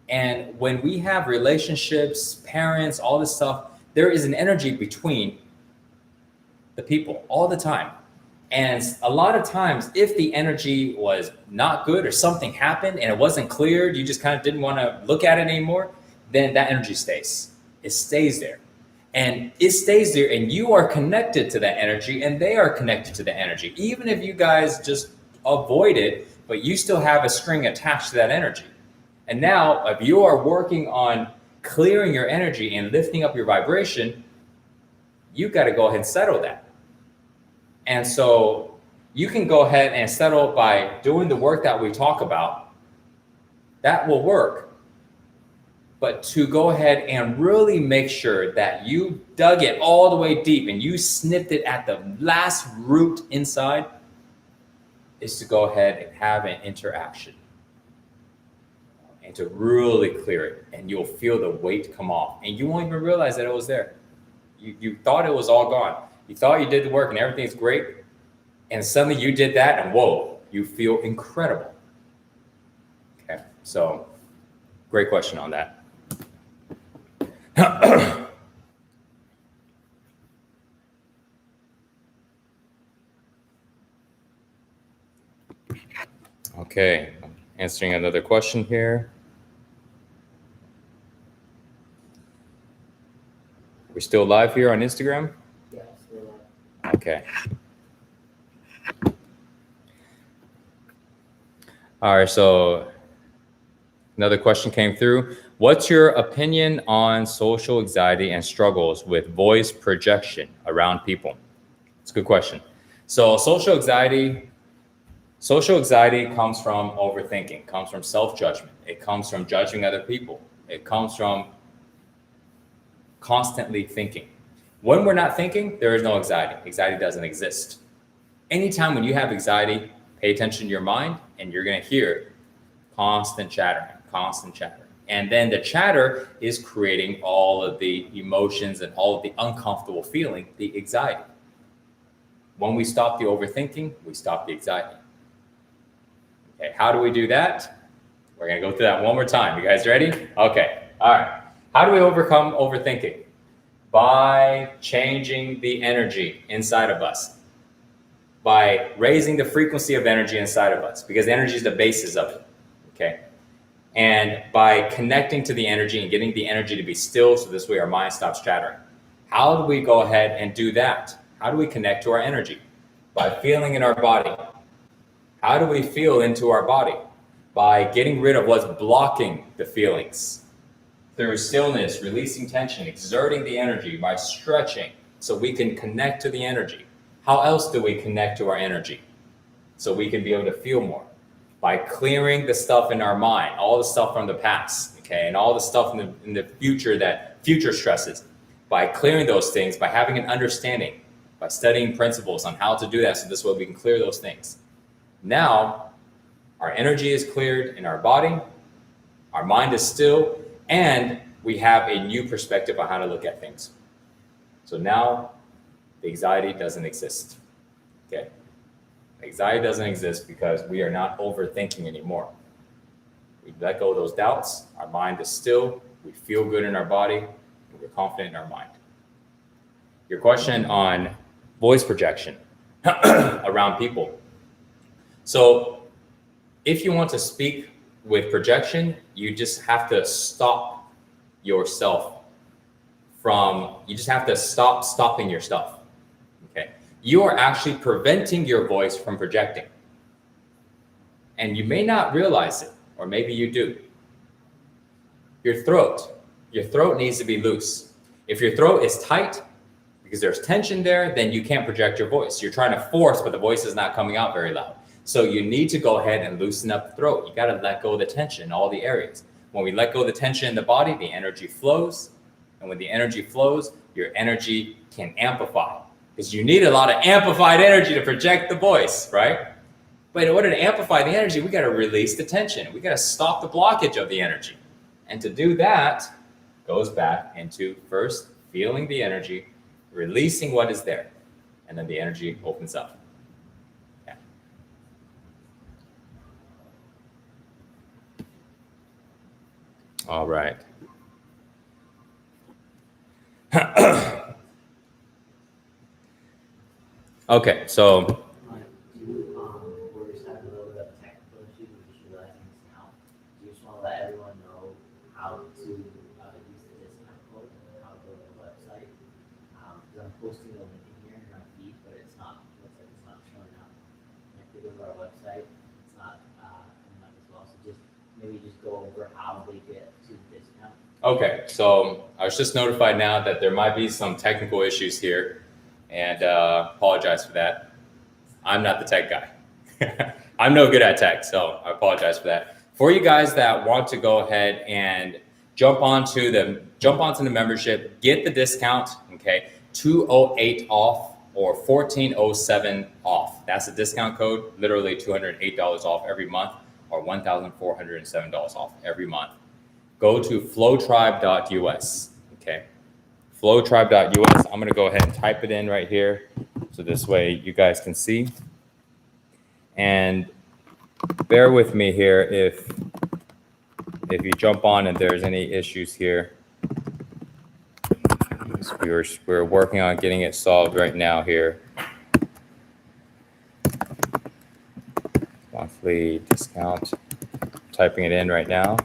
And when we have relationships, parents, all this stuff, there is an energy between the people all the time. And a lot of times, if the energy was not good or something happened and it wasn't cleared, you just kind of didn't want to look at it anymore, then that energy stays. It stays there. And it stays there, and you are connected to that energy, and they are connected to the energy. Even if you guys just avoid it, but you still have a string attached to that energy. And now, if you are working on clearing your energy and lifting up your vibration, you got to go ahead and settle that. And so you can go ahead and settle by doing the work that we talk about. That will work. But to go ahead and really make sure that you dug it all the way deep and you snipped it at the last root inside is to go ahead and have an interaction and to really clear it. And you'll feel the weight come off and you won't even realize that it was there. You thought it was all gone. You thought you did the work and everything's great. And suddenly you did that and whoa, you feel incredible. Okay, so great question on that. Okay, answering another question here. We're still live here on Instagram? Yeah, still live. Okay. All right, so another question came through. What's your opinion on social anxiety and struggles with voice projection around people? It's a good question. So social anxiety comes from overthinking, comes from self-judgment. It comes from judging other people. It comes from constantly thinking. When we're not thinking, there is no anxiety. Anxiety doesn't exist. Anytime when you have anxiety, pay attention to your mind and you're going to hear constant chattering. And then the chatter is creating all of the emotions and all of the uncomfortable feeling, the anxiety. When we stop the overthinking, we stop the anxiety. Okay, how do we do that? We're gonna go through that one more time. You guys ready? Okay, all right. How do we overcome overthinking? By changing the energy inside of us. By raising the frequency of energy inside of us, because energy is the basis of it, okay? And by connecting to the energy and getting the energy to be still, so this way our mind stops chattering. How do we go ahead and do that? How do we connect to our energy? By feeling in our body. How do we feel into our body? By getting rid of what's blocking the feelings. Through stillness, releasing tension, exerting the energy by stretching so we can connect to the energy. How else do we connect to our energy? So we can be able to feel more. By clearing the stuff in our mind, all the stuff from the past, okay, and all the stuff in the future, that future stresses. By clearing those things, by having an understanding, by studying principles on how to do that, so this way we can clear those things. Now, our energy is cleared in our body, our mind is still, and we have a new perspective on how to look at things. So now, the anxiety doesn't exist, okay? Anxiety doesn't exist because we are not overthinking anymore. We let go of those doubts, our mind is still, we feel good in our body, and we're confident in our mind. Your question on voice projection around people. So if you want to speak with projection, you just have to stop yourself you just have to stop stopping your stuff, okay? You are actually preventing your voice from projecting. And you may not realize it, or maybe you do. Your throat needs to be loose. If your throat is tight, because there's tension there, then you can't project your voice. You're trying to force, but the voice is not coming out very loud. So you need to go ahead and loosen up the throat. You got to let go of the tension in all the areas. When we let go of the tension in the body, the energy flows. And when the energy flows, your energy can amplify. Because you need a lot of amplified energy to project the voice, right? But in order to amplify the energy, we got to release the tension. We got to stop the blockage of the energy. And to do that, goes back into first feeling the energy, releasing what is there, and then the energy opens up. Yeah. All right. Okay, so we're just having a little bit of technical issue. We just realizing this now. We just want to let everyone know how to use the discount code and how to go to the website. Because I'm posting a link in here in our feed, but it's not. Looks like it's not showing up. And if they go to our website, it's not coming up as well. So maybe go over how they get to the discount. Okay, so I was just notified now that there might be some technical issues here, and apologize for that. I'm not the tech guy. I'm no good at tech, so I apologize for that. For you guys that want to go ahead and jump onto the membership, get the discount, okay, 208 off or 1407 off. That's the discount code, literally $208 off every month or $1,407 off every month. Go to flowtribe.us, okay? Flowtribe.us. I'm gonna go ahead and type it in right here, so this way you guys can see. And bear with me here if you jump on and there's any issues here. We're working on getting it solved right now here. Monthly discount, typing it in right now.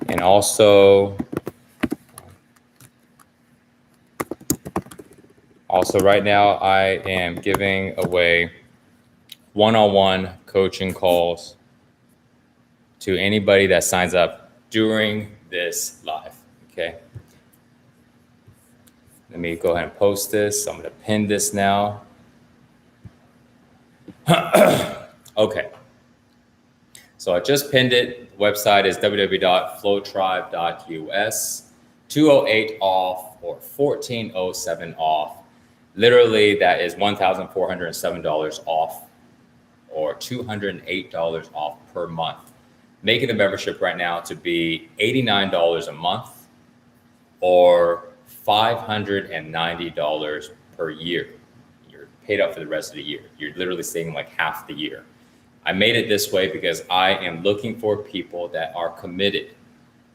And also right now I am giving away one-on-one coaching calls to anybody that signs up during this live, okay? Let me go ahead and post this. I'm gonna pin this now. Okay. So I just pinned it. The website is www.flowtribe.us. 208 off or 1407 off. Literally, that is $1,407 off or $208 off per month, making the membership right now to be $89 a month or $590 per year. You're paid up for the rest of the year. You're literally saving like half the year. I made it this way because I am looking for people that are committed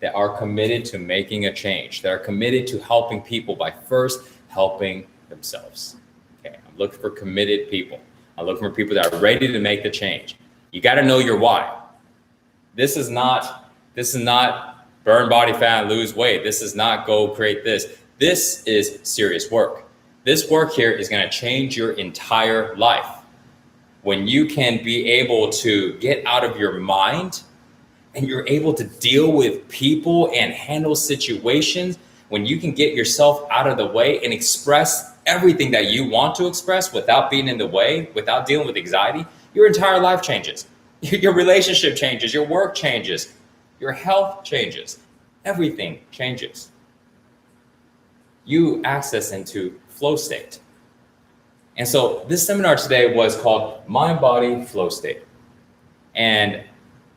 to making a change, that are committed to helping people by first helping themselves. Okay, I'm looking for committed people. I'm looking for people that are ready to make the change. You got to know your why. This is not burn body fat, lose weight. This is not go create this. This is serious work. This work here is going to change your entire life. When you can be able to get out of your mind and you're able to deal with people and handle situations, when you can get yourself out of the way and express everything that you want to express without being in the way, without dealing with anxiety, your entire life changes. Your relationship changes, your work changes, your health changes, everything changes. You access into flow state. And so this seminar today was called Mind Body Flow State. And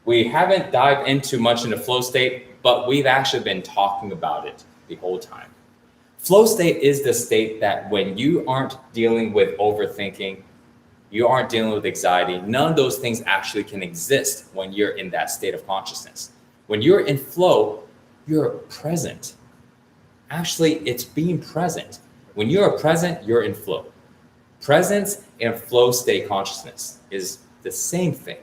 we haven't dived into much into flow state, but we've actually been talking about it the whole time. Flow state is the state that when you aren't dealing with overthinking, you aren't dealing with anxiety, none of those things actually can exist when you're in that state of consciousness. When you're in flow, you're present. Actually, it's being present. When you're present, you're in flow. Presence and flow state consciousness is the same thing.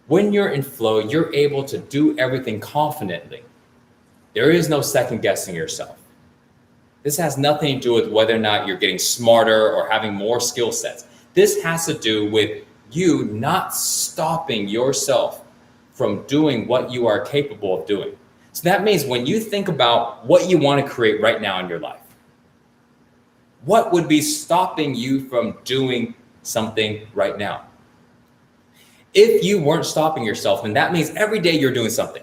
When you're in flow, you're able to do everything confidently. There is no second guessing yourself. This has nothing to do with whether or not you're getting smarter or having more skill sets. This has to do with you not stopping yourself from doing what you are capable of doing. So that means when you think about what you want to create right now in your life, what would be stopping you from doing something right now? If you weren't stopping yourself, then that means every day you're doing something.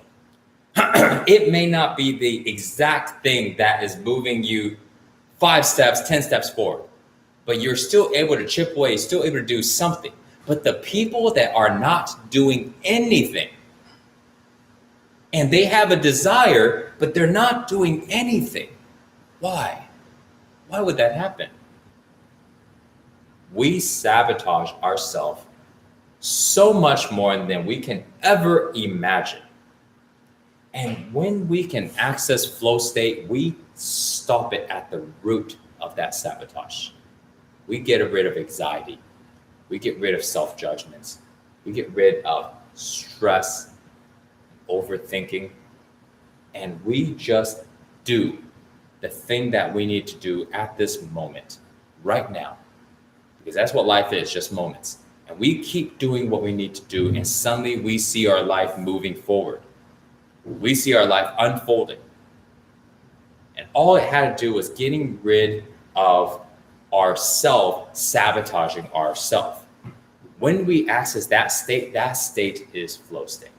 It may not be the exact thing that is moving you 5 steps, 10 steps forward, but you're still able to chip away, still able to do something. But the people that are not doing anything, and they have a desire, but they're not doing anything. Why? Why would that happen? We sabotage ourselves so much more than we can ever imagine. And when we can access flow state, we stop it at the root of that sabotage. We get rid of anxiety. We get rid of self-judgments. We get rid of stress, overthinking, and we just do the thing that we need to do at this moment, right now. Because that's what life is, just moments. And we keep doing what we need to do, and suddenly we see our life moving forward. We see our life unfolding. And all it had to do was getting rid of ourself sabotaging ourself. When we access that state is flow state.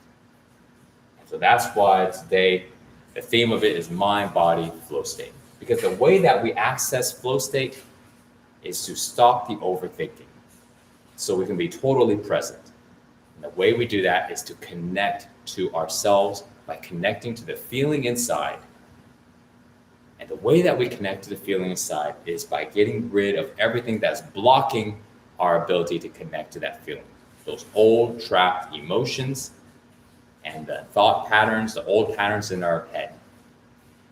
So that's why today the theme of it is mind, body, flow state. Because the way that we access flow state is to stop the overthinking so we can be totally present. And the way we do that is to connect to ourselves by connecting to the feeling inside. And the way that we connect to the feeling inside is by getting rid of everything that's blocking our ability to connect to that feeling. Those old trapped emotions and the thought patterns, the old patterns in our head.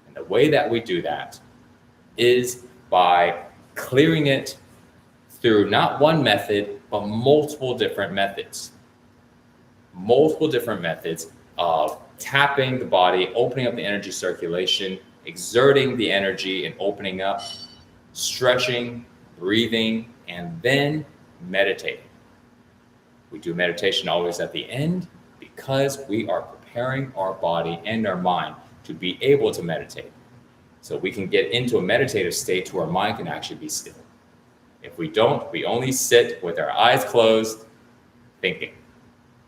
And the way that we do that is by clearing it through not one method, but multiple different methods. Multiple different methods of tapping the body, opening up the energy circulation, exerting the energy and opening up, stretching, breathing, and then meditating. We do meditation always at the end because we are preparing our body and our mind to be able to meditate. So we can get into a meditative state to where our mind can actually be still. If we don't, we only sit with our eyes closed, thinking.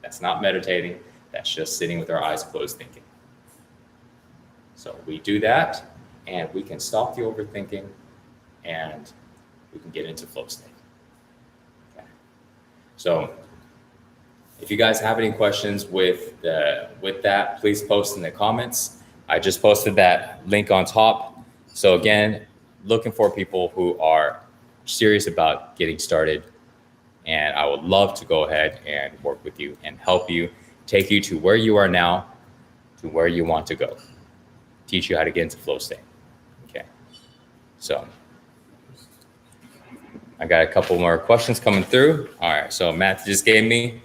That's not meditating, that's just sitting with our eyes closed thinking. So we do that, and we can stop the overthinking, and we can get into flow state. Okay. So If you guys have any questions with that, please post in the comments. I just posted that link on top. So again, looking for people who are serious about getting started. And I would love to go ahead and work with you and help you, take you to where you are now, to where you want to go. Teach you how to get into flow state. Okay. So I got a couple more questions coming through. All right. So Matt just gave me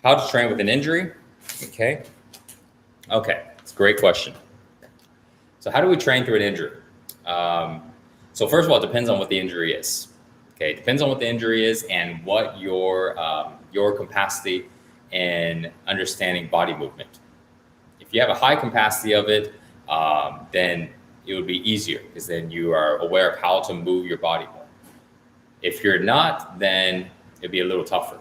how to train with an injury. Okay. Okay. It's a great question. So how do we train through an injury? So first of all, it depends on what the injury is. Okay. It depends on what the injury is and what your capacity in understanding body movement. If you have a high capacity of it, then it would be easier because then you are aware of how to move your body more. If you're not, then it'd be a little tougher.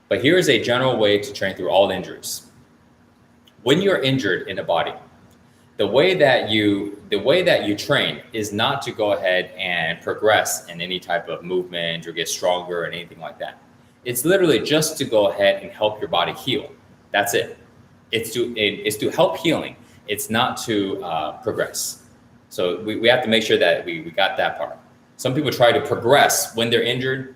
But here's a general way to train through all injuries. When you're injured in a body, the way that you train is not to go ahead and progress in any type of movement or get stronger or anything like that. It's literally just to go ahead and help your body heal. That's it. It's to help healing. It's not to progress. So we have to make sure that we got that part. Some people try to progress when they're injured.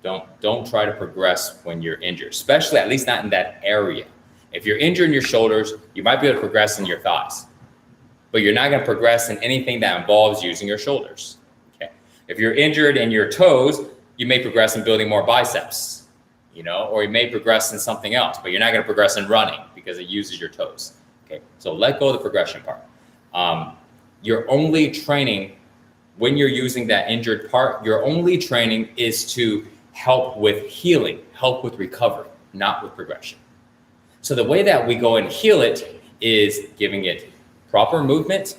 No, don't try to progress when you're injured, especially at least not in that area. If you're injured in your shoulders, you might be able to progress in your thighs, but you're not going to progress in anything that involves using your shoulders. Okay. If you're injured in your toes, you may progress in building more biceps, or you may progress in something else, but you're not going to progress in running because it uses your toes. Okay. So let go of the progression part. You're only training when you're using that injured part, your only training is to help with healing, help with recovery, not with progression. So the way that we go and heal it is giving it proper movement,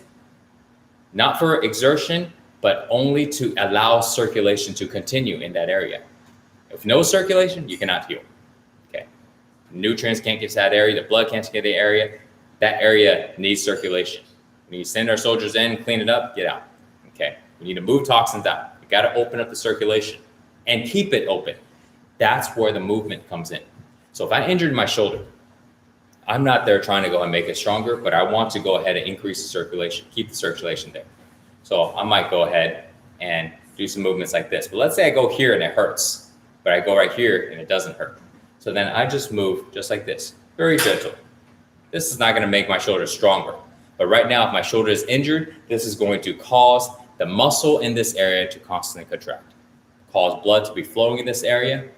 not for exertion, but only to allow circulation to continue in that area. If no circulation, you cannot heal. Okay. Nutrients can't get to that area, the blood can't get to the area. That area needs circulation. When you send our soldiers in, clean it up, get out. Okay. We need to move toxins out. You got to open up the circulation and keep it open. That's where the movement comes in. So if I injured my shoulder, I'm not there trying to go and make it stronger, but I want to go ahead and increase the circulation, keep the circulation there. So I might go ahead and do some movements like this. But let's say I go here and it hurts, but I go right here and it doesn't hurt. So then I just move just like this, very gentle. This is not going to make my shoulder stronger. But right now, if my shoulder is injured, this is going to cause the muscle in this area to constantly contract, cause blood to be flowing in this area.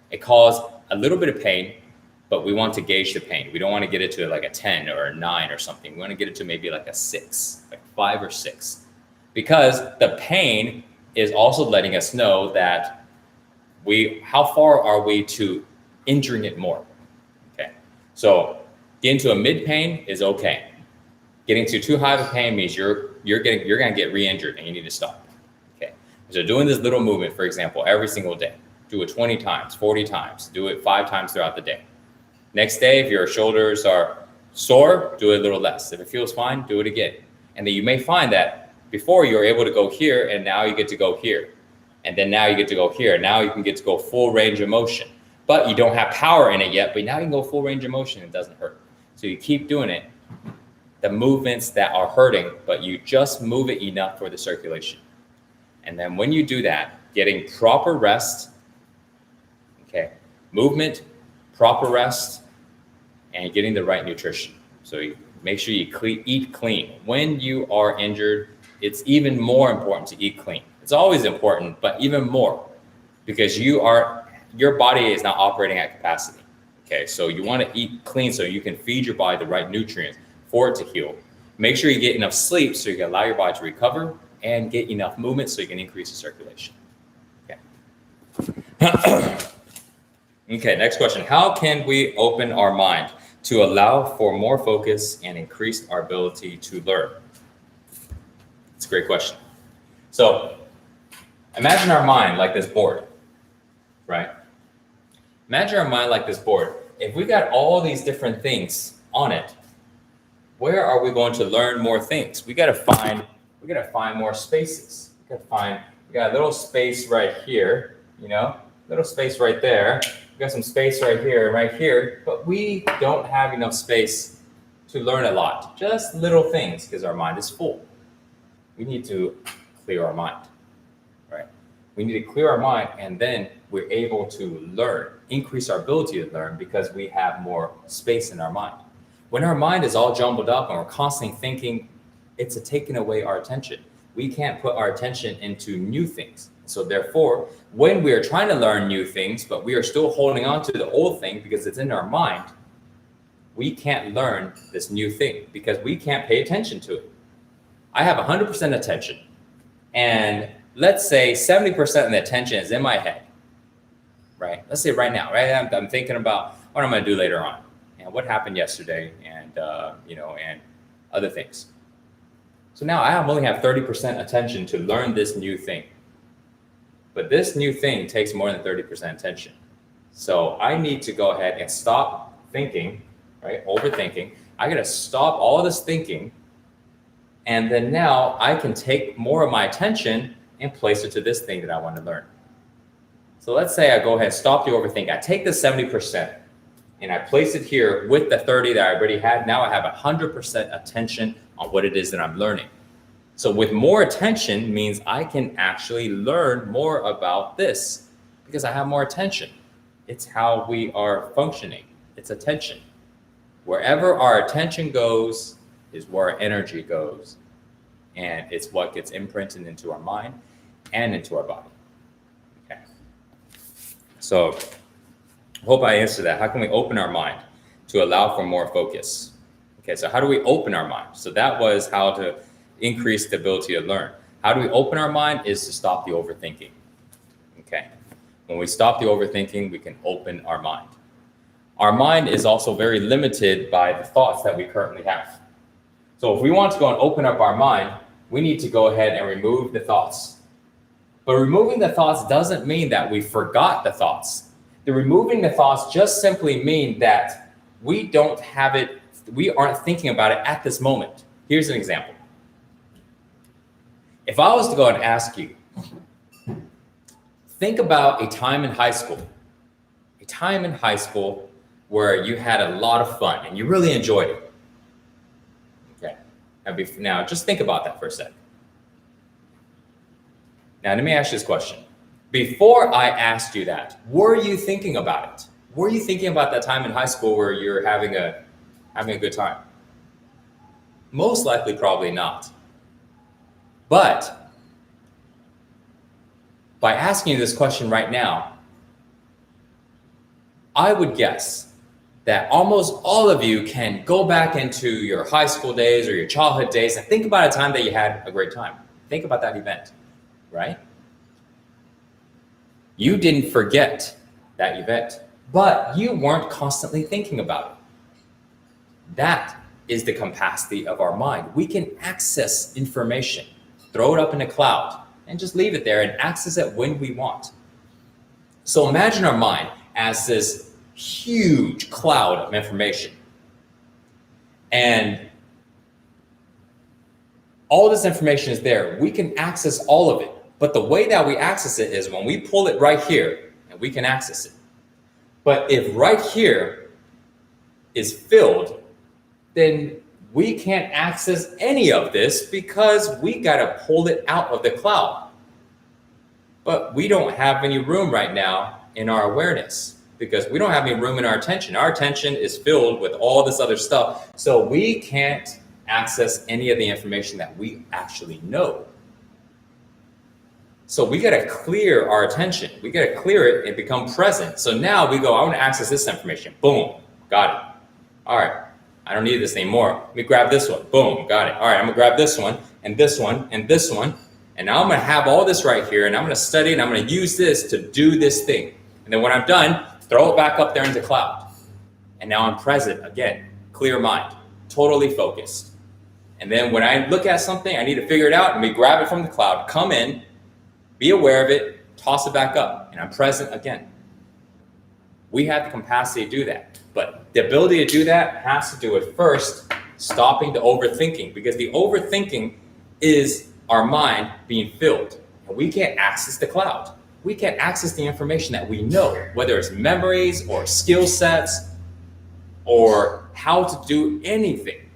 It causes a little bit of pain, but we want to gauge the pain. We don't want to get it to like a 10 or a 9 or something. We want to get it to maybe like a 6, like 5 or 6, because the pain is also letting us know that how far are we to injuring it more. Okay, so getting to a mid pain is okay. Getting to too high of a pain means you're going to get re-injured and you need to stop. Okay, so doing this little movement, for example, every single day, do it 20 times, 40 times, do it 5 times throughout the day. Next day, if your shoulders are sore, do it a little less. If it feels fine, do it again. And then you may find that before you were able to go here and now you get to go here. And then now you get to go here. Now you can get to go full range of motion, but you don't have power in it yet, but now you can go full range of motion. It doesn't hurt. So you keep doing it. The movements that are hurting, but you just move it enough for the circulation. And then when you do that, getting proper rest, okay, movement, proper rest, and getting the right nutrition. So you make sure you eat clean. When you are injured, it's even more important to eat clean. It's always important, but even more because your body is not operating at capacity. Okay, so you want to eat clean so you can feed your body the right nutrients for it to heal. Make sure you get enough sleep so you can allow your body to recover and get enough movement so you can increase the circulation. Okay. Okay, next question. How can we open our mind to allow for more focus and increase our ability to learn? It's a great question. So imagine our mind like this board, right? Imagine our mind like this board. If we got all these different things on it, where are we going to learn more things? We got to find more spaces. We got a little space right here, little space right there. We got some space right here and right here, but we don't have enough space to learn a lot. Just little things because our mind is full. We need to clear our mind, right? We need to clear our mind, and then we're able to learn, increase our ability to learn because we have more space in our mind. When our mind is all jumbled up and we're constantly thinking, it's taking away our attention. We can't put our attention into new things. So therefore, when we are trying to learn new things, but we are still holding on to the old thing because it's in our mind, we can't learn this new thing because we can't pay attention to it. I have 100% attention, and let's say 70% of the attention is in my head, right? Let's say right now, right? I'm thinking about what I'm going to do later on, and what happened yesterday, and and other things. So now I only have 30% attention to learn this new thing, but this new thing takes more than 30% attention. So I need to go ahead and stop thinking, right? Overthinking. I got to stop all of this thinking. And then now I can take more of my attention and place it to this thing that I want to learn. So let's say I go ahead and stop the overthinking. I take the 70% and I place it here with the 30 that I already had. Now I have 100% attention on what it is that I'm learning. So with more attention means I can actually learn more about this because I have more attention. It's how we are functioning. It's attention. Wherever our attention goes is where our energy goes. And it's what gets imprinted into our mind and into our body. Okay. So I hope I answered that. How can we open our mind to allow for more focus? Okay, so how do we open our mind? So that was how to increase the ability to learn. How do we open our mind is to stop the overthinking. Okay. When we stop the overthinking, we can open our mind. Our mind is also very limited by the thoughts that we currently have. So if we want to go and open up our mind, we need to go ahead and remove the thoughts. But removing the thoughts doesn't mean that we forgot the thoughts. The removing the thoughts just simply mean that we don't have it, we aren't thinking about it at this moment. Here's an example. If I was to go and ask you, think about a time in high school where you had a lot of fun and you really enjoyed it. Now, just think about that for a second. Now, let me ask you this question. Before I asked you that, were you thinking about it? Were you thinking about that time in high school where you're having a good time? Most likely, probably not. But by asking you this question right now, I would guess that almost all of you can go back into your high school days or your childhood days and think about a time that you had a great time. Think about that event, right? You didn't forget that event, but you weren't constantly thinking about it. That is the capacity of our mind. We can access information, throw it up in a cloud, and just leave it there and access it when we want. So imagine our mind as this huge cloud of information. And all this information is there. We can access all of it. But the way that we access it is when we pull it right here, and we can access it. But if right here is filled, then we can't access any of this because we got to pull it out of the cloud. But we don't have any room right now in our awareness, because we don't have any room in our attention. Our attention is filled with all this other stuff. So we can't access any of the information that we actually know. So we got to clear our attention. We got to clear it and become present. So now we go, I want to access this information. Boom, got it. All right, I don't need this anymore. Let me grab this one. Boom, got it. All right, I'm gonna grab this one and this one and this one. And now I'm gonna have all this right here, and I'm gonna study, and I'm gonna use this to do this thing. And then when I'm done, throw it back up there into the cloud. And now I'm present again, clear mind, totally focused. And then when I look at something, I need to figure it out, and we grab it from the cloud, come in, be aware of it, toss it back up, and I'm present again. We have the capacity to do that. But the ability to do that has to do with first stopping the overthinking, because the overthinking is our mind being filled, and we can't access the cloud. we can't access the information that we know, whether it's memories or skill sets or how to do anything.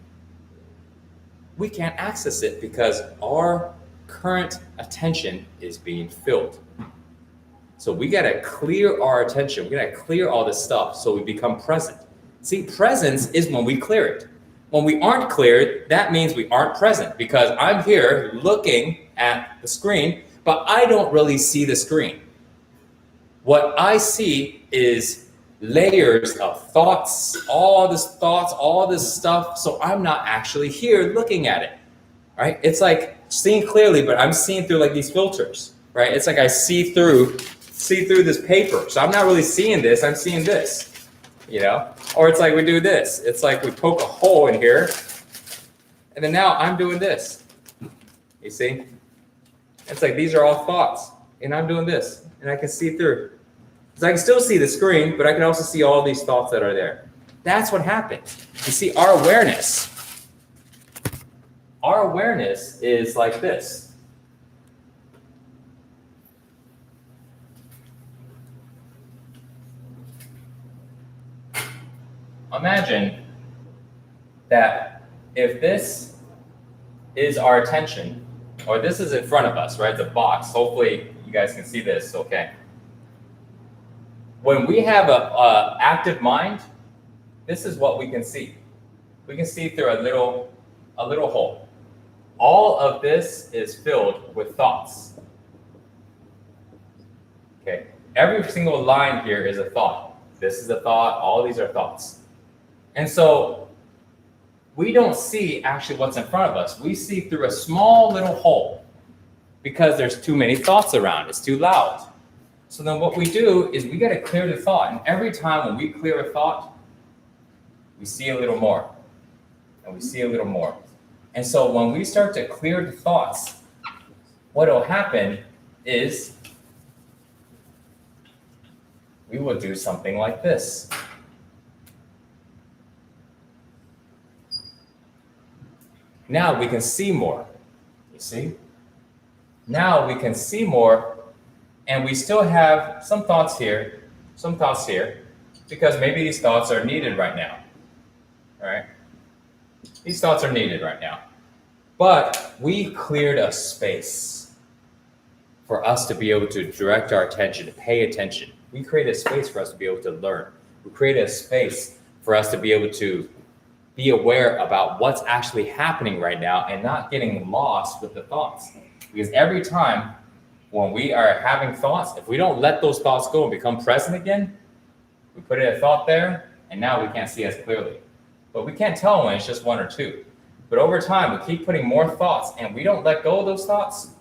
We can't access it because our current attention is being filled. So we got to clear our attention. We got to clear all this stuff so we become present. See, presence is when we clear it. When we aren't cleared, that means we aren't present, because I'm here looking at the screen, but I don't really see the screen. What I see is layers of thoughts, all this stuff. So I'm not actually here looking at it, right? It's like seeing clearly, but I'm seeing through like these filters, right? It's like I see through this paper. So I'm not really seeing this, I'm seeing this. Or it's like we do this. It's like we poke a hole in here, and then now I'm doing this. You see? It's like these are all thoughts, and I'm doing this, and I can see through. Because I can still see the screen, but I can also see all these thoughts that are there. That's what happens. You see, our awareness is like this. Imagine that if this is our attention, or this is in front of us, right? The box. Hopefully you guys can see this, okay? When we have a active mind, this is what we can see. We can see through a little hole. All of this is filled with thoughts. Okay? Every single line here is a thought. This is a thought. All these are thoughts. And so we don't see actually what's in front of us. We see through a small little hole because there's too many thoughts around. It's too loud. So then what we do is we got to clear the thought. And every time when we clear a thought, we see a little more. And we see a little more. And so when we start to clear the thoughts, what will happen is we will do something like this. Now we can see more, you see? Now we can see more, and we still have some thoughts here, because maybe these thoughts are needed right now, all right? These thoughts are needed right now. But we cleared a space for us to be able to direct our attention, to pay attention. We created a space for us to be able to learn. We created a space for us to be able to be aware about what's actually happening right now and not getting lost with the thoughts. Because every time when we are having thoughts, if we don't let those thoughts go and become present again, we put in a thought there, and now we can't see as clearly. But we can't tell when it's just one or two. But over time, we keep putting more thoughts, and we don't let go of those thoughts.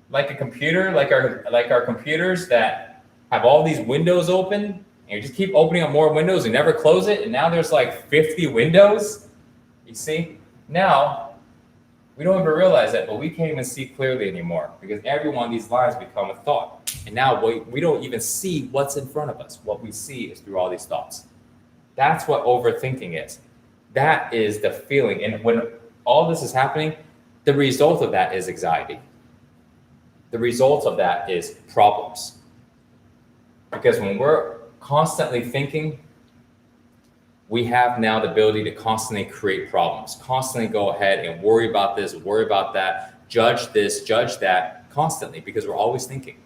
Like a computer, like our computers that have all these windows open, and you just keep opening up more windows and never close it, and now there's like 50 windows. You see? Now, we don't even realize that, but we can't even see clearly anymore because every one of these lines become a thought. And now we don't even see what's in front of us. What we see is through all these thoughts. That's what overthinking is. That is the feeling. And when all this is happening, the result of that is anxiety. The result of that is problems. Because when we're constantly thinking, we have now the ability to constantly create problems, constantly go ahead and worry about this, worry about that, judge this, judge that, constantly, because we're always thinking.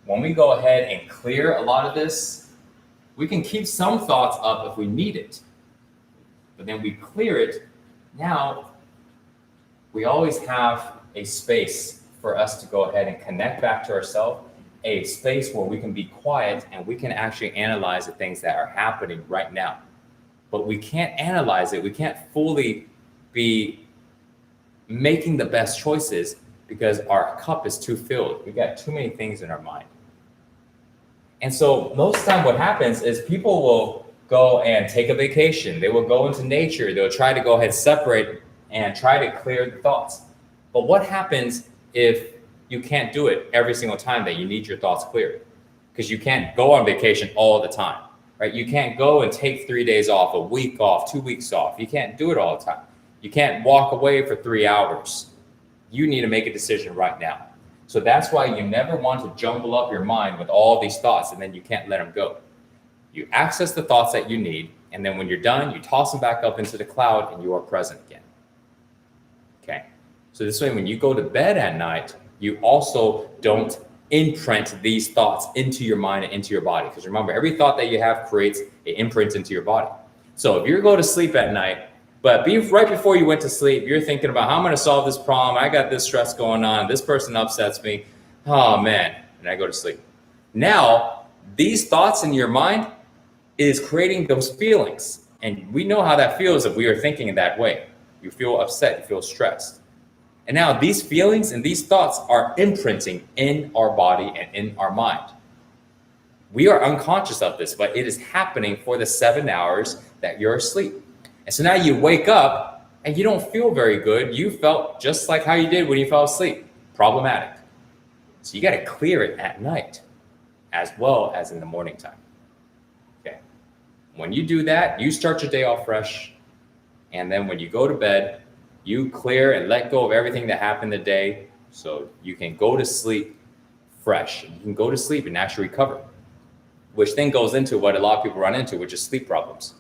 When we go ahead and clear a lot of this, we can keep some thoughts up if we need it. But then we clear it, now we always have a space for us to go ahead and connect back to ourselves, a space where we can be quiet and we can actually analyze the things that are happening right now. But we can't analyze it. We can't fully be making the best choices because our cup is too filled. We've got too many things in our mind. And so most of the time what happens is people will go and take a vacation. They will go into nature. They'll try to go ahead, separate, and try to clear the thoughts. But what happens if you can't do it every single time that you need your thoughts cleared? Because you can't go on vacation all the time, right? You can't go and take 3 days off, a week off, 2 weeks off. You can't do it all the time. You can't walk away for 3 hours. You need to make a decision right now. So that's why you never want to jumble up your mind with all these thoughts and then you can't let them go. You access the thoughts that you need, and then when you're done, you toss them back up into the cloud and you are present again. Okay. So this way, when you go to bed at night, you also don't imprint these thoughts into your mind and into your body. Because remember, every thought that you have creates an imprint into your body. So if you go to sleep at night, but right before you went to sleep, you're thinking about how I'm going to solve this problem. I got this stress going on. This person upsets me. Oh man. And I go to sleep. Now, these thoughts in your mind is creating those feelings. And we know how that feels if we are thinking in that way. You feel upset, you feel stressed. And now these feelings and these thoughts are imprinting in our body and in our mind. We are unconscious of this, but it is happening for the 7 hours that you're asleep. And so now you wake up and you don't feel very good. You felt just like how you did when you fell asleep, problematic. So you got to clear it at night as well as in the morning time. Okay. When you do that, you start your day off fresh. And then when you go to bed, you clear and let go of everything that happened the day so you can go to sleep fresh. You can go to sleep and actually recover, which then goes into what a lot of people run into, which is sleep problems.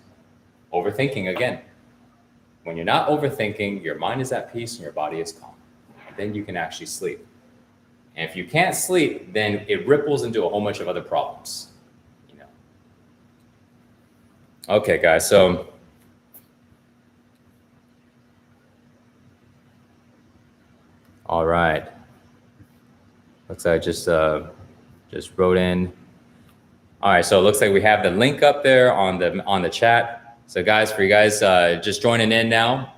Overthinking again. When you're not overthinking, your mind is at peace and your body is calm. And then you can actually sleep. And if you can't sleep, then it ripples into a whole bunch of other problems. You know. Okay, guys, so all right. Looks like I just wrote in. All right, so it looks like we have the link up there on the chat. So guys, for you guys just joining in now,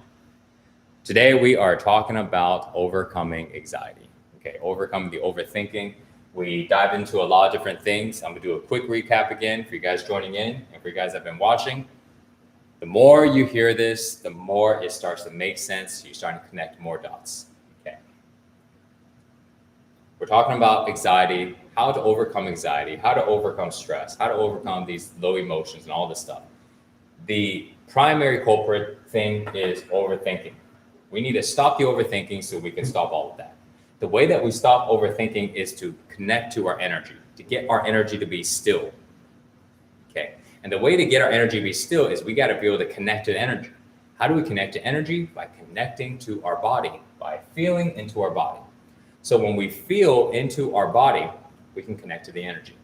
today we are talking about overcoming anxiety. Okay, overcoming the overthinking. We dive into a lot of different things. I'm gonna do a quick recap again for you guys joining in and for you guys that have been watching. The more you hear this, the more it starts to make sense. You're starting to connect more dots. Okay. We're talking about anxiety, how to overcome anxiety, how to overcome stress, how to overcome these low emotions and all this stuff. The primary culprit thing is overthinking. We need to stop the overthinking so we can stop all of that. The way that we stop overthinking is to connect to our energy, to get our energy to be still. Okay. And the way to get our energy to be still is we got to be able to connect to energy. How do we connect to energy? By connecting to our body, by feeling into our body. So when we feel into our body, we can connect to the energy.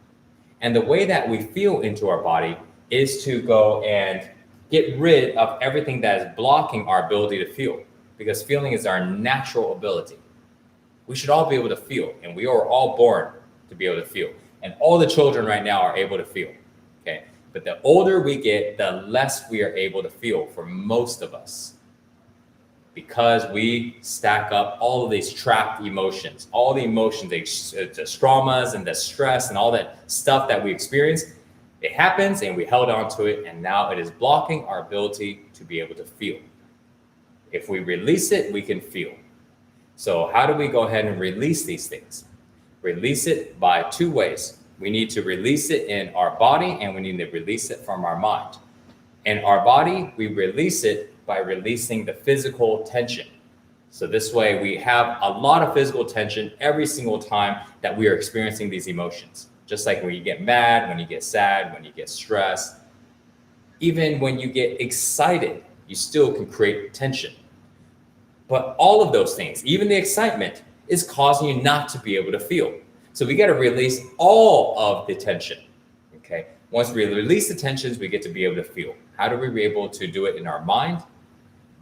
And the way that we feel into our body is to go and get rid of everything that is blocking our ability to feel, because feeling is our natural ability. We should all be able to feel, and we are all born to be able to feel. And all the children right now are able to feel, okay? But the older we get, the less we are able to feel for most of us, because we stack up all of these trapped emotions, all the emotions, the traumas and the stress and all that stuff that we experience. It happens and we held on to it, and now it is blocking our ability to be able to feel. If we release it, we can feel. So how do we go ahead and release these things? Release it by two ways. We need to release it in our body, and we need to release it from our mind. In our body, we release it by releasing the physical tension. So this way we have a lot of physical tension every single time that we are experiencing these emotions. Just like when you get mad, when you get sad, when you get stressed, even when you get excited, you still can create tension. But all of those things, even the excitement, is causing you not to be able to feel. So we got to release all of the tension. Okay. Once we release the tensions, we get to be able to feel. How do we be able to do it in our mind?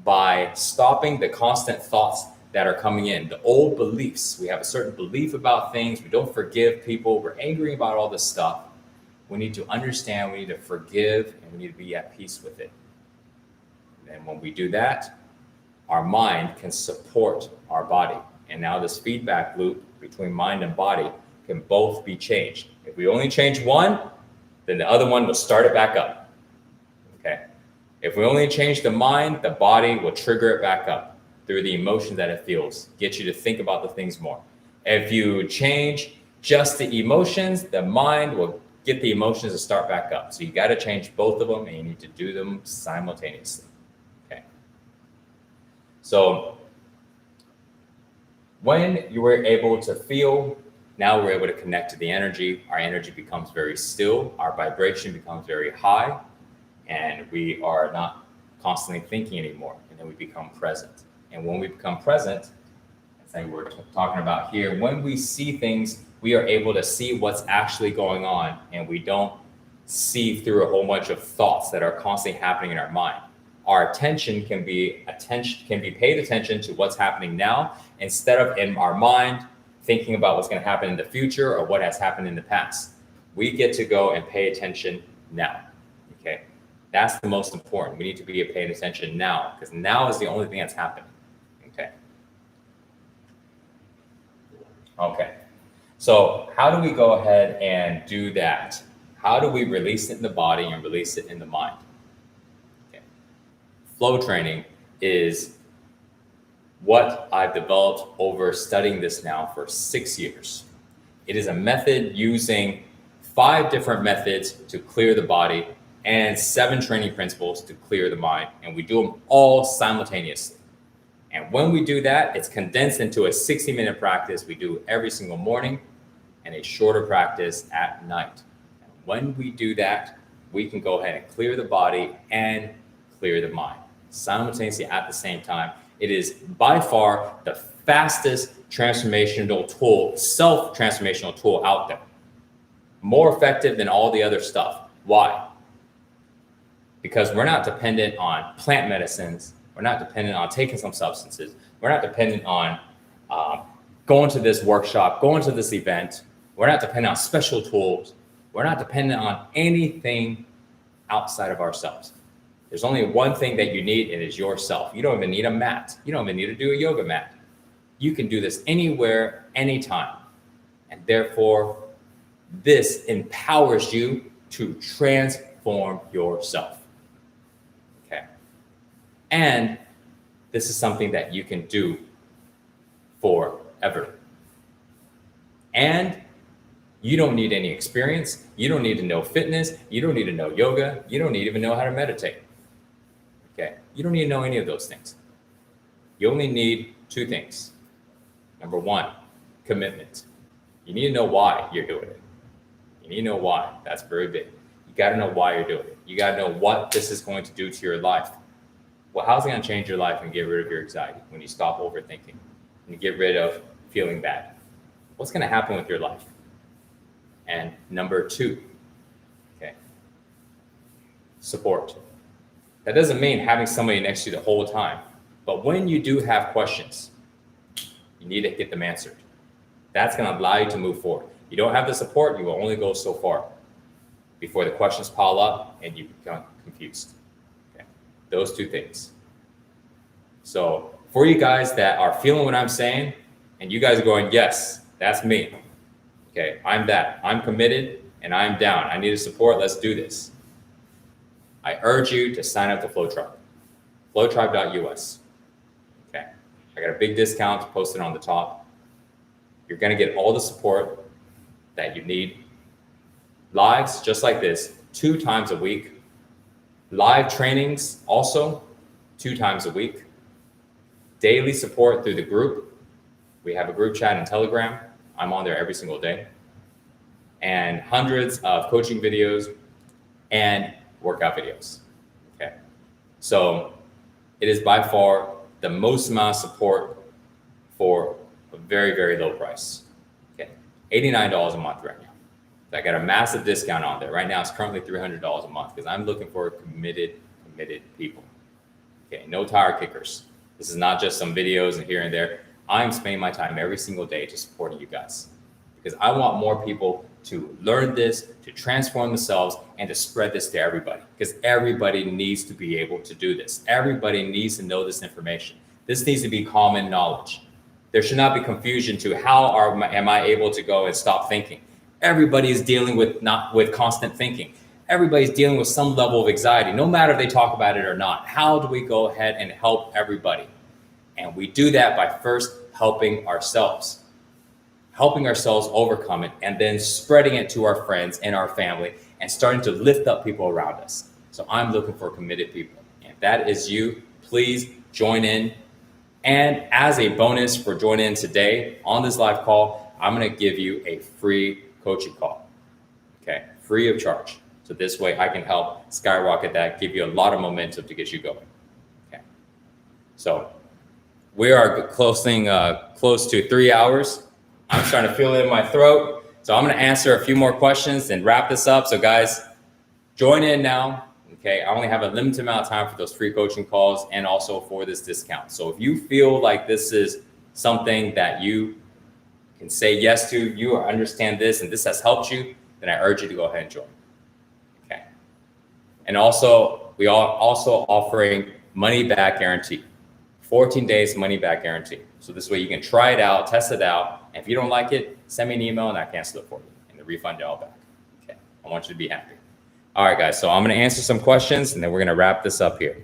By stopping the constant thoughts that are coming in, the old beliefs. We have a certain belief about things. We don't forgive people. We're angry about all this stuff. We need to understand, we need to forgive, and we need to be at peace with it. And when we do that, our mind can support our body. And now this feedback loop between mind and body can both be changed. If we only change one, then the other one will start it back up. Okay. If we only change the mind, the body will trigger it back up through the emotion that it feels, get you to think about the things more. If you change just the emotions, the mind will get the emotions to start back up. So you got to change both of them, and you need to do them simultaneously. Okay. So When you were able to feel, now we're able to connect to the energy. Our energy becomes very still. Our vibration becomes very high, and we are not constantly thinking anymore. And then we become present. And when we become present, that's like we're talking about here, when we see things, we are able to see what's actually going on, and we don't see through a whole bunch of thoughts that are constantly happening in our mind. Our attention can be paid attention to what's happening now, instead of in our mind thinking about what's going to happen in the future or what has happened in the past. We get to go and pay attention now. Okay, that's the most important. We need to be paying attention now, because now is the only thing that's happening. Okay, so how do we go ahead and do that? How do we release it in the body and release it in the mind? Okay. Flow training is what I've developed over studying this now for 6 years. It is a method using 5 different methods to clear the body and 7 training principles to clear the mind. And we do them all simultaneously. And when we do that, it's condensed into a 60-minute practice we do every single morning and a shorter practice at night. And when we do that, we can go ahead and clear the body and clear the mind simultaneously at the same time. It is by far the fastest transformational tool, self-transformational tool out there. More effective than all the other stuff. Why? Because we're not dependent on plant medicines. We're not dependent on taking some substances. We're not dependent on going to this workshop, going to this event. We're not dependent on special tools. We're not dependent on anything outside of ourselves. There's only one thing that you need, and it is yourself. You don't even need a mat. You don't even need to do a yoga mat. You can do this anywhere, anytime. And therefore, this empowers you to transform yourself. Okay. And this is something that you can do forever. And you don't need any experience. You don't need to know fitness. You don't need to know yoga. You don't need to even know how to meditate. Okay. You don't need to know any of those things. You only need 2 things. Number 1, commitment. You need to know why you're doing it. You need to know why. That's very big. You got to know why you're doing it. You got to know what this is going to do to your life. Well, how's it going to change your life and get rid of your anxiety when you stop overthinking and you get rid of feeling bad? What's going to happen with your life? And number 2, okay, support. That doesn't mean having somebody next to you the whole time. But when you do have questions, you need to get them answered. That's going to allow you to move forward. You don't have the support, you will only go so far before the questions pile up and you become confused. Okay. Those 2 things. So for you guys that are feeling what I'm saying, and you guys are going, yes, that's me. Okay, I'm that. I'm committed and I'm down. I need support. Let's do this. I urge you to sign up to Flow Tribe. Flowtribe.us. Okay, I got a big discount posted on the top. You're going to get all the support that you need. Lives just like this, 2 times a week. Live trainings also 2 times a week. Daily support through the group. We have a group chat and Telegram. I'm on there every single day. And hundreds of coaching videos and workout videos. Okay. So it is by far the most amount of support for a very, very low price. Okay. $89 a month right now. So I got a massive discount on there. Right now it's currently $300 a month because I'm looking for committed people. Okay. No tire kickers. This is not just some videos and here and there. I'm spending my time every single day to supporting you guys because I want more people to learn this, to transform themselves, and to spread this to everybody because everybody needs to be able to do this. Everybody needs to know this information. This needs to be common knowledge. There should not be confusion to am I able to go and stop thinking. Everybody is dealing with constant thinking. Everybody's dealing with some level of anxiety, no matter if they talk about it or not. How do we go ahead and help everybody? And we do that by first helping ourselves overcome it, and then spreading it to our friends and our family and starting to lift up people around us. So I'm looking for committed people. And if that is you, please join in And as a bonus for joining in today on this live call, I'm going to give you a free coaching call, okay, free of charge. So this way I can help skyrocket that, give you a lot of momentum to get you going. Okay. So we are closing close to 3 hours. I'm starting to feel it in my throat. So I'm going to answer a few more questions and wrap this up. So guys, join in now. Okay, I only have a limited amount of time for those free coaching calls and also for this discount. So if you feel like this is something that you can say yes to, you understand this and this has helped you, then I urge you to go ahead and join. Okay. And also, we are also offering money back guarantee. 14 days money back guarantee. So this way you can try it out, test it out. And if you don't like it, send me an email and I cancel it for you and refund it all back. Okay, I want you to be happy. All right, guys, so I'm going to answer some questions and then we're going to wrap this up here.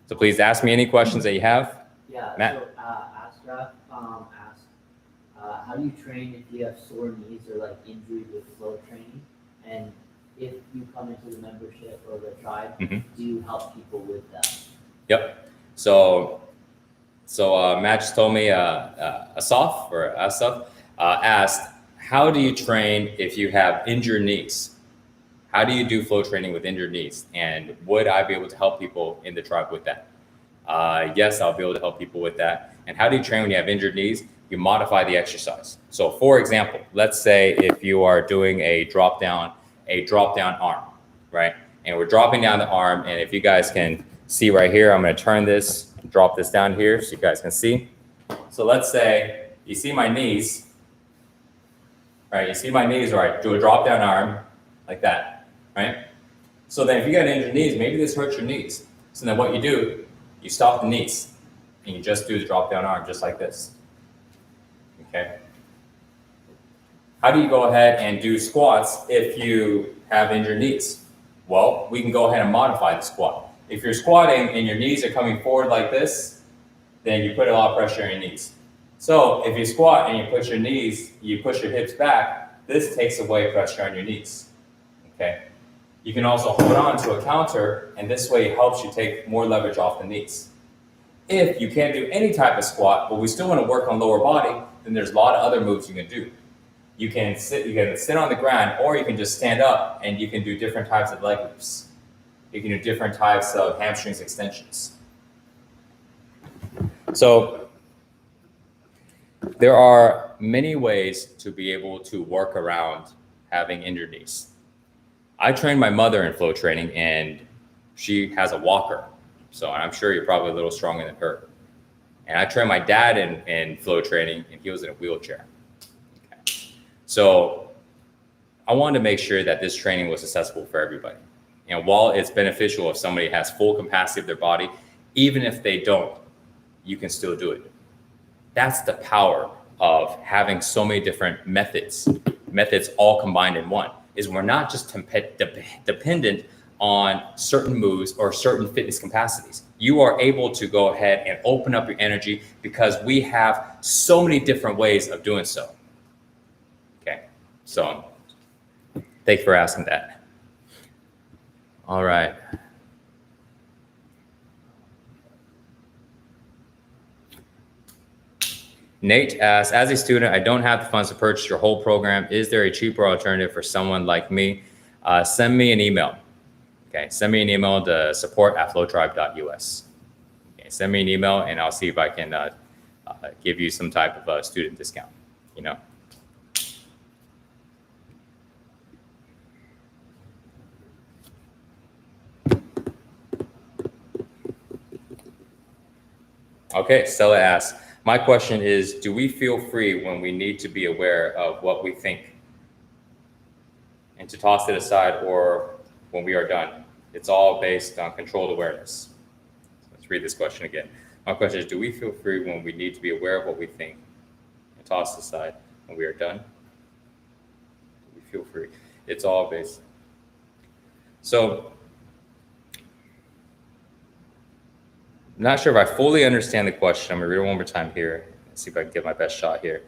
So please ask me any questions that you have. Yeah, Matt? so Astra asked, how do you train if you have sore knees or like injury with flow training? And if you come into the membership or the tribe, do you help people with that? Yep. So Matt just told me Asaf asked, how do you train if you have injured knees? How do you do flow training with injured knees? And would I be able to help people in the tribe with that? Yes, I'll be able to help people with that. And how do you train when you have injured knees? You modify the exercise. So for example, let's say if you are doing a drop down arm, right? And we're dropping down the arm. And if you guys can see right here, I'm going to turn this, drop this down here so you guys can see. So let's say you see my knees, right? You see my knees, right? Do a drop down arm like that. Right? So then if you got injured knees, maybe this hurts your knees. So then what you do, you stop the knees and you just do the drop down arm just like this. Okay. How do you go ahead and do squats if you have injured knees? Well, we can go ahead and modify the squat. If you're squatting and your knees are coming forward like this, then you put a lot of pressure on your knees. So if you squat and you push your hips back, this takes away pressure on your knees. Okay. You can also hold on to a counter, and this way it helps you take more leverage off the knees. If you can't do any type of squat, but we still want to work on lower body, then there's a lot of other moves you can do. You can sit on the ground, or you can just stand up and you can do different types of leg lifts. You can do different types of hamstrings extensions. So there are many ways to be able to work around having injured knees. I trained my mother in flow training and she has a walker. So I'm sure you're probably a little stronger than her. And I trained my dad in flow training and he was in a wheelchair. Okay. So I wanted to make sure that this training was accessible for everybody. And while it's beneficial if somebody has full capacity of their body, even if they don't, you can still do it. That's the power of having so many different methods all combined in one. Is we're not just dependent on certain moves or certain fitness capacities. You are able to go ahead and open up your energy because we have so many different ways of doing so. Okay, so thank you for asking that. All right. Nate asks, as a student, I don't have the funds to purchase your whole program. Is there a cheaper alternative for someone like me? Send me an email. Okay, send me an email to support@flowtribe.us. Okay, send me an email and I'll see if I can give you some type of a student discount, you know. Okay, Stella asks, my question is, do we feel free when we need to be aware of what we think and to toss it aside, or when we are done? It's all based on controlled awareness. So let's read this question again. My question is, do we feel free when we need to be aware of what we think and toss it aside when we are done? Do we feel free? It's all based. So I'm not sure if I fully understand the question. I'm gonna read it one more time here. Let's see if I can get my best shot here.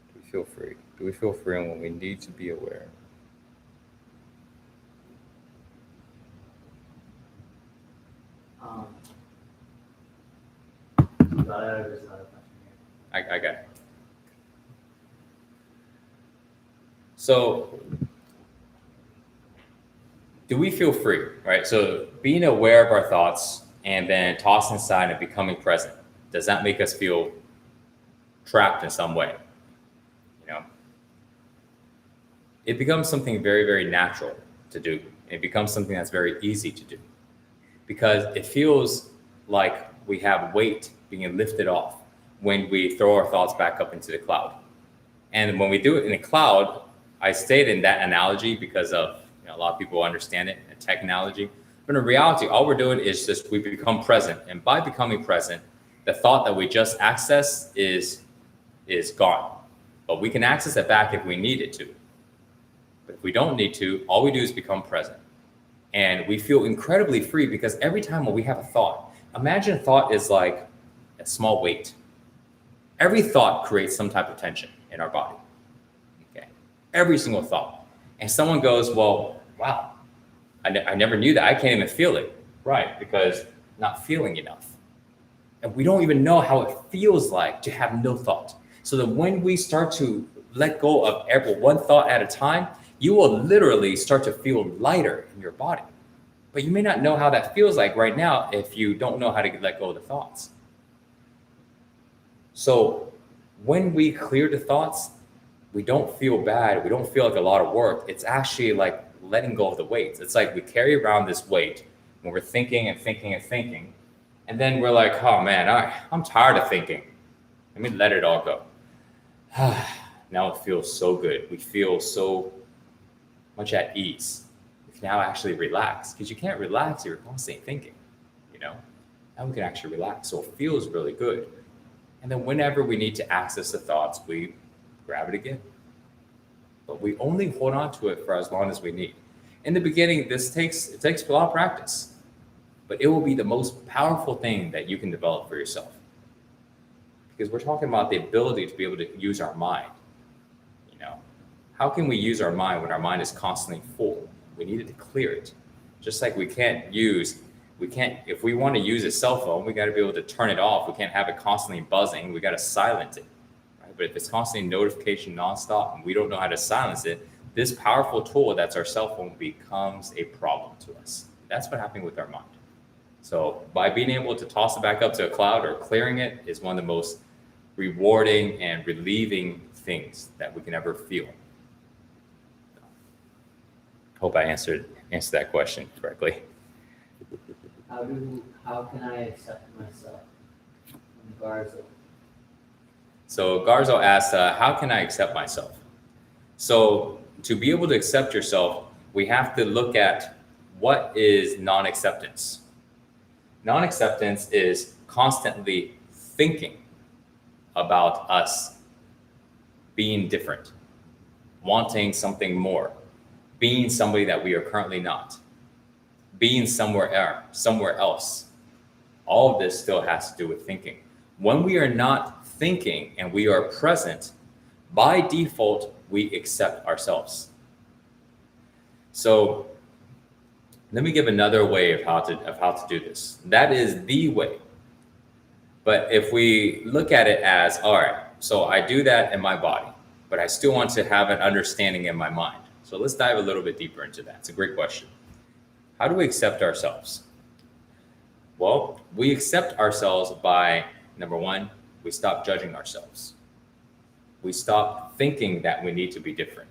Do we feel free? Do we feel free when we need to be aware? There's another question here. I got it. So do we feel free, right? So being aware of our thoughts and then tossing aside and becoming present, does that make us feel trapped in some way? You know, it becomes something very, very natural to do. It becomes something that's very easy to do because it feels like we have weight being lifted off when we throw our thoughts back up into the cloud. And when we do it in the cloud, I stayed in that analogy because of, a lot of people understand it, a tech analogy. But in reality, all we're doing is just we become present. And by becoming present, the thought that we just accessed is gone. But we can access it back if we need it to. But if we don't need to, all we do is become present. And we feel incredibly free because every time when we have a thought, imagine thought is like a small weight. Every thought creates some type of tension in our body. Okay, every single thought. And someone goes, well, wow, I never knew that. I can't even feel it. Right, because not feeling enough. And we don't even know how it feels like to have no thought. So that when we start to let go of every one thought at a time, you will literally start to feel lighter in your body. But you may not know how that feels like right now if you don't know how to let go of the thoughts. So when we clear the thoughts, we don't feel bad. We don't feel like a lot of work. It's actually like letting go of the weights. It's like we carry around this weight when we're thinking and thinking and thinking. And then we're like, oh man, I'm tired of thinking. Let me let it all go. Now it feels so good. We feel so much at ease. We can now actually relax because you can't relax if you're constantly thinking, Now we can actually relax. So it feels really good. And then whenever we need to access the thoughts, we grab it again. But we only hold on to it for as long as we need. In the beginning, it takes a lot of practice, but it will be the most powerful thing that you can develop for yourself. Because we're talking about the ability to be able to use our mind. How can we use our mind when our mind is constantly full? We needed to clear it. Just like if we want to use a cell phone, we got to be able to turn it off. We can't have it constantly buzzing. We got to silence it. Right? But if it's constantly notification nonstop and we don't know how to silence it, this powerful tool that's our cell phone becomes a problem to us. That's what happened with our mind. So by being able to toss it back up to a cloud or clearing it is one of the most rewarding and relieving things that we can ever feel. Hope I answered that question correctly. How can I accept myself? Garzo. So Garzo asked, how can I accept myself? So to be able to accept yourself, we have to look at what is non-acceptance. Non-acceptance is constantly thinking about us being different, wanting something more, being somebody that we are currently not, being somewhere else. All of this still has to do with thinking. When we are not thinking and we are present, by default, we accept ourselves. So let me give another way of how to do this. That is the way. But if we look at it as, all right, so I do that in my body, but I still want to have an understanding in my mind. So let's dive a little bit deeper into that. It's a great question. How do we accept ourselves? Well, we accept ourselves by, number one, we stop judging ourselves. We stop thinking that we need to be different.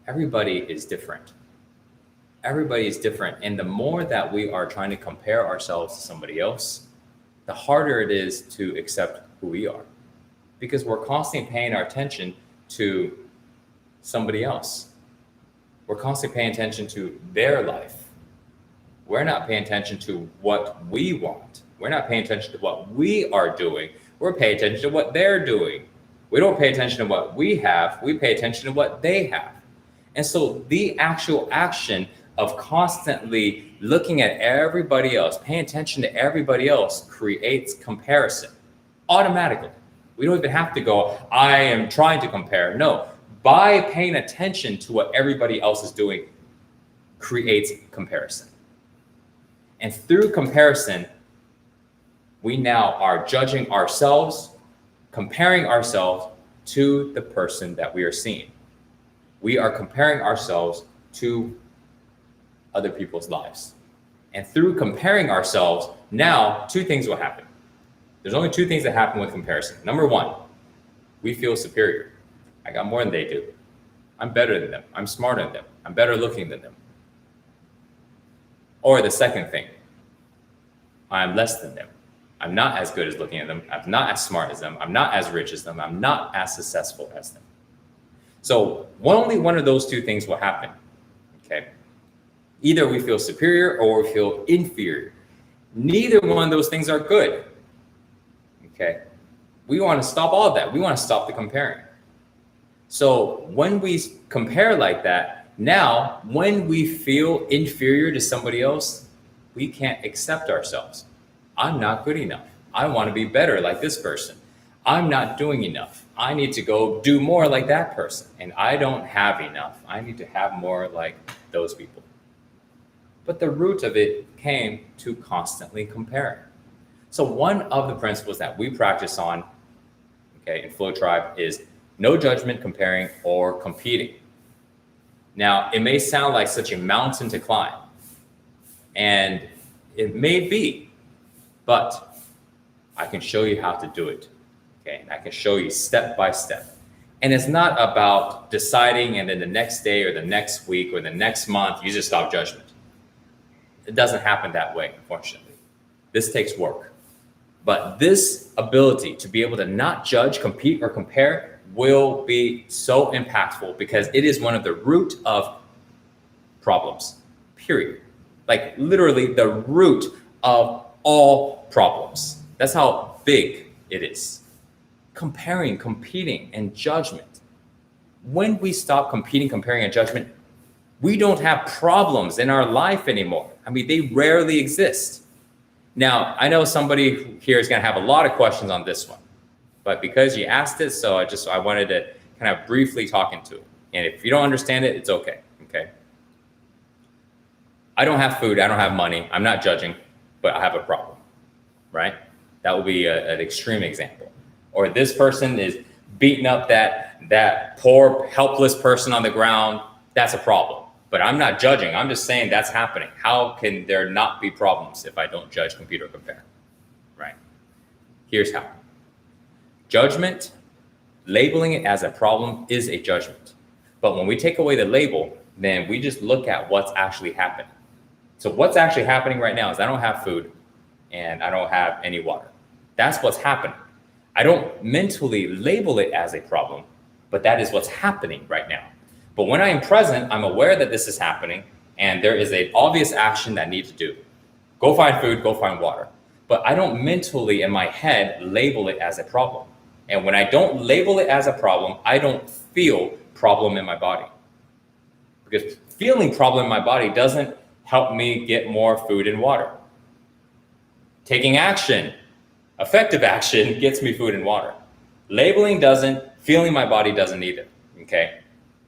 Everybody is different. Everybody is different. And the more that we are trying to compare ourselves to somebody else, the harder it is to accept who we are. Because we're constantly paying our attention to somebody else. We're constantly paying attention to their life. We're not paying attention to what we want. We're not paying attention to what we are doing. We're paying attention to what they're doing. We don't pay attention to what we have. We pay attention to what they have. And so the actual action of constantly looking at everybody else, paying attention to everybody else, creates comparison automatically. We don't even have to go, I am trying to compare. No, by paying attention to what everybody else is doing creates comparison. And through comparison, we now are judging ourselves, comparing ourselves to the person that we are seeing. We are comparing ourselves to other people's lives. And through comparing ourselves, now two things will happen. There's only two things that happen with comparison. Number one, we feel superior. I got more than they do. I'm better than them. I'm smarter than them. I'm better looking than them. Or the second thing, I'm less than them. I'm not as good as looking at them. I'm not as smart as them. I'm not as rich as them. I'm not as successful as them. So only one of those two things will happen, okay? Either we feel superior or we feel inferior. Neither one of those things are good, okay? We want to stop all of that. We want to stop the comparing. So when we compare like that, now when we feel inferior to somebody else, we can't accept ourselves. I'm not good enough. I want to be better like this person. I'm not doing enough. I need to go do more like that person. And I don't have enough. I need to have more like those people. But the root of it came to constantly comparing. So one of the principles that we practice on, okay, in Flow Tribe is no judgment, comparing, or competing. Now, it may sound like such a mountain to climb, and it may be, but I can show you how to do it, okay? And I can show you step by step. And it's not about deciding and then the next day or the next week or the next month, you just stop judgment. It doesn't happen that way, unfortunately. This takes work. But this ability to be able to not judge, compete, or compare will be so impactful because it is one of the root of problems, period. Like literally the root of all problems. That's how big it is. Comparing, competing, and judgment. When we stop competing, comparing, and judgment, we don't have problems in our life anymore. I mean, they rarely exist. Now, I know somebody here is going to have a lot of questions on this one, but because you asked it, so I wanted to kind of briefly talk into it. And if you don't understand it, it's okay, okay? I don't have food, I don't have money, I'm not judging, but I have a problem, right? That would be an extreme example. Or this person is beating up that poor, helpless person on the ground, that's a problem. But I'm not judging, I'm just saying that's happening. How can there not be problems if I don't judge, compete, or compare, right? Here's how. Judgment, labeling it as a problem is a judgment. But when we take away the label, then we just look at what's actually happening. So what's actually happening right now is I don't have food and I don't have any water. That's what's happening. I don't mentally label it as a problem, but that is what's happening right now. But when I am present, I'm aware that this is happening and there is an obvious action that I need to do. Go find food, go find water. But I don't mentally in my head label it as a problem. And when I don't label it as a problem, I don't feel problem in my body. Because feeling problem in my body doesn't help me get more food and water. Taking action, effective action, gets me food and water. Labeling doesn't, feeling my body doesn't either, okay?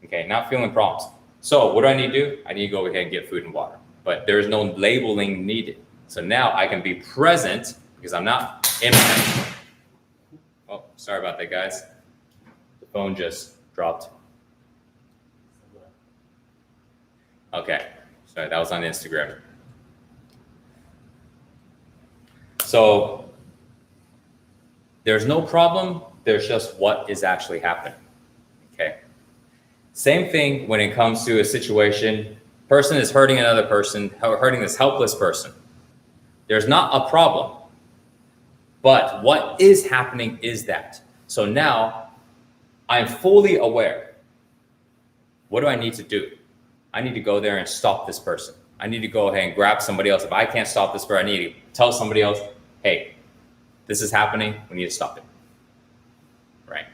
Okay, not feeling problems. So what do I need to do? I need to go ahead and get food and water. But there's no labeling needed. So now I can be present because I'm not in my head. Oh, sorry about that, guys. The phone just dropped. Okay, sorry, that was on Instagram. So there's no problem, there's just what is actually happening, okay? Same thing when it comes to a situation, person is hurting another person, hurting this helpless person. There's not a problem, but what is happening is that. So now I'm fully aware. What do I need to do? I need to go there and stop this person. I need to go ahead and grab somebody else. If I can't stop this person, I need to tell somebody else, hey, this is happening, we need to stop it, right?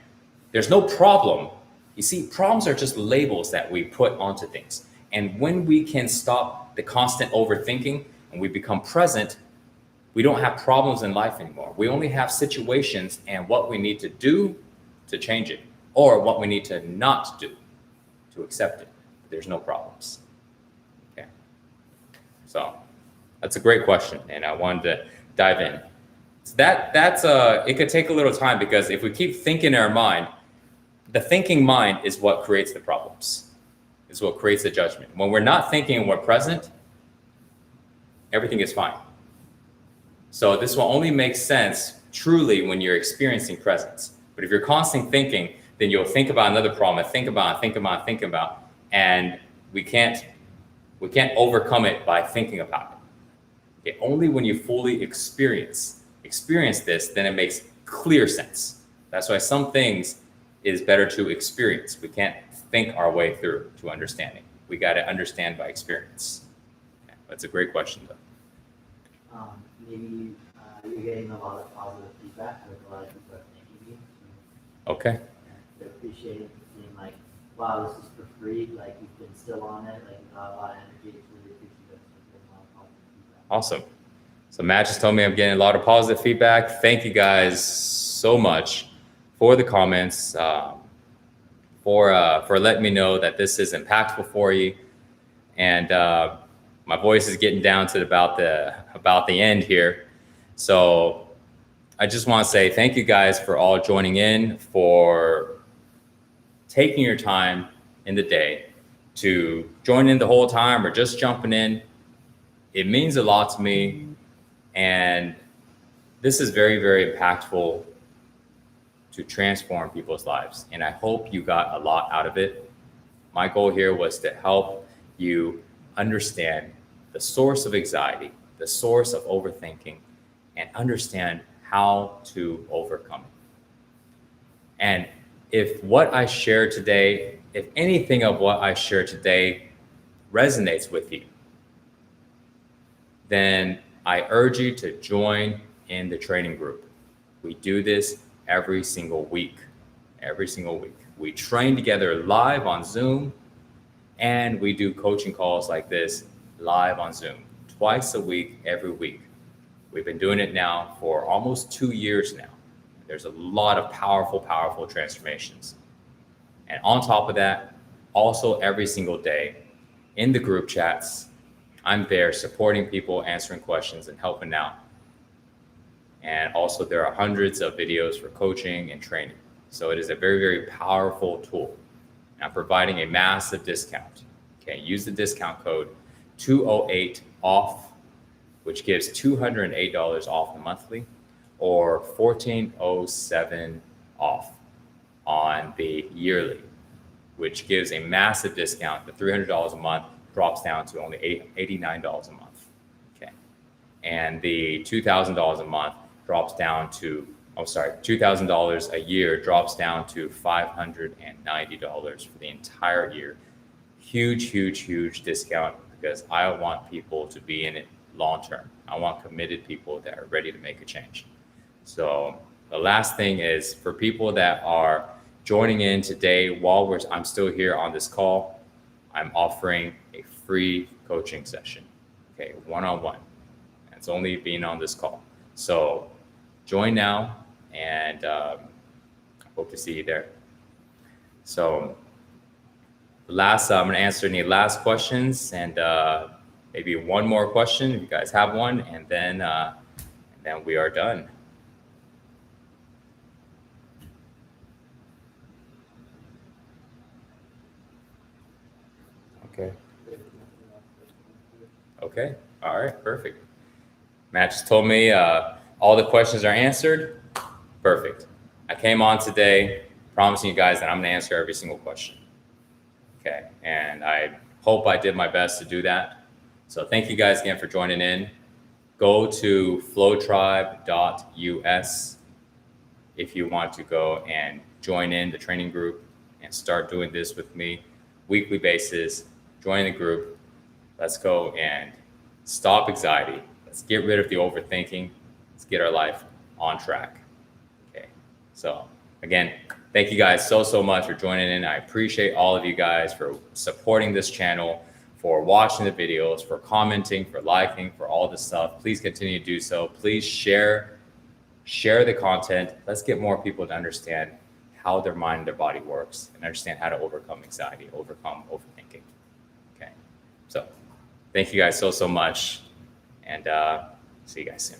There's no problem. You see, problems are just labels that we put onto things. And when we can stop the constant overthinking and we become present, we don't have problems in life anymore. We only have situations and what we need to do to change it, or what we need to not do to accept it. There's no problems. Okay. So that's a great question, and I wanted to dive in. So that's it could take a little time, because if we keep thinking in our mind, the thinking mind is what creates the problems. Is what creates the judgment. When we're not thinking and we're present, everything is fine. So this will only make sense truly when you're experiencing presence. But if you're constantly thinking, then you'll think about another problem, think about, and we can't overcome it by thinking about it. Okay? Only when you fully experience this, then it makes clear sense. That's why some things is better to experience. We can't think our way through to understanding. We got to understand by experience. Okay. That's a great question, though. Maybe you're getting a lot of positive feedback. Like a lot of people are thanking you. Okay. And they appreciate it. Being like, wow, this is for free. Like you've been still on it. Like you got a lot of energy. It's really appreciative. So getting a lot of positive feedback. Awesome. So Matt just told me I'm getting a lot of positive feedback. Thank you guys so much for the comments, for letting me know that this is impactful for you. And my voice is getting down to about the end here. So I just want to say thank you guys for all joining in, for taking your time in the day to join in the whole time or just jumping in. It means a lot to me. And this is very, very impactful to transform people's lives. And I hope you got a lot out of it. My goal here was to help you understand the source of anxiety, the source of overthinking, and understand how to overcome it. And if what I shared today, if anything of what I shared today resonates with you, then I urge you to join in the training group. We do this every single week. We train together live on Zoom, and we do coaching calls like this live on Zoom twice a week, every week. We've been doing it now for almost 2 years now. There's a lot of powerful transformations. And on top of that, also every single day in the group chats, I'm there supporting people, answering questions, and helping out. And also there are hundreds of videos for coaching and training. So it is a very, very powerful tool. And I'm providing a massive discount. Okay, use the discount code 208OFF, which gives $208 off the monthly, or $1407 off on the yearly, which gives a massive discount. The $300 a month drops down to only $89 a month. Okay, and the $2,000 a month drops down to, $2,000 a year drops down to $590 for the entire year. Huge discount, because I want people to be in it long term. I want committed people that are ready to make a change. So the last thing is, for people that are joining in today while I'm still here on this call, I'm offering a free coaching session, okay, one-on-one. It's only being on this call. So join now, and I hope to see you there. So I'm going to answer any last questions, and maybe one more question if you guys have one, and then we are done. Okay. All right. Perfect. Matt just told me all the questions are answered. Perfect. I came on today promising you guys that I'm going to answer every single question. Okay. And I hope I did my best to do that. So thank you guys again for joining in. Go to flowtribe.us if you want to go and join in the training group and start doing this with me weekly basis. Join the group. Let's go and stop anxiety. Let's get rid of the overthinking. Let's get our life on track. Okay. So again, thank you guys so much for joining in. I appreciate all of you guys for supporting this channel, for watching the videos, for commenting, for liking, for all this stuff. Please continue to do so. Please share the content. Let's get more people to understand how their mind and their body works, and understand how to overcome anxiety, overcome overthinking. Okay. So thank you guys so much, and see you guys soon.